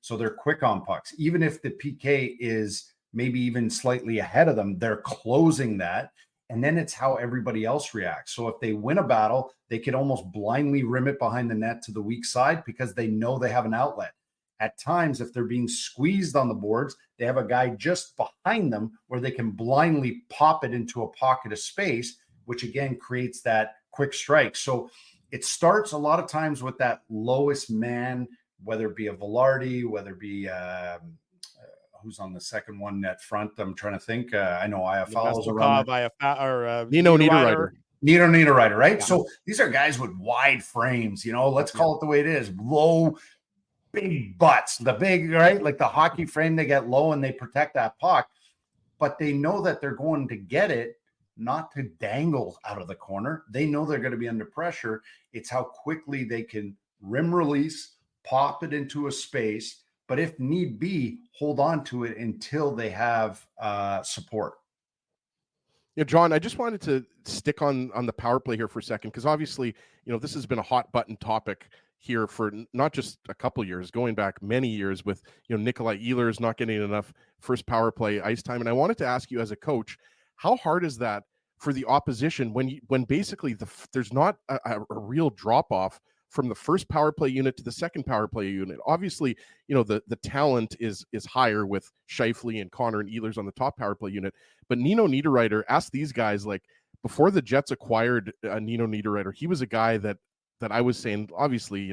so they're quick on pucks. Even if the PK is maybe even slightly ahead of them, they're closing that. And then it's how everybody else reacts. So if they win a battle, they could almost blindly rim it behind the net to the weak side because they know they have an outlet. At times, if they're being squeezed on the boards, they have a guy just behind them where they can blindly pop it into a pocket of space, which again creates that quick strike. So it starts a lot of times with that lowest man, whether it be a Velarde, whether it be who's on the second one net front. I'm trying to think. I know Iafallo's around. Nino Niederreiter. Nino Niederreiter, right? Yeah. So these are guys with wide frames, let's call it the way it is. Low, big butts, the big, right? Like the hockey frame, they get low and they protect that puck, but they know that they're going to get it, not to dangle out of the corner. They know they're going to be under pressure. It's how quickly they can rim release, pop it into a space, but if need be, hold on to it until they have support. Yeah, John, I just wanted to stick on the power play here for a second, because obviously, this has been a hot button topic here for not just a couple years, going back many years with, Nikolai Ehlers not getting enough first power play ice time. And I wanted to ask you as a coach, how hard is that for the opposition when basically there's not a real drop off from the first power play unit to the second power play unit? Obviously, the talent is higher with Scheifele and Connor and Ehlers on the top power play unit. But Nino Niederreiter, asked these guys, like, before the Jets acquired Nino Niederreiter, he was a guy that I was saying, obviously,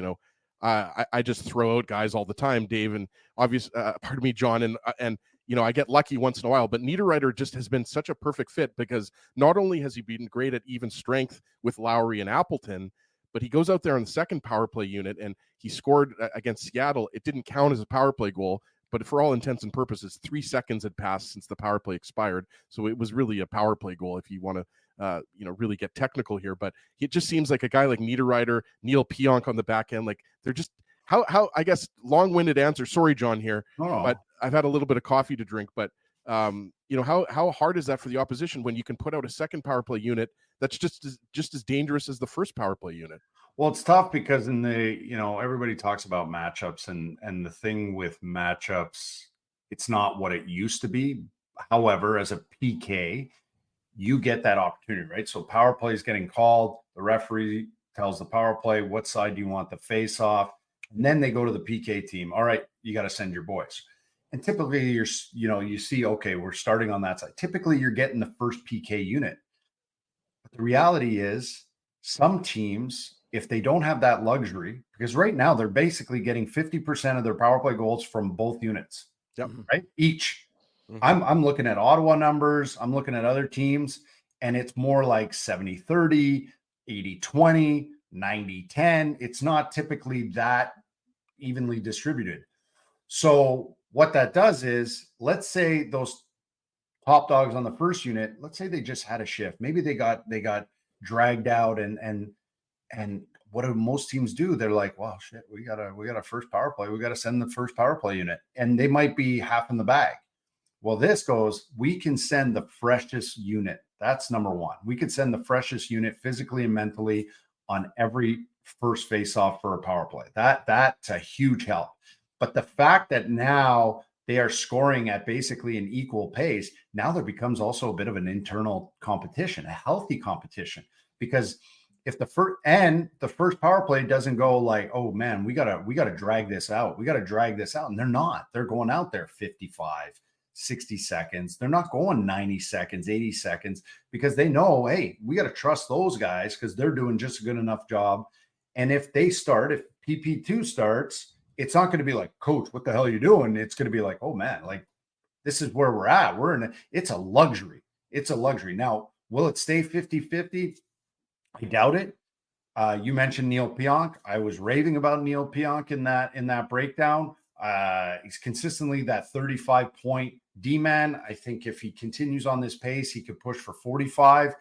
I just throw out guys all the time, Dave, and pardon me, John, and I get lucky once in a while, but Niederreiter just has been such a perfect fit, because not only has he been great at even strength with Lowry and Appleton, but he goes out there on the second power play unit and he scored against Seattle. It didn't count as a power play goal, but for all intents and purposes, 3 seconds had passed since the power play expired. So it was really a power play goal if you want to, really get technical here. But it just seems like a guy like Niederreiter, Neil Pionk on the back end, like they're just how I guess long-winded answer. Sorry, John, here, but I've had a little bit of coffee to drink. But how hard is that for the opposition when you can put out a second power play unit that's just as dangerous as the first power play unit? Well, it's tough because everybody talks about matchups, and the thing with matchups, it's not what it used to be. However, as a PK, you get that opportunity, right? So power play is getting called. The referee tells the power play, what side do you want the face off? And then they go to the PK team. All right, you got to send your boys. And typically you see, okay, we're starting on that side. Typically you're getting the first PK unit. But the reality is some teams, if they don't have that luxury, because right now they're basically getting 50% of their power play goals from both units, right? Each. I'm looking at Ottawa numbers. I'm looking at other teams, and it's more like 70-30, 80-20, 90-10. It's not typically that evenly distributed. So what that does is, let's say those top dogs on the first unit, let's say they just had a shift. Maybe they got dragged out, and what do most teams do? They're like, well, shit, we got a first power play. We got to send the first power play unit, and they might be half in the bag. Well, this goes, we can send the freshest unit. That's number one. We could send the freshest unit physically and mentally on every first face-off for a power play. That's a huge help. But the fact that now they are scoring at basically an equal pace, now there becomes also a bit of an internal competition, a healthy competition. Because if the first power play doesn't go like, oh man, we gotta drag this out. We gotta drag this out. And they're not. They're going out there 55, 60 seconds. They're not going 90 seconds, 80 seconds, because they know, hey, we got to trust those guys because they're doing just a good enough job. And if PP2 starts, it's not going to be like, coach, what the hell are you doing? It's going to be like, oh man, like this is where we're at. It's a luxury. It's a luxury. Now, will it stay 50-50? I doubt it. You mentioned Neil Pionk. I was raving about Neil Pionk in that breakdown. He's consistently that 35-point D-man. I think if he continues on this pace, he could push for 45,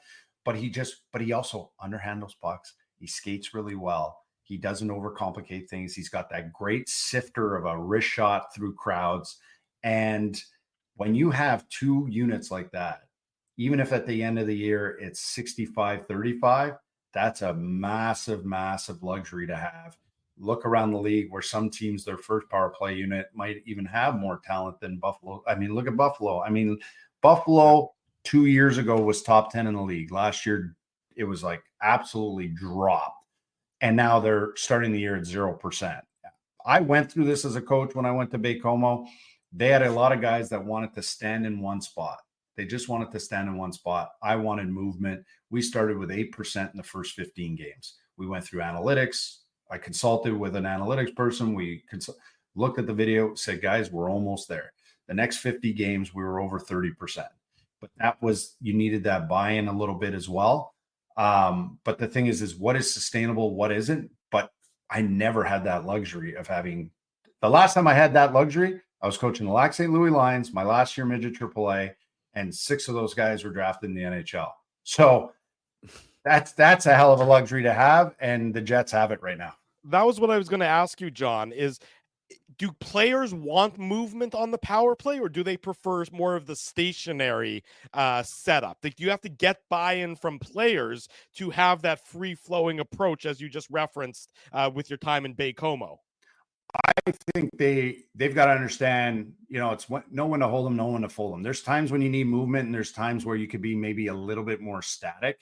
but he also underhandles pucks. He skates really well. He doesn't overcomplicate things. He's got that great sifter of a wrist shot through crowds. And when you have two units like that, even if at the end of the year it's 65-35, that's a massive, massive luxury to have. Look around the league where some teams, their first power play unit might even have more talent than Buffalo. I mean, look at Buffalo. I mean, Buffalo 2 years ago was top 10 in the league. Last year, it was like absolutely dropped. And now they're starting the year at 0%. I went through this as a coach when I went to Baie-Comeau. They had a lot of guys that wanted to stand in one spot. They just wanted to stand in one spot. I wanted movement. We started with 8% in the first 15 games. We went through analytics. I consulted with an analytics person. We looked at the video, said, guys, we're almost there. The next 50 games, we were over 30%. But you needed that buy-in a little bit as well. But the thing is what is sustainable, what isn't? But I never had that luxury of having – the last time I had that luxury, I was coaching the Lac St. Louis Lions, my last year midget AAA, and 6 of those guys were drafted in the NHL. So that's a hell of a luxury to have, and the Jets have it right now. That was what I was going to ask you, John, is do players want movement on the power play, or do they prefer more of the stationary setup? Like, do you have to get buy-in from players to have that free-flowing approach, as you just referenced with your time in Baie-Comeau? I think they've got to understand, it's know when to hold them, know when to fold them. There's times when you need movement, and there's times where you could be maybe a little bit more static.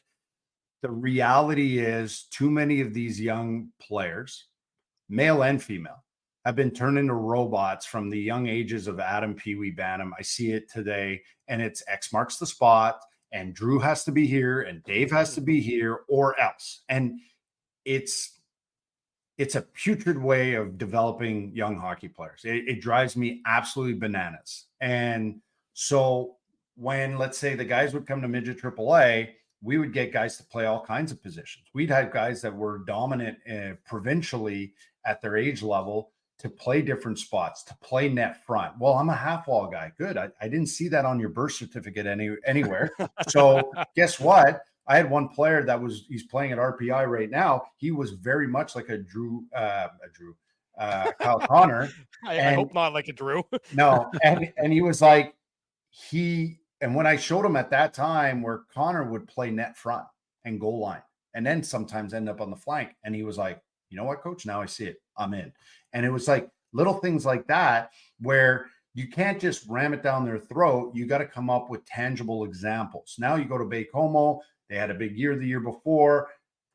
The reality is, too many of these young players, male and female, have been turned into robots from the young ages of Adam, Pee Wee, Bantam. I see it today, and it's X marks the spot, and Drew has to be here, and Dave has to be here, or else. And it's a putrid way of developing young hockey players. It drives me absolutely bananas. And so when, let's say, the guys would come to midget AAA, we would get guys to play all kinds of positions. We'd have guys that were dominant provincially at their age level to play different spots, to play net front. Well, I'm a half wall guy. Good. I didn't see that on your birth certificate anywhere. So guess what? I had one player he's playing at RPI right now. He was very much like a Kyle Connor. I hope not like a Drew. No. And he was like, and when I showed him at that time where Connor would play net front and goal line, and then sometimes end up on the flank. And he was like, you know what, coach, now I see it. I'm in. And it was like little things like that, where you can't just ram it down their throat. You got to come up with tangible examples. Now you go to Baie-Comeau. They had a big year the year before.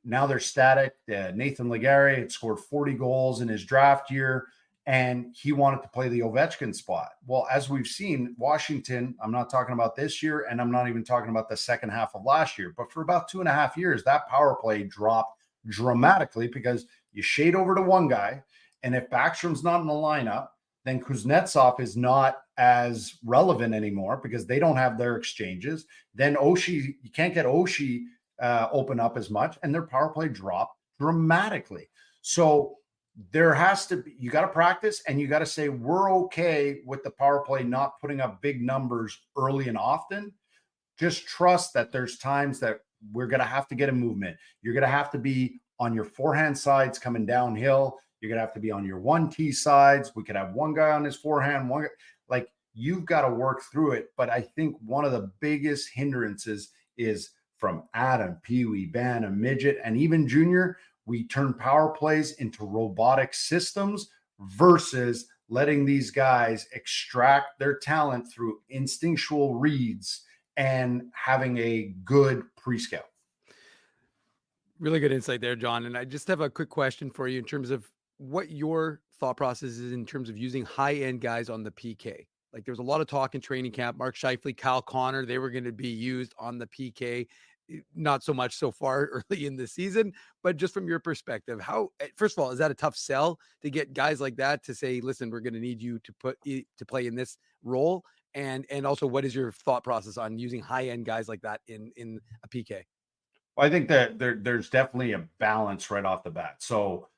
Now they're static. Nathan Legare had scored 40 goals in his draft year, and he wanted to play the Ovechkin spot. Well, as we've seen, Washington, I'm not talking about this year, and I'm not even talking about the second half of last year, but for about 2.5 years, that power play dropped dramatically because you shade over to one guy, and if Backstrom's not in the lineup, then Kuznetsov is not as relevant anymore because they don't have their exchanges. Then Oshie, you can't get Oshie open up as much, and their power play dropped dramatically. So there has to be, you got to practice, and you got to say, we're okay with the power play not putting up big numbers early and often. Just trust that there's times that we're going to have to get a movement. You're going to have to be on your forehand sides coming downhill. You're going to have to be on your 1T sides. We could have one guy on his forehand, you've got to work through it. But I think one of the biggest hindrances is from Adam, Pee Wee, Bantam, midget, and even junior. We turn power plays into robotic systems versus letting these guys extract their talent through instinctual reads and having a good pre-scout. Really good insight there, John. And I just have a quick question for you in terms of what your thought process is in terms of using high-end guys on the PK. Like, there was a lot of talk in training camp, Mark Scheifele, Kyle Connor, they were going to be used on the PK. Not so much so far early in the season, but just from your perspective, first of all, is that a tough sell to get guys like that to say, listen, we're going to need you to play in this role? And also, what is your thought process on using high-end guys like that in a PK? Well, I think that there's definitely a balance right off the bat. So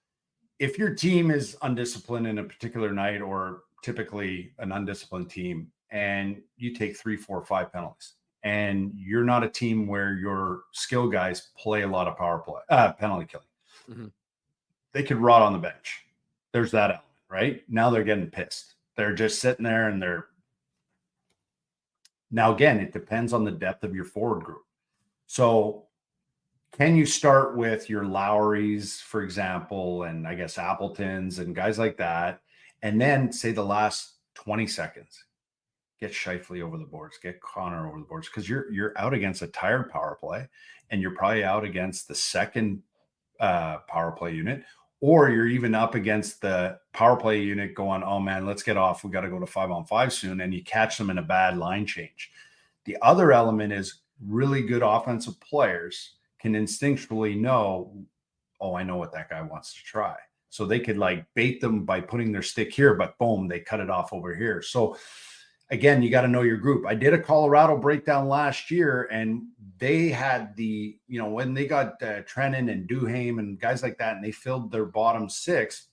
if your team is undisciplined in a particular night, or typically an undisciplined team, and you take 3, 4, 5 penalties, and you're not a team where your skill guys play a lot of power play, penalty killing, they could rot on the bench. There's that element, right? Now they're getting pissed. They're just sitting there, and now again, it depends on the depth of your forward group. So can you start with your Lowrys, for example, and I guess Appletons and guys like that, and then say the last 20 seconds, get Scheifele over the boards, get Connor over the boards, because you're out against a tired power play, and you're probably out against the second power play unit, or you're even up against the power play unit going, oh man, let's get off. We got to go to 5-on-5 soon, and you catch them in a bad line change. The other element is really good offensive players can instinctually know, oh, I know what that guy wants to try. So they could bait them by putting their stick here, but boom, they cut it off over here. So again, you got to know your group. I did a Colorado breakdown last year, and they had when they got Trennan and Duhaime and guys like that, and they filled their bottom 6,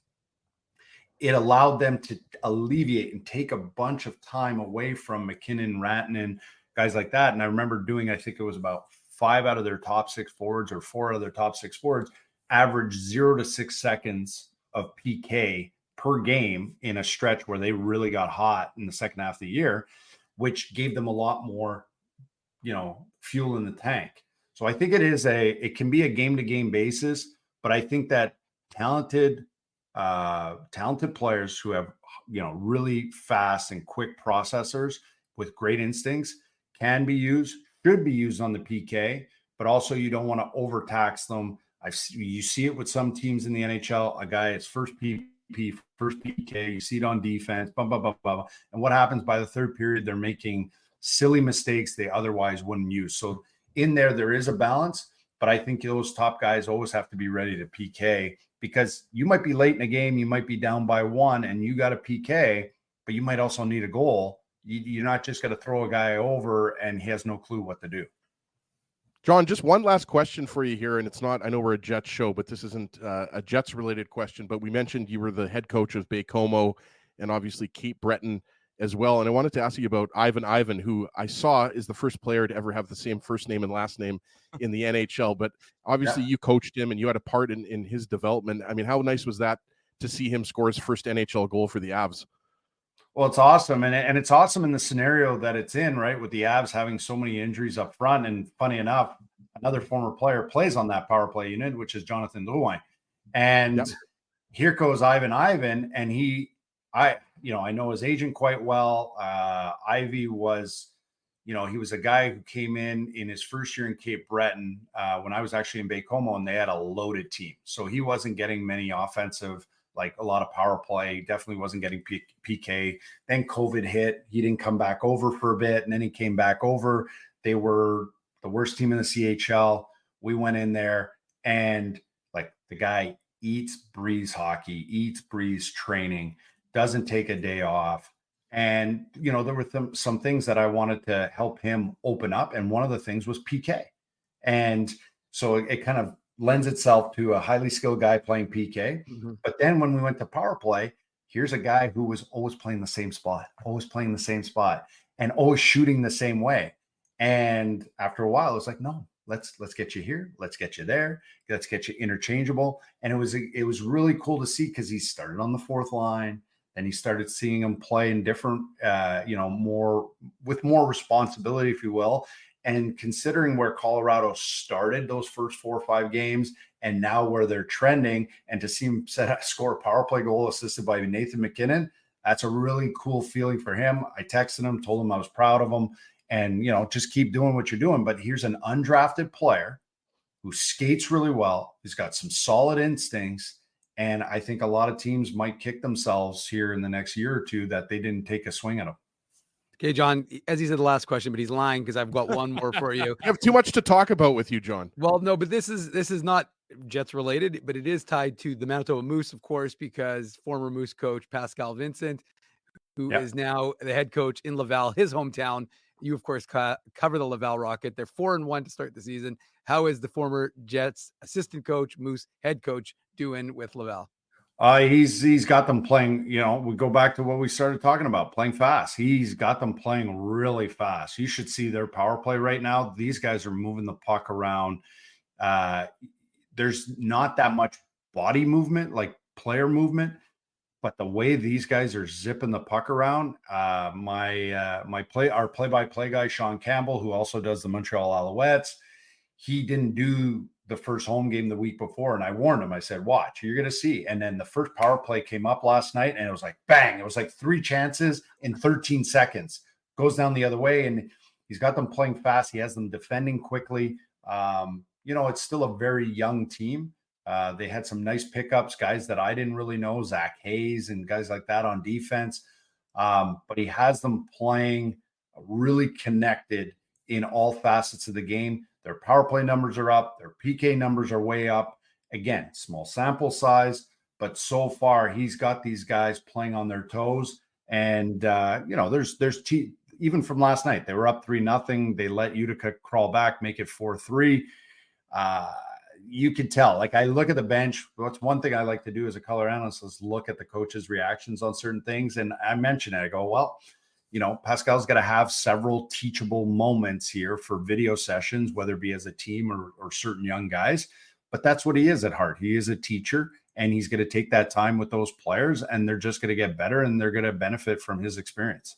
it allowed them to alleviate and take a bunch of time away from McKinnon, Rantanen, guys like that. And I remember doing, I think it was about 5 out of their top 6 forwards, or 4 out of their top 6 forwards, average 0 to 6 seconds of PK per game in a stretch where they really got hot in the second half of the year, which gave them a lot more, fuel in the tank. So I think it can be a game to game basis, but I think that talented players who have, really fast and quick processors with great instincts should be used on the PK, but also you don't want to overtax them. You see it with some teams in the NHL, a guy is first PP, first PK, you see it on defense, blah, blah, blah, blah. And what happens by the third period, they're making silly mistakes they otherwise wouldn't use. So in there is a balance, but I think those top guys always have to be ready to PK, because you might be late in a game, you might be down by 1 and you got a PK, but you might also need a goal. You're not just going to throw a guy over and he has no clue what to do. John, just one last question for you here, and it's not, I know we're a Jets show, but this isn't a Jets related question, but we mentioned you were the head coach of Baie-Comeau and obviously Cape Breton as well. And I wanted to ask you about Ivan, who I saw is the first player to ever have the same first name and last name in the NHL, but obviously you coached him and you had a part in his development. I mean, how nice was that to see him score his first NHL goal for the Avs? Well, it's awesome. And it's awesome in the scenario that it's in, right? With the Avs having so many injuries up front. And funny enough, another former player plays on that power play unit, which is Jonathan Drouin. And here goes Ivan. And I know his agent quite well. Ivy was, he was a guy who came in his first year in Cape Breton when I was actually in Baie-Comeau, and they had a loaded team. So he wasn't getting many offensive, like a lot of power play, definitely wasn't getting PK. Then COVID hit. He didn't come back over for a bit, and then he came back over. They were the worst team in the CHL. We went in there, and like the guy eats, breathes hockey, eats, breathes training, doesn't take a day off. And, there were some things that I wanted to help him open up. And one of the things was PK. And so it kind of lends itself to a highly skilled guy playing PK. Mm-hmm. But then when we went to power play, here's a guy who was always playing the same spot, and always shooting the same way. And after a while, it's like, no, let's get you here. Let's get you there. Let's get you interchangeable. And it was really cool to see, because he started on the fourth line, and he started seeing him play in different, more responsibility, if you will. And considering where Colorado started those first 4 or 5 games, and now where they're trending, and to see him score a power play goal assisted by Nathan McKinnon, that's a really cool feeling for him. I texted him, told him I was proud of him, and, just keep doing what you're doing. But here's an undrafted player who skates really well. He's got some solid instincts. And I think a lot of teams might kick themselves here in the next year or two that they didn't take a swing at him. Okay, John, as he said the last question, but he's lying, because I've got one more for you. I have too much to talk about with you, John. Well, no, but this is not Jets related, but it is tied to the Manitoba Moose, of course, because former Moose coach Pascal Vincent, who is now the head coach in Laval, his hometown. You, of course, cover the Laval Rocket. They're 4-1 to start the season. How is the former Jets assistant coach, Moose head coach, doing with Laval? He's got them playing, we go back to what we started talking about, playing fast. He's got them playing really fast. You should see their power play right now. These guys are moving the puck around. There's not that much body movement, like player movement, but the way these guys are zipping the puck around, our play-by-play guy, Sean Campbell, who also does the Montreal Alouettes, he didn't do the first home game the week before, and I warned him. I said, watch, you're going to see. And then the first power play came up last night, and it was like, bang. It was like 3 chances in 13 seconds. Goes down the other way, and he's got them playing fast. He has them defending quickly. It's still a very young team. They had some nice pickups, guys that I didn't really know, Zach Hayes and guys like that on defense. But he has them playing really connected in all facets of the game. Their power play numbers are up. Their PK numbers are way up. Again, small sample size, but so far he's got these guys playing on their toes. And, even from last night, they were up 3-0. They let Utica crawl back, make it 4-3. You could tell. Like, I look at the bench. What's one thing I like to do as a color analyst is look at the coaches' reactions on certain things. And I mentioned it. I go, well, Pascal's got to have several teachable moments here for video sessions, whether it be as a team or certain young guys. But that's what he is at heart. He is a teacher, and he's going to take that time with those players, and they're just going to get better, and they're going to benefit from his experience.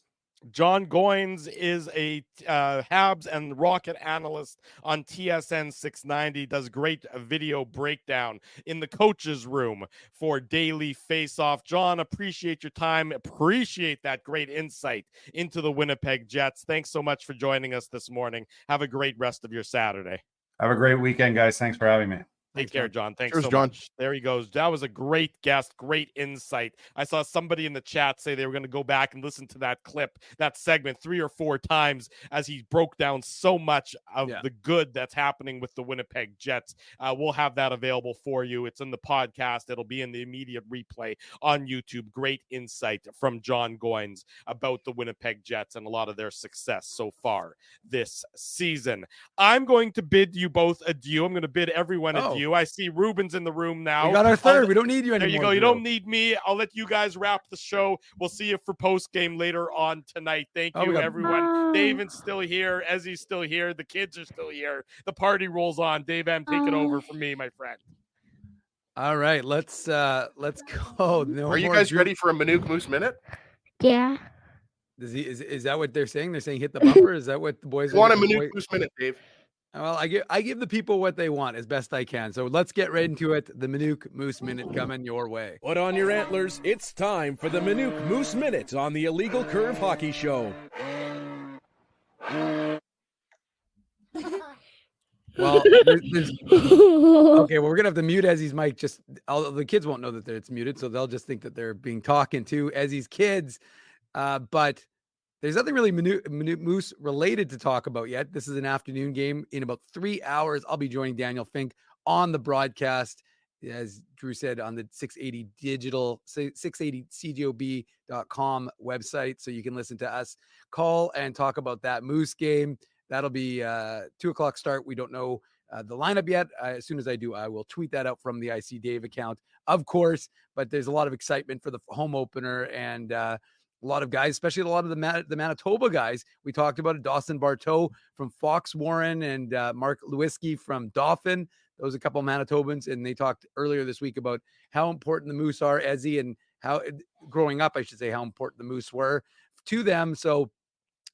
John Goins is a Habs and Rocket analyst on TSN 690, does great video breakdown in the coach's room for Daily Faceoff. John, appreciate your time. Appreciate that great insight into the Winnipeg Jets. Thanks so much for joining us this morning. Have a great rest of your Saturday. Have a great weekend, guys. Thanks for having me. Take care, John. Thanks Cheers, so John. much. There he goes. That was a great guest, great insight. I saw somebody in the chat say they were going to go back and listen to that clip, that segment 3 or 4 times as he broke down so much of the good that's happening with the Winnipeg Jets. We'll have that available for you. It's in the podcast. It'll be in the immediate replay on YouTube. Great insight from John Goins about the Winnipeg Jets and a lot of their success so far this season. I'm going to bid you both adieu. I'm going to bid everyone adieu. I see Ruben's in the room now. We got our third. We don't need you anymore. There you go. You don't need me. I'll let you guys wrap the show. We'll see you for post game later on tonight. Thank you, everyone. David's still here. Ezzy's still here. The kids are still here. The party rolls on. Dave M, take it over from me, my friend. All right, let's go. No Are you guys ready for a Manuk Moose Minute? Yeah. Is that what they're saying? They're saying hit the bumper. Is that what the boys want a Manuk Moose Minute, Dave? Well, I give the people what they want as best I can. So let's get right into it. The Manuk Moose Minute coming your way. Put on your antlers. It's time for the Manuk Moose Minute on the Illegal Curve Hockey Show. Well, okay. Well, we're gonna have to mute Ezzy's mic. Just the kids won't know that it's muted, so they'll just think that they're being talking to Ezzy's kids. But there's nothing really Moose related to talk about yet. This is an afternoon game. In about 3 hours, I'll be joining Daniel Fink on the broadcast, as Drew said, on the 680 digital, 680cgob.com website. So you can listen to us call and talk about that Moose game. That'll be 2:00 start. We don't know the lineup yet. As soon as I do, I will tweet that out from the IC Dave account, of course. But there's a lot of excitement for the home opener, and a lot of guys, especially a lot of the Manitoba guys. We talked about it. Dawson Barteau from Fox Warren and Mark Lewinsky from Dauphin. Those are a couple of Manitobans, and they talked earlier this week about how important the Moose are, Ezzy, and how growing up, I should say, how important the Moose were to them. So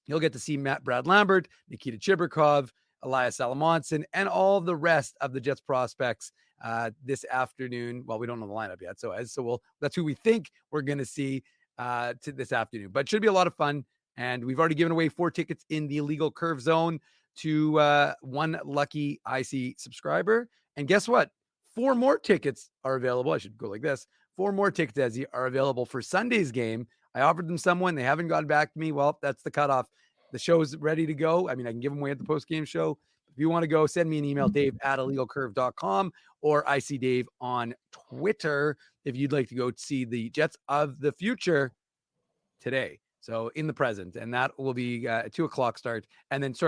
you'll get to see Brad Lambert, Nikita Chibrikov, Elias Salamonson, and all the rest of the Jets prospects this afternoon. Well, we don't know the lineup yet, so that's who we think we're going to see to this afternoon. But it should be a lot of fun, and we've already given away 4 tickets in the Illegal Curve Zone to one lucky IC subscriber. And guess what? 4 more tickets are available. I should go like this. 4 more tickets, Ezzy, are available for Sunday's game. I offered them someone. They haven't gotten back to me. Well, that's the cutoff. The show's ready to go. I mean, I can give them away at the post-game show. If you want to go, send me an email, dave@illegalcurve.com, or IC Dave on Twitter if you'd like to go see the Jets of the future today. So in the present. And that will be at 2:00 start. And then, if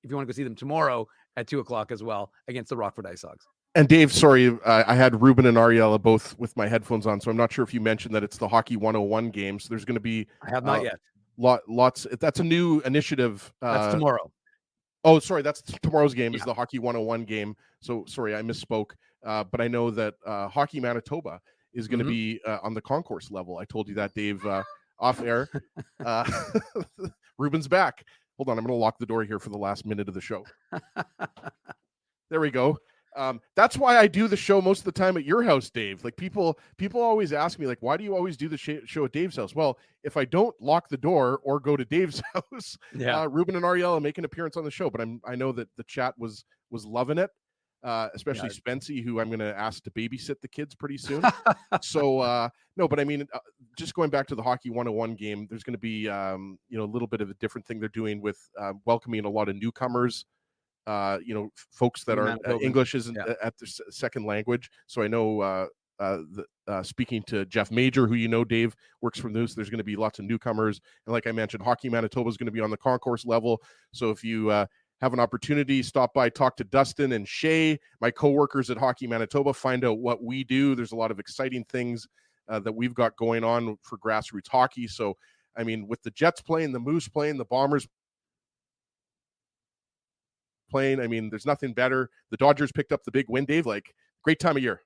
you want to go see them tomorrow at 2:00 as well against the Rockford Ice Hogs. And Dave, sorry, I had Ruben and Ariella both with my headphones on, so I'm not sure if you mentioned that it's the Hockey 101 game. So there's going to be I have not yet. Lots. That's a new initiative. That's tomorrow. Oh, sorry, that's tomorrow's game. Is the Hockey 101 game. So sorry, I misspoke. But I know that Hockey Manitoba is going to be on the concourse level. I told you that, Dave, off air. Ruben's back. Hold on, I'm going to lock the door here for the last minute of the show. There we go. That's why I do the show most of the time at your house, Dave. Like people always ask me, like, why do you always do the show at Dave's house? Well, if I don't lock the door or go to Dave's house, Ruben and Ariella make an appearance on the show. But I know that the chat was loving it, especially Spency, who I'm going to ask to babysit the kids pretty soon. So no, but I mean, just going back to the Hockey 101 game, there's going to be a little bit of a different thing they're doing with welcoming a lot of newcomers. Folks that are English isn't at their second language. So I know speaking to Jeff Major, who Dave works for News, there's going to be lots of newcomers. And like I mentioned, Hockey Manitoba is going to be on the concourse level. So if you have an opportunity, stop by, talk to Dustin and Shay, my coworkers at Hockey Manitoba, find out what we do. There's a lot of exciting things that we've got going on for grassroots hockey. So, I mean, with the Jets playing, the Moose playing, the Bombers playing, I mean, there's nothing better. The Dodgers picked up the big win, Dave. Like, great time of year.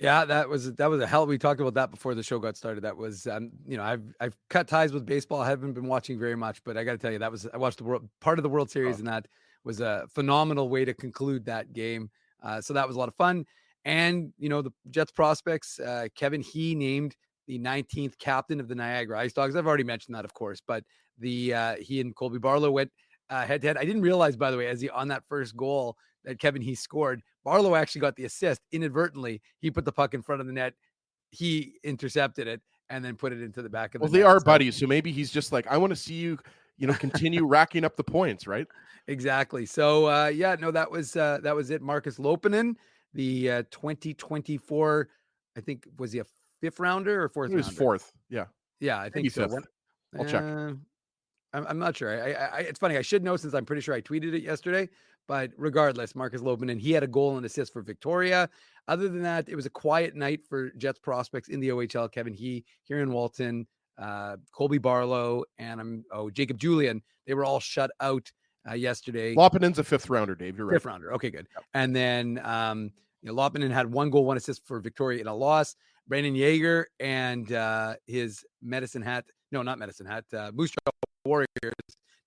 Yeah, that was a hell. We talked about that before the show got started. That was, I've cut ties with baseball. I haven't been watching very much, but I got to tell you, I watched part of the World Series, and that was a phenomenal way to conclude that game. So that was a lot of fun. And the Jets prospects, Kevin He named the 19th captain of the Niagara Ice Dogs. I've already mentioned that, of course, but he and Colby Barlow went head to head. I didn't realize, by the way, on that first goal that Kevin He scored, Barlow actually got the assist inadvertently. He put the puck in front of the net. He intercepted it and then put it into the back of the net. Well, they are buddies, so maybe he's just like, I want to see you, continue racking up the points, right? Exactly. So that was it. Marcus Lopinen, the 2024, I think, was he a fifth rounder or fourth? He was rounder? Fourth. Yeah. Yeah, I think so. I'll check. I'm not sure. It's funny. I should know since I'm pretty sure I tweeted it yesterday. But regardless, Marcus Lopinen, he had a goal and assist for Victoria. Other than that, it was a quiet night for Jets prospects in the OHL. Kevin He, Kieran Walton, Colby Barlow, and Jacob Julian. They were all shut out yesterday. Lopinen's a fifth rounder, Dave. You're right. Fifth rounder. Okay, good. Yep. And then Lopinen had 1 goal, 1 assist for Victoria in a loss. Brandon Yeager and his Medicine Hat, Moose Jaw Warriors,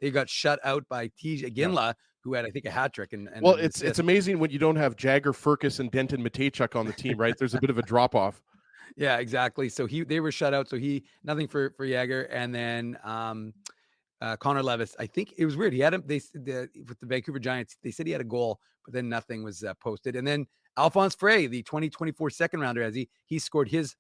they got shut out by Tij Aginla, who had, I think, a hat trick. And well, it's amazing when you don't have Jagger, Furcus, and Denton Matejchuk on the team, right? There's a bit of a drop off. Yeah, exactly. So they were shut out. So nothing for Yeager. And then Connor Levis, I think it was weird. He had him. With the Vancouver Giants, they said he had a goal, but then nothing was posted. And then Alphonse Frey, the 2024 second rounder, as he scored his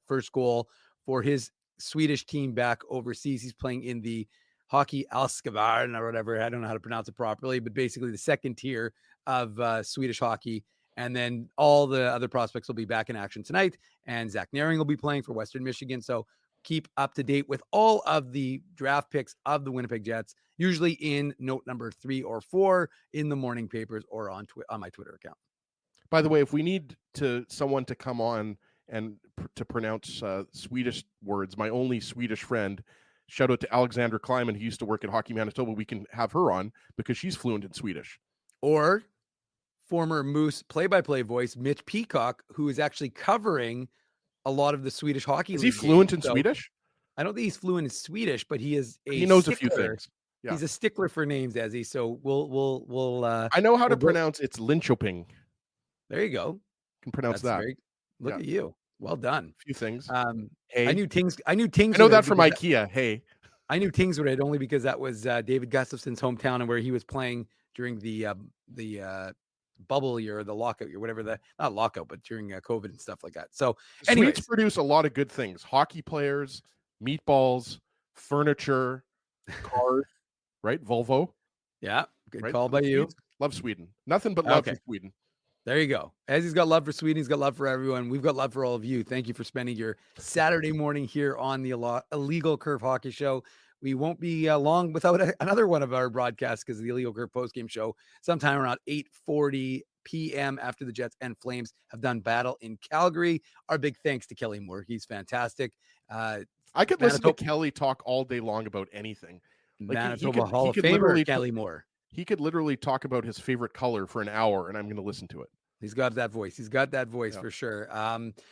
first goal for his Swedish team back overseas. He's playing in the Hockey Alskevarn or whatever. I don't know how to pronounce it properly, but basically the second tier of Swedish hockey. And then all the other prospects will be back in action tonight. And Zach Naring will be playing for Western Michigan. So keep up to date with all of the draft picks of the Winnipeg Jets, usually in note number 3 or 4 in the morning papers or on my Twitter account. By the way, if we need someone to come on and to pronounce Swedish words, my only Swedish friend, shout out to Alexandra Kleiman, who used to work at Hockey Manitoba. We can have her on because she's fluent in Swedish. Or former Moose play-by-play voice, Mitch Peacock, who is actually covering a lot of the Swedish hockey. Is he fluent in Swedish? I don't think he's fluent in Swedish, but he is he knows a few things. Yeah. He's a stickler for names, Ezzy. So we'll I know how to pronounce it's Linköping. There you go. Can pronounce that. Look at you. Well done. A few things. Hey. I knew Tings. I know that from IKEA. Hey. I knew Tingswood only because that was David Gustafson's hometown and where he was playing during the bubble year or the lockout year, whatever not lockout, but during COVID and stuff like that. So Swedes produce a lot of good things: hockey players, meatballs, furniture, cars, right? Volvo. Yeah, good call by you. Love Sweden. Nothing but love for Sweden. There you go. As he's got love for Sweden, he's got love for everyone. We've got love for all of you. Thank you for spending your Saturday morning here on the Illegal Curve Hockey Show. We won't be long without another one of our broadcasts because the Illegal Curve postgame show sometime around 8:40 p.m. after the Jets and Flames have done battle in Calgary. Our big thanks to Kelly Moore. He's fantastic. I could listen to Kelly talk all day long about anything. Manitoba Hall of Famer Kelly Moore. He could literally talk about his favorite color for an hour, and I'm going to listen to it. He's got that voice. For sure.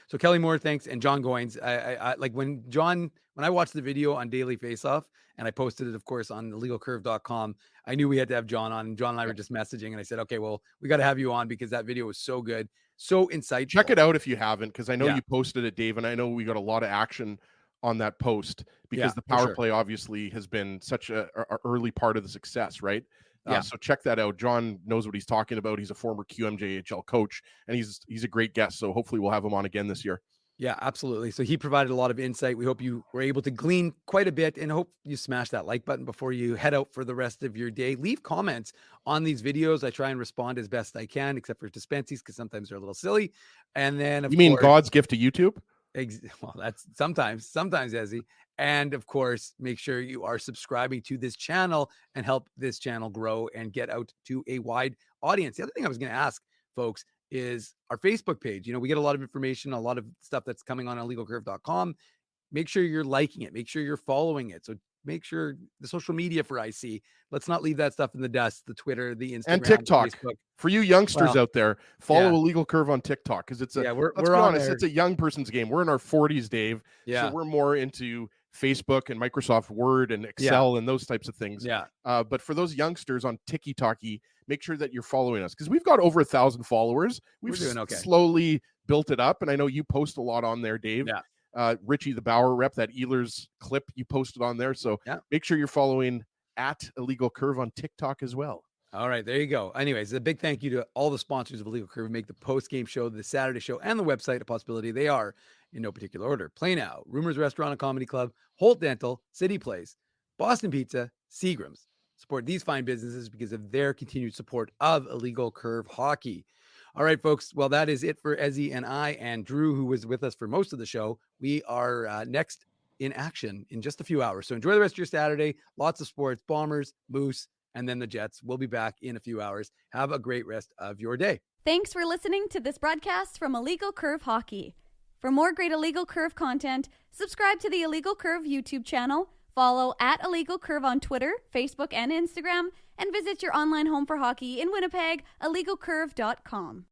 So Kelly Moore, thanks. And John Goins. I like when I watched the video on Daily Faceoff and I posted it, of course, on illegalcurve.com, I knew we had to have John on. And John and I were just messaging and I said, okay, well, we got to have you on because that video was so good. So insightful. Check it out if you haven't, because I know you posted it, Dave, and I know we got a lot of action on that post because the power play obviously has been such a early part of the success, right? So check that out. John knows what he's talking about. He's a former QMJHL coach, and he's a great guest. So hopefully we'll have him on again this year. Yeah, absolutely. So he provided a lot of insight. We hope you were able to glean quite a bit, and hope you smash that like button before you head out for the rest of your day. Leave comments on these videos. I try and respond as best I can, except for dispensies because sometimes they're a little silly. And then, you mean God's gift to YouTube? Well, that's sometimes, Ezzy. And of course, make sure you are subscribing to this channel and help this channel grow and get out to a wide audience. The other thing I was going to ask folks is our Facebook page. We get a lot of information, a lot of stuff that's coming on illegalcurve.com. Make sure you're liking it. Make sure you're following it. So make sure the social media for IC, let's not leave that stuff in the dust, the Twitter, the Instagram, and TikTok. Facebook. For you youngsters out there, follow yeah. Illegal Curve on TikTok, because it's we're let's be on honest, there. it's a young person's game. We're in our 40s, Dave. Yeah. So we're more into Facebook and Microsoft Word and Excel and those types of things. Yeah. But for those youngsters on TikTok, make sure that you're following us, because we've got over 1,000 followers. We've doing okay. slowly built it up, and I know you post a lot on there, Dave. Yeah. Richie the Bauer rep, that Ehlers clip you posted on there. So make sure you're following at Illegal Curve on TikTok as well. All right, there you go. Anyways, a big thank you to all the sponsors of Illegal Curve who make the post-game show, the Saturday show, and the website a possibility. They are, in no particular order, Play Now, Rumors Restaurant and Comedy Club, Holt Dental, City Place, Boston Pizza, Seagram's. Support these fine businesses because of their continued support of Illegal Curve Hockey. All right, folks. Well, that is it for Ezzy and I and Drew, who was with us for most of the show. We are next in action in just a few hours. So enjoy the rest of your Saturday. Lots of sports, Bombers, Moose, and then the Jets. We'll be back in a few hours. Have a great rest of your day. Thanks for listening to this broadcast from Illegal Curve Hockey. For more great Illegal Curve content, subscribe to the Illegal Curve YouTube channel, follow at Illegal Curve on Twitter, Facebook, and Instagram, and visit your online home for hockey in Winnipeg, illegalcurve.com.